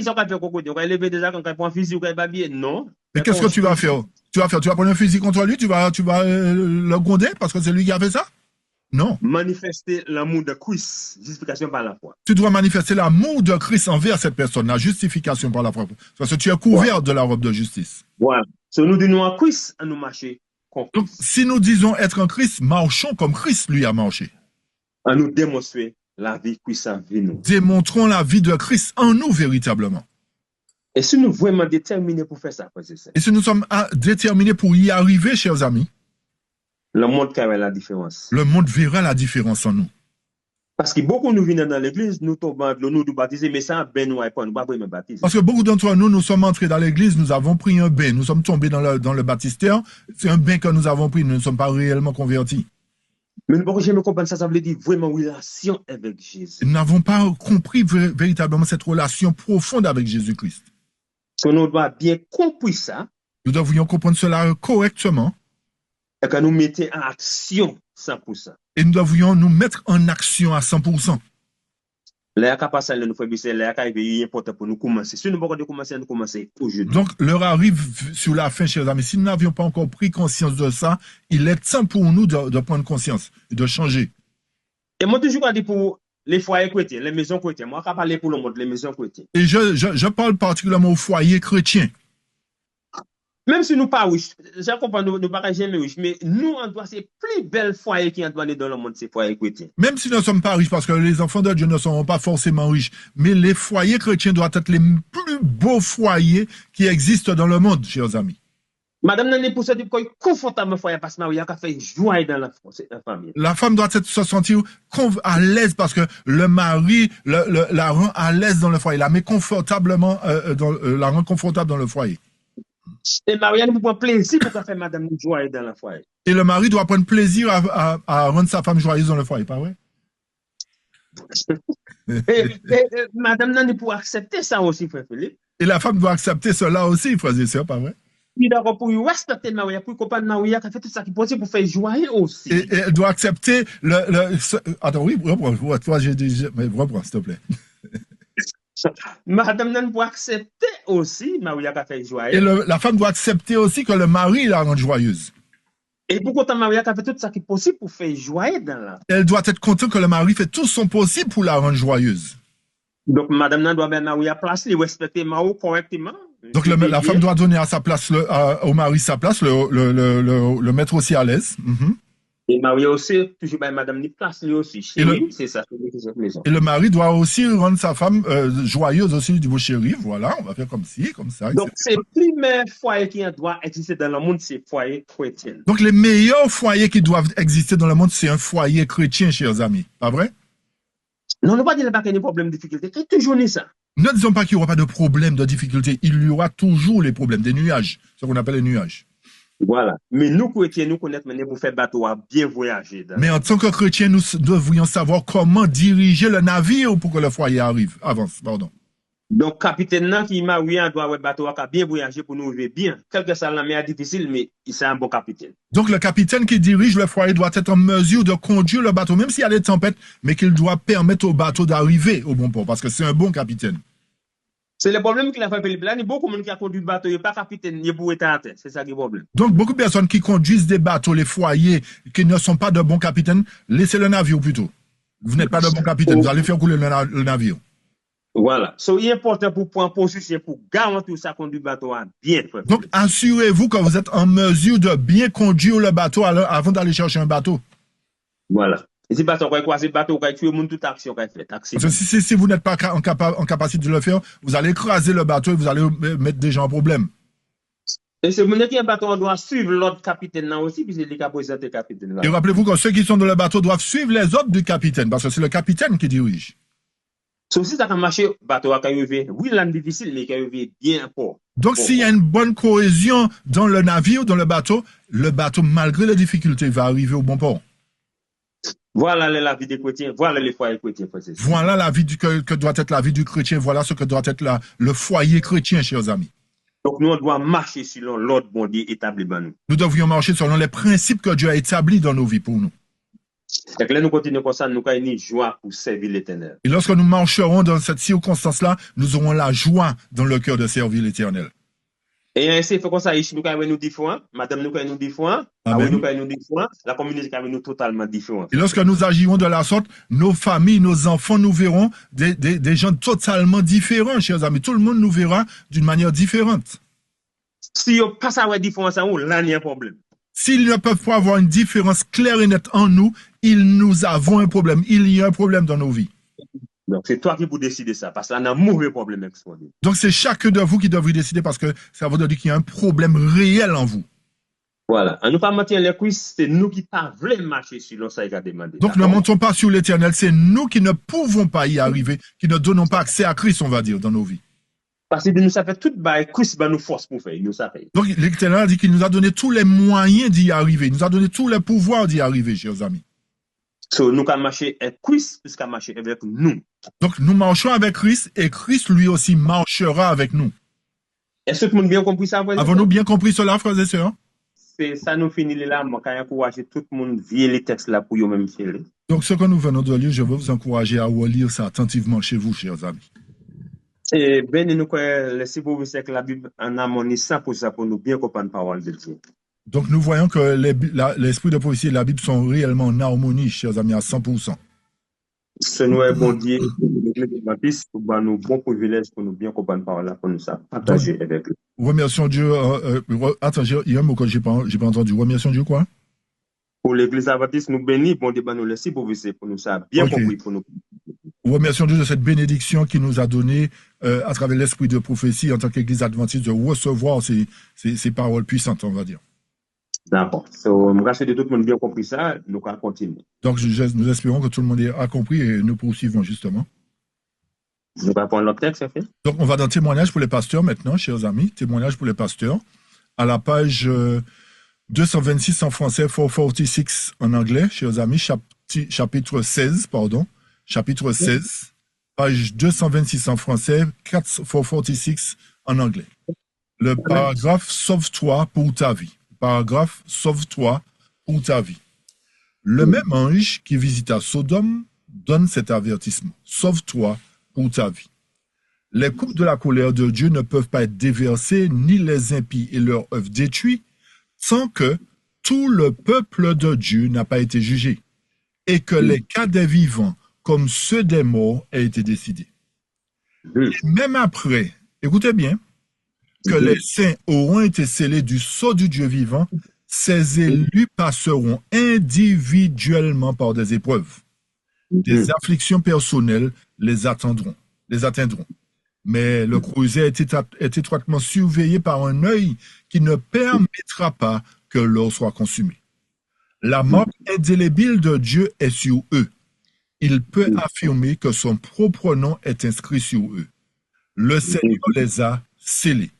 Speaker 3: sont pas fait coco, on va élever déjà quand on prend un fusil ou quand on bien, non.
Speaker 1: Mais qu'est-ce que tu vas faire? Tu vas prendre un fusil contre lui, tu vas le gronder parce que c'est lui qui a fait ça? Non.
Speaker 3: Manifester l'amour de Christ, justification par la foi.
Speaker 1: Tu dois manifester l'amour de Christ envers cette personne, la justification par la foi. Parce que tu es couvert de la robe de justice.
Speaker 3: Voilà. Si nous disons à Christ, à nous marcher comme Christ.
Speaker 1: Donc, si nous disons être en Christ, marchons comme Christ lui a marché.
Speaker 3: À nous démontrer la vie Christ a vu nous.
Speaker 1: Démontrons la vie de Christ en nous véritablement.
Speaker 3: Et si nous sommes vraiment déterminés pour faire ça,
Speaker 1: et si nous sommes déterminés pour y arriver, chers amis,
Speaker 3: le monde verra la différence.
Speaker 1: Le monde verra la différence en nous.
Speaker 3: Parce que beaucoup nous viennent dans l'église, nous tombons de l'eau, nous baptiser, mais ça, ben nous pas, nous pas vraiment baptiser.
Speaker 1: Parce que beaucoup d'entre nous sommes entrés dans l'église, nous avons pris un bain, nous sommes tombés dans le baptistère, c'est un bain que nous avons pris, nous ne sommes pas réellement convertis.
Speaker 3: Mais nous ne pouvons jamais comprendre ça, ça veut dire vraiment relation avec Jésus.
Speaker 1: Nous n'avons pas compris véritablement cette relation profonde avec Jésus-Christ.
Speaker 3: Si nous devons bien comprendre ça,
Speaker 1: nous devrions comprendre cela correctement.
Speaker 3: Et que nous mettions en action 100%.
Speaker 1: Et nous devrions nous mettre en action à 100%.
Speaker 3: L'air capacité de nous faire baisser, l'air qui est important pour nous commencer. Si nous ne pouvons pas commencer, nous commencer aujourd'hui.
Speaker 1: Donc, l'heure arrive sur la fin, chers amis. Si nous n'avions pas encore pris conscience de ça, il est temps pour nous de prendre conscience et de changer.
Speaker 3: Et moi, toujours dit pour les foyers chrétiens, les maisons chrétiennes. Moi, je vais parler pour le monde, les maisons chrétiennes.
Speaker 1: Et je parle particulièrement aux foyers chrétiens.
Speaker 3: Même si nous pas riches, je comprends, nous pas jamais riches, mais nous, on doit, c'est plus belle foyer qui doit aller dans le monde, c'est foyer chrétien.
Speaker 1: Même si nous ne sommes pas riches, parce que les enfants de Dieu ne seront pas forcément riches, mais les foyers chrétiens doivent être les plus beaux foyers qui existent dans le monde, chers amis.
Speaker 3: Madame Nani, pour ça, c'est confortable foyer parce que Marie a fait joie dans la famille.
Speaker 1: La femme doit se sentir à l'aise parce que le mari la rend à l'aise dans le foyer, la met confortablement, la rend confortable dans le foyer.
Speaker 3: Et Marianne vous prend plaisir pour faire madame joyeuse dans le foyer.
Speaker 1: Et le mari doit prendre plaisir à rendre sa femme joyeuse dans le foyer, pas vrai?
Speaker 3: et madame Nani pour accepter ça aussi, frère Philippe.
Speaker 1: Et la femme doit accepter cela aussi, frères et sœurs, pas vrai?
Speaker 3: Puis d'accord, pour respecter Maria, pour comprendre Maria, qui a fait tout ça qui est possible pour faire joyer aussi.
Speaker 1: Et elle doit accepter Attends, oui, reprends, toi, j'ai dit, mais reprends, s'il te plaît.
Speaker 3: Madame Nan pour accepter aussi, Maria qui a fait joyeuse.
Speaker 1: Et la femme doit accepter aussi que le mari la rende joyeuse.
Speaker 3: Et pourquoi Maria qui a fait tout ça qui est possible pour faire joyer dans la.
Speaker 1: Elle doit être contente que le mari fait tout son possible pour la rendre joyeuse.
Speaker 3: Donc, Madame Nan doit mettre Maria place, lui respecter Mario correctement.
Speaker 1: Donc, la femme doit donner à sa place, au mari sa place, le mettre aussi à l'aise.
Speaker 3: Et Maria aussi, toujours by Madame ni place lui aussi. Chérie, c'est ça, c'est maison.
Speaker 1: Et le mari doit aussi rendre sa femme joyeuse aussi, du beau chéri. Voilà, on va faire comme ci, comme ça.
Speaker 3: Donc, c'est le premier foyer qui doit exister dans le monde, c'est le foyer chrétien.
Speaker 1: Donc, les meilleurs foyers qui doivent exister dans le monde, c'est un foyer chrétien, chers amis. Pas vrai?
Speaker 3: Non, on ne va pas dire qu'il y a des problèmes, de difficultés. C'est toujours ça.
Speaker 1: Ne disons pas qu'il n'y aura pas de problème, de difficultés. Il y aura toujours les problèmes, des nuages, ce qu'on appelle les nuages.
Speaker 3: Voilà. Mais nous, chrétiens, nous connaissons maintenant pour faire bateau à bien voyager.
Speaker 1: Mais en tant que chrétiens, nous devrions savoir comment diriger le navire pour que le foyer arrive. Avance, pardon.
Speaker 3: Donc, capitaine qui m'a oui, doit avoir bateau à bien voyager pour nous vivre bien. Quel que soit la mer difficile, mais c'est un bon capitaine.
Speaker 1: Donc, le capitaine qui dirige le foyer doit être en mesure de conduire le bateau, même s'il y a des tempêtes, mais qu'il doit permettre au bateau d'arriver au bon port, parce que c'est un bon capitaine.
Speaker 3: C'est le problème qu'il a fait Philippe. Là, il y a beaucoup de monde qui a conduit le bateau, il n'y a pas capitaine, il est pour être à terre. C'est ça qui est le problème.
Speaker 1: Donc, beaucoup de personnes qui conduisent des bateaux, les foyers, qui ne sont pas de bons capitaines, laissez le navire plutôt. Vous n'êtes pas de bons capitaines, vous allez faire couler le navire.
Speaker 3: Voilà. So, il est important pour prendre position, pour garantir ça conduit le bateau à bien.
Speaker 1: Donc, assurez-vous que vous êtes en mesure de bien conduire le bateau avant d'aller chercher un bateau.
Speaker 3: Voilà. Et si le bateau, le bateau, tuer le monde, toute action qu'il fait.
Speaker 1: Parce que si vous n'êtes pas en capacité de le faire, vous allez écraser le bateau et vous allez mettre des gens en problème.
Speaker 3: Et c'est mon équipe bateau, on doit suivre l'autre capitaine là aussi, puis c'est lui qui a présenté le capitaine là.
Speaker 1: Et rappelez-vous que ceux qui sont dans le bateau doivent suivre les ordres du capitaine, parce que c'est le capitaine qui dirige.
Speaker 3: Sauf si ça a marché, le bateau a arrivé. Oui, l'an difficile, mais il a arrivé bien fort.
Speaker 1: Donc, s'il y a une bonne cohésion dans le navire, dans le bateau, malgré les difficultés, va arriver au bon port.
Speaker 3: Voilà la vie des chrétiens, voilà les foyers chrétiens.
Speaker 1: Voilà la vie que doit être la vie du chrétien, voilà ce que doit être le foyer chrétien, chers amis.
Speaker 3: Donc nous, on doit marcher selon l'ordre bon Dieu établi dans nous.
Speaker 1: Nous devrions marcher selon les principes que Dieu a établis dans nos vies pour nous.
Speaker 3: Et que là, nous continuons comme ça, nous avons une joie pour servir l'Éternel.
Speaker 1: Et lorsque nous marcherons dans cette circonstance-là, nous aurons la joie dans le cœur de servir l'Éternel.
Speaker 3: Et ainsi, il faut qu'on sache, nous avons nous différents, madame nous avons nous différents, nous avons nous différents, la communauté avons nous totalement différents. Et
Speaker 1: lorsque nous agirons de la sorte, nos familles, nos enfants nous verront des gens totalement différents, chers amis. Tout le monde nous verra d'une manière différente.
Speaker 3: Si on passe à la différence, là, il y a un problème.
Speaker 1: S'ils ne peuvent pas avoir une différence claire et nette en nous, nous avons un problème. Il y a un problème dans nos vies.
Speaker 3: Donc, c'est toi qui peux décider ça, parce qu'il y a un mauvais problème.
Speaker 1: Donc, c'est chacun de vous qui devrait décider, parce que ça veut dire qu'il y a un problème réel en vous.
Speaker 3: Voilà. En nous pas mentir les cuisses, c'est nous qui ne voulons pas marcher sur l'on ça a demandé.
Speaker 1: Donc, ne montons pas sur l'Éternel. C'est nous qui ne pouvons pas y arriver, qui ne donnons pas accès à Christ, on va dire, dans nos vies.
Speaker 3: Parce que nous ça fait tout Christ nous force pour faire.
Speaker 1: Donc, l'Éternel dit qu'il nous a donné tous les moyens d'y arriver. Il nous a donné tous les pouvoirs d'y arriver, chers amis.
Speaker 3: So, nous allons marcher avec Christ, puisqu'il marcher avec nous.
Speaker 1: Donc, nous marchons avec Christ et Christ, lui aussi, marchera avec nous.
Speaker 3: Est-ce que tout le monde a bien compris ça?
Speaker 1: Avons-nous bien compris cela, frères et sœurs?
Speaker 3: C'est ça, nous finissons là. Moi, quand encourager tout le monde à lire les textes là pour eux-mêmes.
Speaker 1: Donc, ce que nous venons de lire, je veux vous encourager à relire ça attentivement chez vous, chers amis.
Speaker 3: Et bien, nous laissez vous que la Bible en harmonie 100% pour nous bien comprendre la parole de Dieu.
Speaker 1: Donc, nous voyons que l'esprit de prophétie et la Bible sont réellement en harmonie, chers amis, à 100%.
Speaker 3: Ce nous est bon Dieu, l'Église baptiste, pour nous bon privilège pour nous bien comprendre par là, pour nous ça partager avec eux.
Speaker 1: Remercions Dieu. Attends, il y a un mot que j'ai pas entendu. Remercions Dieu quoi?
Speaker 3: Pour l'Église baptiste, nous bénit, bon débat nous laisser pour nous ça bien compris pour nous.
Speaker 1: Remercions Dieu de cette bénédiction qui nous a donné à travers l'esprit de prophétie en tant qu'Église adventiste de recevoir ces paroles puissantes, on va dire.
Speaker 3: D'accord. Merci de tout le monde bien compris ça, nous allons continuer.
Speaker 1: Donc nous espérons que tout le monde a compris et nous poursuivons justement.
Speaker 3: Nous allons prendre l'autre texte, ça fait.
Speaker 1: Donc on va dans témoignage pour les pasteurs maintenant, chers amis, témoignage pour les pasteurs, à la page 226 en français, 446 en anglais, chers amis, chapitre 16, page 226 en français, 446 en anglais. Le paragraphe « Sauve-toi pour ta vie ». Paragraphe « Sauve-toi pour ta vie ». Le même ange qui visita Sodome donne cet avertissement. « Sauve-toi pour ta vie ». Les coupes de la colère de Dieu ne peuvent pas être déversées, ni les impies et leurs œuvres détruites, sans que tout le peuple de Dieu n'a pas été jugé, et que les cas des vivants comme ceux des morts aient été décidés. Et même après, écoutez bien, que les saints auront été scellés du sceau du Dieu vivant, ces élus passeront individuellement par des épreuves. Des afflictions personnelles les atteindront. Mais le creuset est étroitement surveillé par un œil qui ne permettra pas que l'or soit consumé. La marque indélébile de Dieu est sur eux. Il peut affirmer que son propre nom est inscrit sur eux. Le Seigneur les a scellés.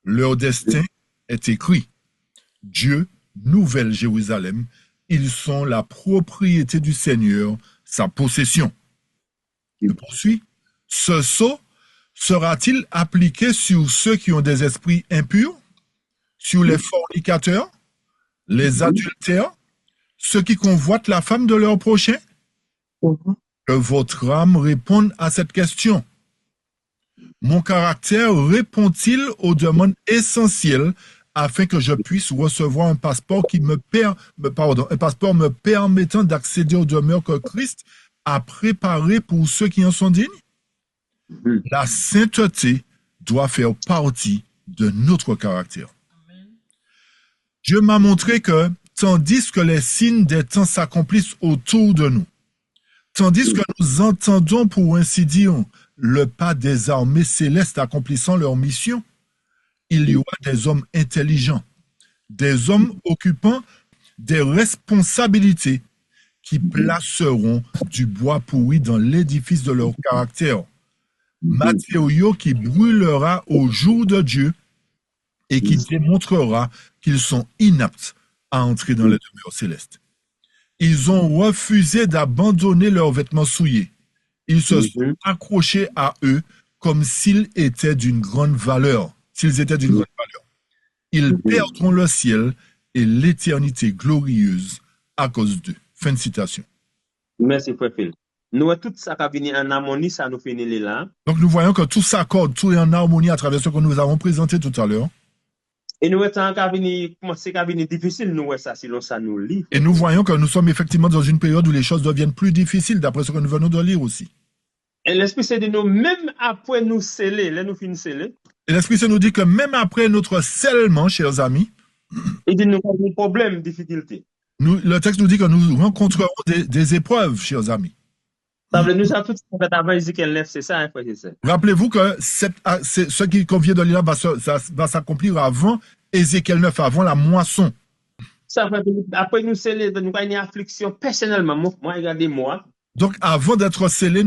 Speaker 1: Leur destin est écrit. Dieu, Nouvelle Jérusalem, ils sont la propriété du Seigneur, sa possession. Je poursuis. Ce sceau sera-t-il appliqué sur ceux qui ont des esprits impurs, sur les fornicateurs, les adultères, ceux qui convoitent la femme de leur prochain? Que votre âme réponde à cette question. Mon caractère répond-il aux demandes essentielles afin que je puisse recevoir un passeport me permettant d'accéder aux demeures que Christ a préparées pour ceux qui en sont dignes? La sainteté doit faire partie de notre caractère. Dieu m'a montré que, tandis que les signes des temps s'accomplissent autour de nous, tandis que nous entendons, pour ainsi dire, le pas des armées célestes accomplissant leur mission, il y aura des hommes intelligents, des hommes occupant des responsabilités qui placeront du bois pourri dans l'édifice de leur caractère, matériau qui brûlera au jour de Dieu et qui démontrera qu'ils sont inaptes à entrer dans les demeures célestes. Ils ont refusé d'abandonner leurs vêtements souillés. Ils se sont accrochés à eux comme s'ils étaient d'une grande valeur. Ils perdront le ciel et l'éternité glorieuse à cause d'eux. Fin de citation.
Speaker 3: Merci, Frère Phil. Nous, tout ça qui vient en harmonie, ça nous finit là.
Speaker 1: Donc, nous voyons que tout s'accorde, tout est en harmonie à travers ce que nous avons présenté tout à l'heure.
Speaker 3: Et nous, c'est difficile, nous, ça, sinon ça nous lit.
Speaker 1: Et nous voyons que nous sommes effectivement dans une période où les choses deviennent plus difficiles, d'après ce que nous venons de lire aussi.
Speaker 3: Et l'Esprit Saint dit nous, même après nous sceller, là nous finissons sceller.
Speaker 1: Et l'Esprit Saint nous dit que même après notre scellement, chers amis,
Speaker 3: il dit nous avons des problèmes, difficultés.
Speaker 1: Le texte nous dit que nous rencontrerons des épreuves, chers amis.
Speaker 3: Nous savons tout ce fait avant Ézéchiel 9, c'est ça, hein, frère.
Speaker 1: Rappelez-vous que ce qui convient de lire va s'accomplir avant Ézéchiel 9, avant la moisson.
Speaker 3: Ça, après nous sceller, nous avons une affliction personnellement. Moi, regardez-moi.
Speaker 1: Donc, avant d'être scellé,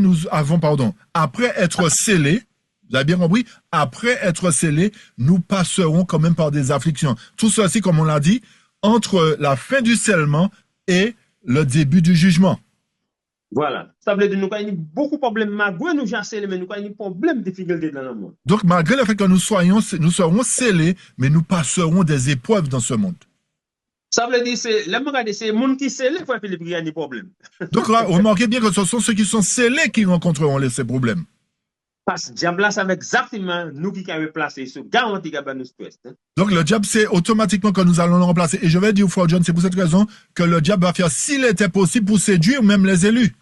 Speaker 1: après être scellé, vous avez bien compris, après être scellé, nous passerons quand même par des afflictions. Tout ceci, comme on l'a dit, entre la fin du scellement et le début du jugement.
Speaker 3: Voilà. Ça veut dire que nous avons beaucoup de problèmes, malgré nous avons scellé, mais nous avons des problèmes, difficultés dans le monde.
Speaker 1: Donc, malgré le fait que nous serons scellés, mais nous passerons des épreuves dans ce monde.
Speaker 3: Ça veut dire c'est les gens qui scellés, frère Philippe, qui ont des problèmes.
Speaker 1: Donc là, remarquez bien que ce sont ceux qui sont scellés qui rencontreront ces problèmes.
Speaker 3: Parce que le diable, ça va exactement nous qui avons placé ce garantie qui nous stress.
Speaker 1: Donc le diable, c'est automatiquement que nous allons le remplacer. Et je vais dire, frère John, c'est pour cette raison que le diable va faire, s'il était possible, pour séduire même les élus.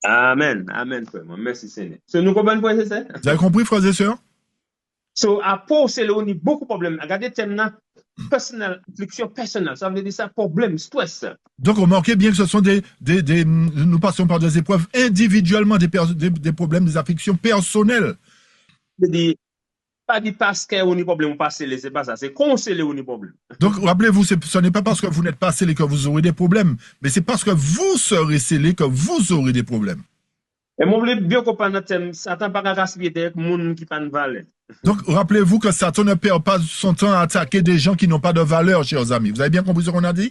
Speaker 3: Amen. Amen, frère. Merci, Seigneur. So, nous comprenons, frère, c'est ça?
Speaker 1: Vous avez compris, frères et sœurs?
Speaker 3: So, à Paul, c'est là où il y a beaucoup de problèmes. Regardez, thème personnel, affliction personnelle. Ça veut dire ça, problème, stress.
Speaker 1: Donc, remarquez bien que ce sont nous passons par des épreuves individuellement, des problèmes, des afflictions personnelles.
Speaker 3: C'est-à-dire, pas dit parce qu'on a problème, on passe les, c'est pas ça. C'est qu'on sait on a problème.
Speaker 1: Donc, rappelez-vous, ce n'est pas parce que vous n'êtes pas scellé que vous aurez des problèmes, mais c'est parce que vous serez scellé que vous aurez des problèmes.
Speaker 3: Et moi, je veux bien comprendre notre thème. Satan pas gaspiller avec les gens qui pas de valeur.
Speaker 1: Donc, rappelez-vous que Satan ne perd pas son temps à attaquer des gens qui n'ont pas de valeur, chers amis. Vous avez bien compris ce qu'on a dit?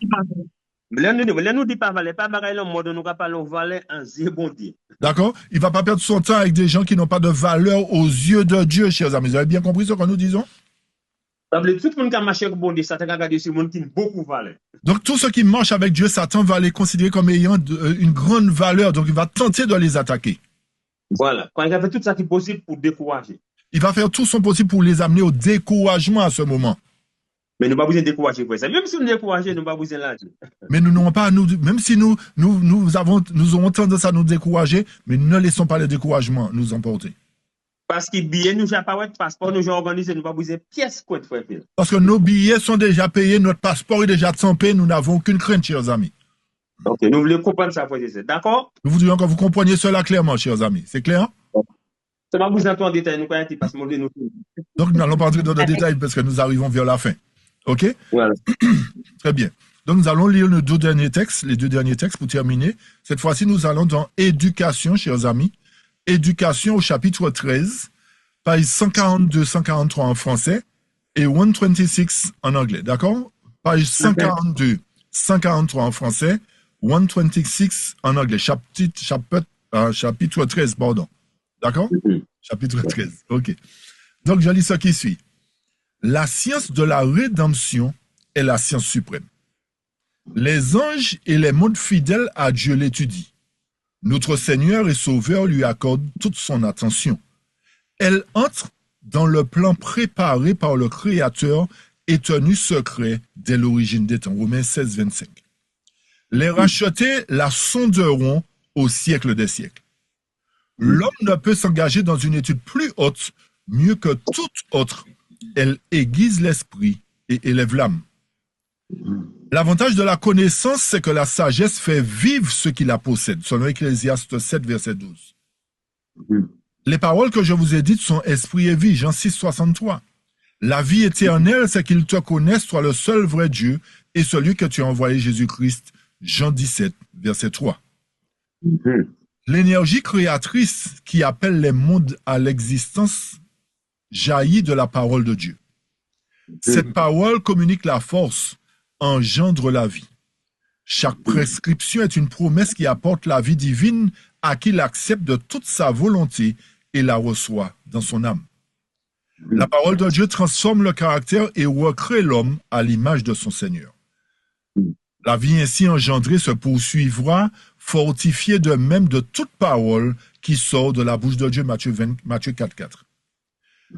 Speaker 3: Là, nous dit pas valeur, pas bagaille le mode, nous parlons valeur en Dieu, bon Dieu.
Speaker 1: D'accord? Il ne va pas perdre son temps avec des gens qui n'ont pas de valeur aux yeux de Dieu, chers amis. Vous avez bien compris ce que nous disons?
Speaker 3: Tout le monde qui a marché avec bon Dieu, Satan a regardé sur le monde qui a beaucoup de valeur.
Speaker 1: Donc, tous ceux qui marchent avec Dieu, Satan va les considérer comme ayant une grande valeur. Donc, il va tenter de les attaquer.
Speaker 3: Voilà. Quand il a fait tout ça qui est possible pour décourager.
Speaker 1: Il va faire tout son possible pour les amener au découragement à ce moment.
Speaker 3: Mais nous ne pas besoin de décourager pour ça. Même si nous décourager, nous ne pas besoin de l'argent.
Speaker 1: Mais nous n'aurons pas, même si nous aurons tendance à nous décourager, mais ne laissons pas le découragement nous emporter.
Speaker 3: Parce que billets, nous n'avons pas de passeport, nous avons organisé, nous n'avons pas besoin de pièces pour faire.
Speaker 1: Parce que nos billets sont déjà payés, notre passeport est déjà stampé, nous n'avons aucune crainte, chers amis.
Speaker 3: Ok, nous voulons comprendre ça, d'accord?
Speaker 1: Nous voudrions que vous compreniez cela clairement, chers amis. C'est clair?
Speaker 3: Ça va vous entendre en détail, nous croyons parce que nous.
Speaker 1: Donc, nous n'allons pas entrer dans le détail parce que nous arrivons vers la fin. OK?
Speaker 3: Voilà.
Speaker 1: Très bien. Donc, nous allons lire les deux derniers textes pour terminer. Cette fois-ci, nous allons dans Éducation, chers amis. Éducation au chapitre 13, page 142-143 en français et 126 en anglais. D'accord? Page 142, 143 en français, 126 en anglais. Chapitre 13, pardon. D'accord? Chapitre 13. OK. Donc, je lis ce qui suit. La science de la rédemption est la science suprême. Les anges et les mondes fidèles à Dieu l'étudient. Notre Seigneur et Sauveur lui accorde toute son attention. Elle entre dans le plan préparé par le Créateur et tenu secret dès l'origine des temps. Romains 16, 25. Les rachetés la sonderont au siècle des siècles. L'homme ne peut s'engager dans une étude plus haute, mieux que toute autre. Elle aiguise l'esprit et élève l'âme. L'avantage de la connaissance, c'est que la sagesse fait vivre ceux qui la possèdent, selon Ecclésiaste 7, verset 12. Les paroles que je vous ai dites sont esprit et vie, Jean 6, 63. La vie éternelle, c'est qu'ils te connaissent, toi le seul vrai Dieu, et celui que tu as envoyé, Jésus-Christ, Jean 17, verset 3. L'énergie créatrice qui appelle les mondes à l'existence jaillit de la parole de Dieu. Cette parole communique la force, engendre la vie. Chaque prescription est une promesse qui apporte la vie divine à qui l'accepte de toute sa volonté et la reçoit dans son âme. La parole de Dieu transforme le caractère et recrée l'homme à l'image de son Seigneur. La vie ainsi engendrée se poursuivra, fortifiée de même de toute parole qui sort de la bouche de Dieu, Matthieu 4, 4.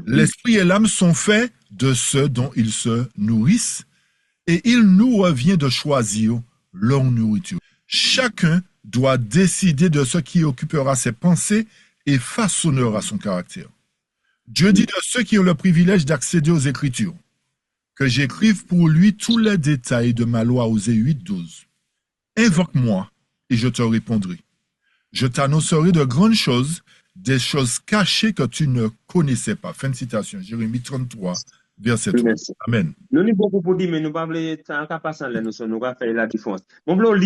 Speaker 1: L'esprit et l'âme sont faits de ce dont ils se nourrissent, et il nous revient de choisir leur nourriture. Chacun doit décider de ce qui occupera ses pensées et façonnera son caractère. Dieu dit de ceux qui ont le privilège d'accéder aux Écritures que j'écrive pour lui tous les détails de ma loi, Osée 8, 12. Invoque-moi et je te répondrai. Je t'annoncerai de grandes choses, des choses cachées que tu ne connaissais pas. Fin de citation, Jérémie 33, verset 3. Amen.
Speaker 3: Nous avons beaucoup pour dire, mais nous ne pouvons pas passer la notion, nous allons faire la différence. Mon blog,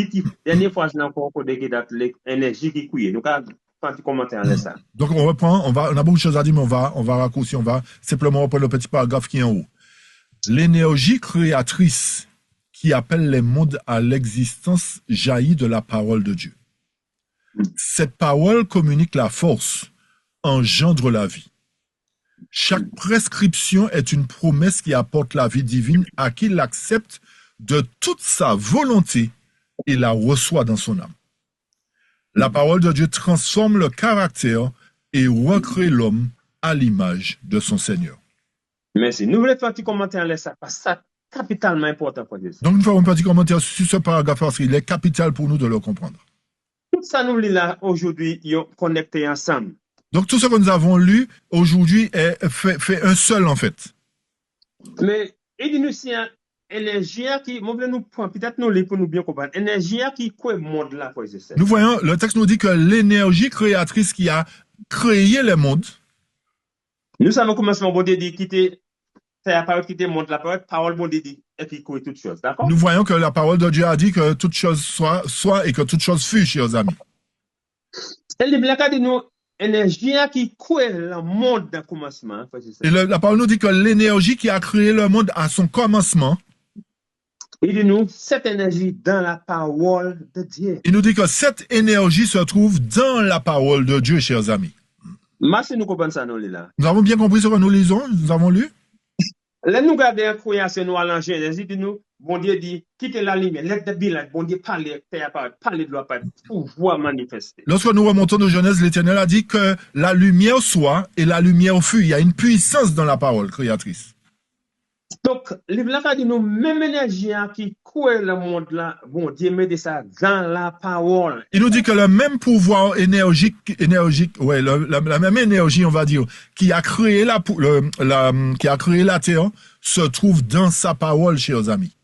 Speaker 3: dernière fois, je n'ai encore codé l'énergie qui couille. Nous allons faire un petit commentaire à ça.
Speaker 1: Donc, on reprend, on a beaucoup de choses à dire, mais on va raccourcir, on va simplement reprendre le petit paragraphe qui est en haut. L'énergie créatrice qui appelle les mondes à l'existence jaillit de la parole de Dieu. Cette parole communique la force, engendre la vie. Chaque prescription est une promesse qui apporte la vie divine à qui l'accepte de toute sa volonté et la reçoit dans son âme. La parole de Dieu transforme le caractère et recrée l'homme à l'image de son Seigneur.
Speaker 3: Merci. Nous voulons faire un petit commentaire à ça, parce que c'est capitalement important pour Dieu.
Speaker 1: Donc, nous ferons un petit commentaire sur ce paragraphe parce qu'il est capital pour nous de le comprendre.
Speaker 3: Tout ça, nous, là, aujourd'hui, ils ont connecté ensemble.
Speaker 1: Donc tout ce que nous avons lu aujourd'hui fait un seul en fait.
Speaker 3: Mais, il dit nous, c'est une énergie qui, moi, nous prendre, peut-être nous, pour nous bien comprendre, énergie qui, quoi, le monde là, quoi, c'est ça.
Speaker 1: Nous voyons, le texte nous dit que l'énergie créatrice qui a créé le monde.
Speaker 3: Nous savons comment bon Dieu dit, quitter, faire la parole, quitter le monde, la parole, bon Dieu dit, et puis, quoi, toutes choses, d'accord?
Speaker 1: Nous voyons que la parole de Dieu a dit que toute chose soit et que toute chose fût, chers amis.
Speaker 3: Et le Bible dit nous, énergie qui crée le monde dans le commencement.
Speaker 1: Et la parole nous dit que l'énergie qui a créé le monde à son commencement.
Speaker 3: Il dit nous, cette énergie dans la parole de Dieu.
Speaker 1: Il nous dit que cette énergie se trouve dans la parole de Dieu, chers amis.
Speaker 3: Merci, nous comprenons ça, nous, là.
Speaker 1: Nous avons bien compris ce que nous lisons, nous avons lu.
Speaker 3: Là, nous regardons la création, nous allons en Genèse, il dit nous, bon Dieu dit, quittez la lumière, let the be light, bon Dieu parle de loi, pour voir manifester.
Speaker 1: Lorsque nous remontons de Genèse, l'Éternel a dit que la lumière soit et la lumière fut. Il y a une puissance dans la parole créatrice.
Speaker 3: Donc, le Bible a dit nous, même énergie qui crée le monde là, bon Dieu met ça dans la parole.
Speaker 1: Il nous dit que le même pouvoir énergique, ouais, la même énergie, on va dire, qui a créé qui a créé la terre, se trouve dans sa parole, chers amis.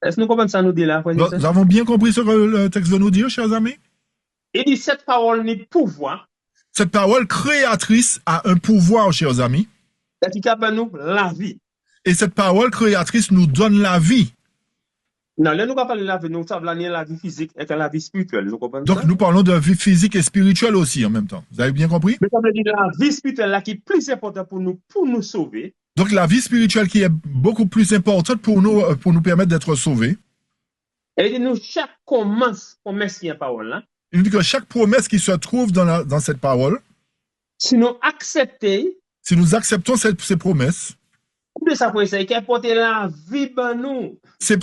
Speaker 3: Est-ce que nous comprenons ça nous dit là?
Speaker 1: Nous avons bien compris ce que le texte veut nous dire, chers amis?
Speaker 3: Il dit cette parole n'est pouvoir.
Speaker 1: Cette parole créatrice a un pouvoir, chers amis.
Speaker 3: Qui capable nous la vie.
Speaker 1: Et cette parole créatrice nous donne la vie.
Speaker 3: Non, là, nous pas parler de la vie, nous savons la vie physique et la vie spirituelle. Nous comprenons
Speaker 1: donc,
Speaker 3: ça?
Speaker 1: nous parlons de vie physique et spirituelle aussi en même temps. Vous avez bien compris?
Speaker 3: Mais ça veut dire la vie spirituelle là, qui est plus importante pour nous sauver.
Speaker 1: Donc, la vie spirituelle qui est beaucoup plus importante pour nous permettre d'être sauvés.
Speaker 3: Et il dit nous, chaque promesse qui est parole là.
Speaker 1: Il dit que chaque promesse qui se trouve dans cette parole,
Speaker 3: si nous
Speaker 1: acceptons ces promesses,
Speaker 3: de sa promesse qui apporte la vie dans nous.
Speaker 1: Si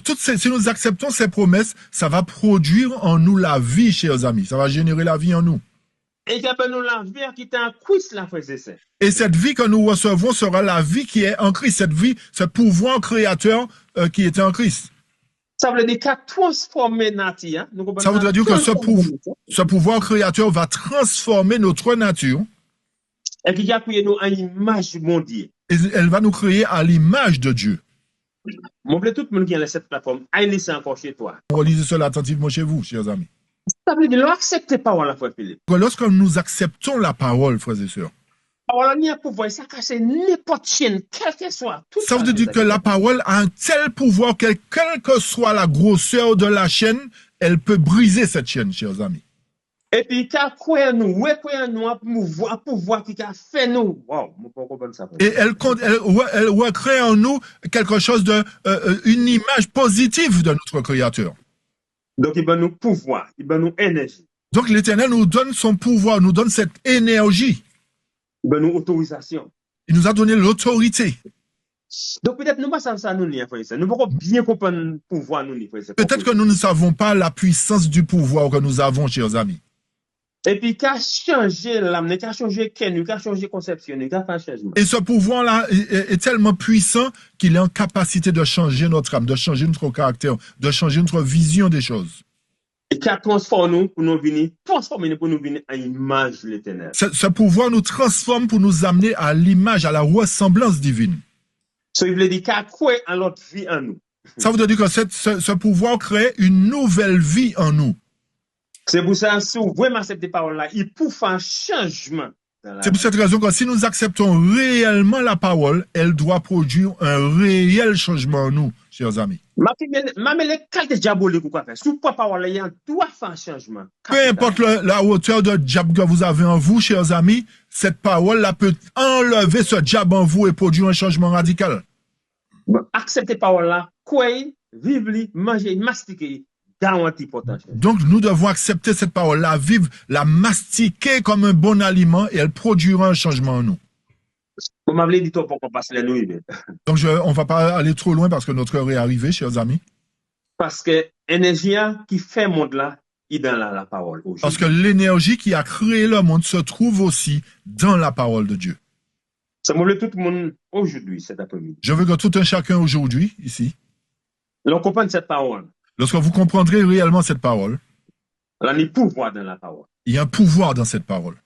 Speaker 1: nous acceptons ces promesses, ça va produire en nous la vie, chers amis. Ça va générer la vie en nous.
Speaker 3: Et qui appelle nous la vie qui est en Christ, la frère.
Speaker 1: Et cette vie que nous recevons sera la vie qui est en Christ. Cette vie, ce pouvoir créateur qui est en Christ.
Speaker 3: Ça veut dire qu'à transformer nature.
Speaker 1: Ça voudrait dire que ce pouvoir créateur va transformer notre nature.
Speaker 3: Et qui a créé nous en image du monde. Et
Speaker 1: elle va nous créer à l'image de Dieu.
Speaker 3: Mon plaît, tout le monde qui a cette plateforme, aille ça encore chez toi.
Speaker 1: Relisez cela attentivement chez vous, chers amis.
Speaker 3: Ça veut dire accepter parole, frère Philippe.
Speaker 1: Lorsque nous acceptons la parole, frères et sœurs,
Speaker 3: parole n'y a pouvoir, ça casse n'importe chaîne, quel que soit.
Speaker 1: Ça veut dire que la parole a un tel pouvoir quelle que soit la grosseur de la chaîne, elle peut briser cette chaîne, chers amis.
Speaker 3: Et puis, qu'à quoi nous, pouvoir qui a fait nous. Wow, ça.
Speaker 1: Et elle recrée en nous quelque chose une image positive de notre Créateur.
Speaker 3: Donc, il va nous pouvoir, il va nous énergie.
Speaker 1: Donc, l'Éternel nous donne son pouvoir, nous donne cette énergie.
Speaker 3: Il va nous autorisation.
Speaker 1: Il nous a donné l'autorité.
Speaker 3: Donc, peut-être nous ne savons pas ça, nous, nous pouvons bien comprendre le pouvoir, nous,
Speaker 1: peut-être que nous ne savons pas la puissance du pouvoir que nous avons, chers amis.
Speaker 3: Et puis, qu'a changé l'âme, qu'a changé qu'a changé conception, qu'a fait changement.
Speaker 1: Et ce pouvoir-là est tellement puissant qu'il est en capacité de changer notre âme, de changer notre caractère, de changer notre vision des choses.
Speaker 3: Et qui a transformé nous pour nous venir à l'image de l'Éternel.
Speaker 1: Ce pouvoir nous transforme pour nous amener à l'image, à la ressemblance divine.
Speaker 3: Ça veut dire qu'il crée en notre vie en nous.
Speaker 1: Ça veut dire que ce pouvoir crée une nouvelle vie en nous.
Speaker 3: C'est pour ça, si vous vraiment acceptez parole là, il peut faire un changement.
Speaker 1: C'est pour cette raison que si nous acceptons réellement la parole, elle doit produire un réel changement en nous, chers amis. Peu importe la hauteur de diable que vous avez en vous, chers amis, cette parole-là peut enlever ce diable en vous et produire un changement radical.
Speaker 3: Acceptez parole-là, croyez, vivez, mangez, mastiquez.
Speaker 1: Donc, nous devons accepter cette parole, la vivre, la mastiquer comme un bon aliment et elle produira un changement en nous.
Speaker 3: Donc, on
Speaker 1: ne va pas aller trop loin parce que notre heure est arrivée, chers amis.
Speaker 3: Parce que l'énergie qui fait le monde là, est dans la parole.
Speaker 1: Parce que l'énergie qui a créé le monde se trouve aussi dans la parole de Dieu.
Speaker 3: Ça me veut tout le monde aujourd'hui, cet après-midi.
Speaker 1: Je veux que tout un chacun aujourd'hui, ici,
Speaker 3: l'on comprenne cette parole.
Speaker 1: Lorsque vous comprendrez réellement cette parole,
Speaker 3: Là, il y a pouvoir dans la parole.
Speaker 1: Il y a un pouvoir dans cette parole.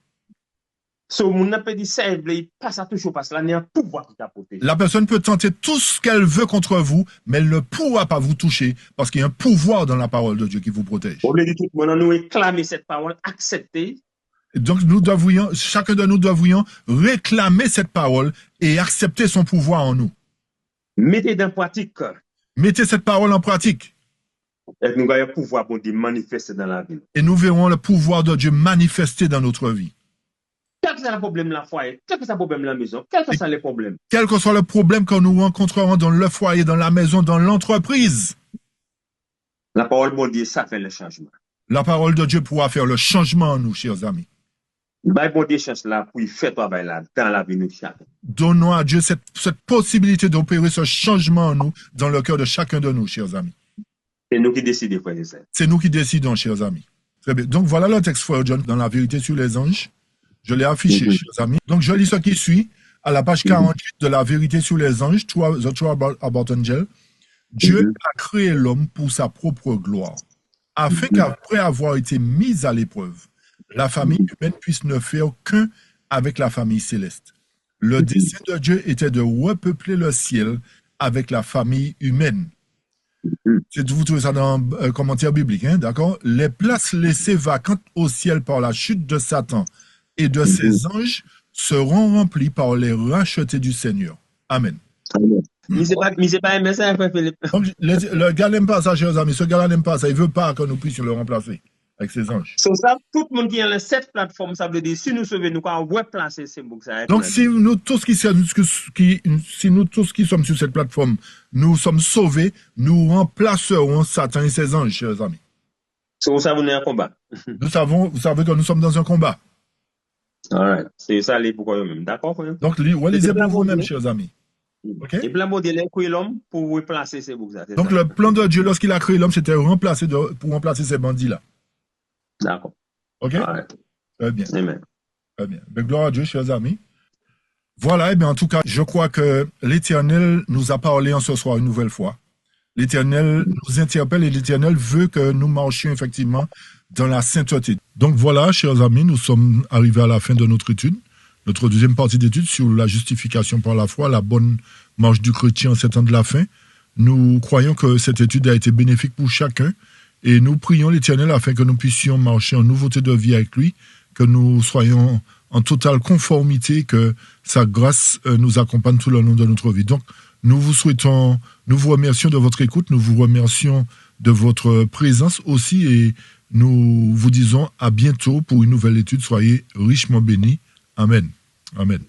Speaker 3: So, mon n'a pas dit ça, il passe à toujours parce que là, il y a un pouvoir qui t'a protégé.
Speaker 1: La personne peut tenter tout ce qu'elle veut contre vous, mais elle ne pourra pas vous toucher parce qu'il y a un pouvoir dans la parole de Dieu qui vous protège.
Speaker 3: On veut dire tout le monde, nous réclamer cette parole, accepter.
Speaker 1: Donc, chacun de nous devrions réclamer cette parole et accepter son pouvoir en nous.
Speaker 3: Mettez dans pratique.
Speaker 1: Mettez cette parole en pratique.
Speaker 3: Et nous avons le pouvoir pour dire manifester dans la vie.
Speaker 1: Et nous verrons le pouvoir de Dieu manifester dans notre vie.
Speaker 3: Quel que soit le problème de la foyer, quel que soit le problème de la maison, quel que soit les problèmes.
Speaker 1: Quel que soit le problème que nous rencontrerons dans le foyer, dans la maison, dans l'entreprise.
Speaker 3: La parole de Dieu, ça fait le changement.
Speaker 1: La parole de Dieu pourra faire le changement en nous, chers amis.
Speaker 3: La bon Dieu chance là pour faire travail là dans la vie de chacun.
Speaker 1: Donnons à Dieu cette possibilité d'opérer ce changement en nous, dans le cœur de chacun de nous, chers amis.
Speaker 3: C'est nous qui décidons, frères et sœurs.
Speaker 1: C'est nous qui décidons, chers amis. Très bien. Donc voilà le texte, frère John, dans la vérité sur les anges. Je l'ai affiché, chers amis. Donc je lis ce qui suit à la page 48 de la vérité sur les anges, The Truth About Angels. Dieu a créé l'homme pour sa propre gloire, afin qu'après avoir été mise à l'épreuve, la famille humaine puisse ne faire qu'un avec la famille céleste. Le dessein de Dieu était de repeupler le ciel avec la famille humaine. Vous trouvez ça dans un commentaire biblique, hein, d'accord? Les places laissées vacantes au ciel par la chute de Satan et de ses anges seront remplies par les rachetés du Seigneur. Amen.
Speaker 3: Mais c'est pas un message, frère Philippe.
Speaker 1: Donc, le gars n'aime pas ça, chers amis. Ce gars-là n'aime pas ça. Il ne veut pas que nous puissions le remplacer avec ses anges.
Speaker 3: So, ça, tout le monde qui est dans cette plateforme, ça veut dire si nous sauvons, nous allons replacer ces boucs.
Speaker 1: Donc, si nous tous qui sommes sur cette plateforme, nous sommes sauvés, nous remplacerons Satan et ses anges, chers amis.
Speaker 3: So, ça, vous êtes en combat.
Speaker 1: Vous savez que nous sommes dans un combat.
Speaker 3: Alright. C'est ça, les pourquoi eux-mêmes. D'accord, frère?
Speaker 1: Donc, lisez pour vous-même, chers amis. Okay?
Speaker 3: Et plan modèle est créé l'homme pour replacer ces boucs.
Speaker 1: Donc, le plan de Dieu, lorsqu'il a créé l'homme, c'était pour remplacer ces bandits-là.
Speaker 3: D'accord.
Speaker 1: OK?
Speaker 3: Alright.
Speaker 1: Très bien.
Speaker 3: Amen.
Speaker 1: Très bien. Ben, gloire à Dieu, chers amis. Voilà, et bien en tout cas, je crois que l'Éternel nous a parlé en ce soir une nouvelle fois. L'Éternel nous interpelle et l'Éternel veut que nous marchions effectivement dans la sainteté. Donc voilà, chers amis, nous sommes arrivés à la fin de notre étude, notre deuxième partie d'étude sur la justification par la foi, la bonne marche du chrétien en ces temps de la fin. Nous croyons que cette étude a été bénéfique pour chacun et nous prions l'Éternel afin que nous puissions marcher en nouveauté de vie avec lui, que nous soyons en totale conformité, que sa grâce nous accompagne tout le long de notre vie. Donc, nous vous remercions de votre écoute, nous vous remercions de votre présence aussi et nous vous disons à bientôt pour une nouvelle étude. Soyez richement bénis. Amen. Amen.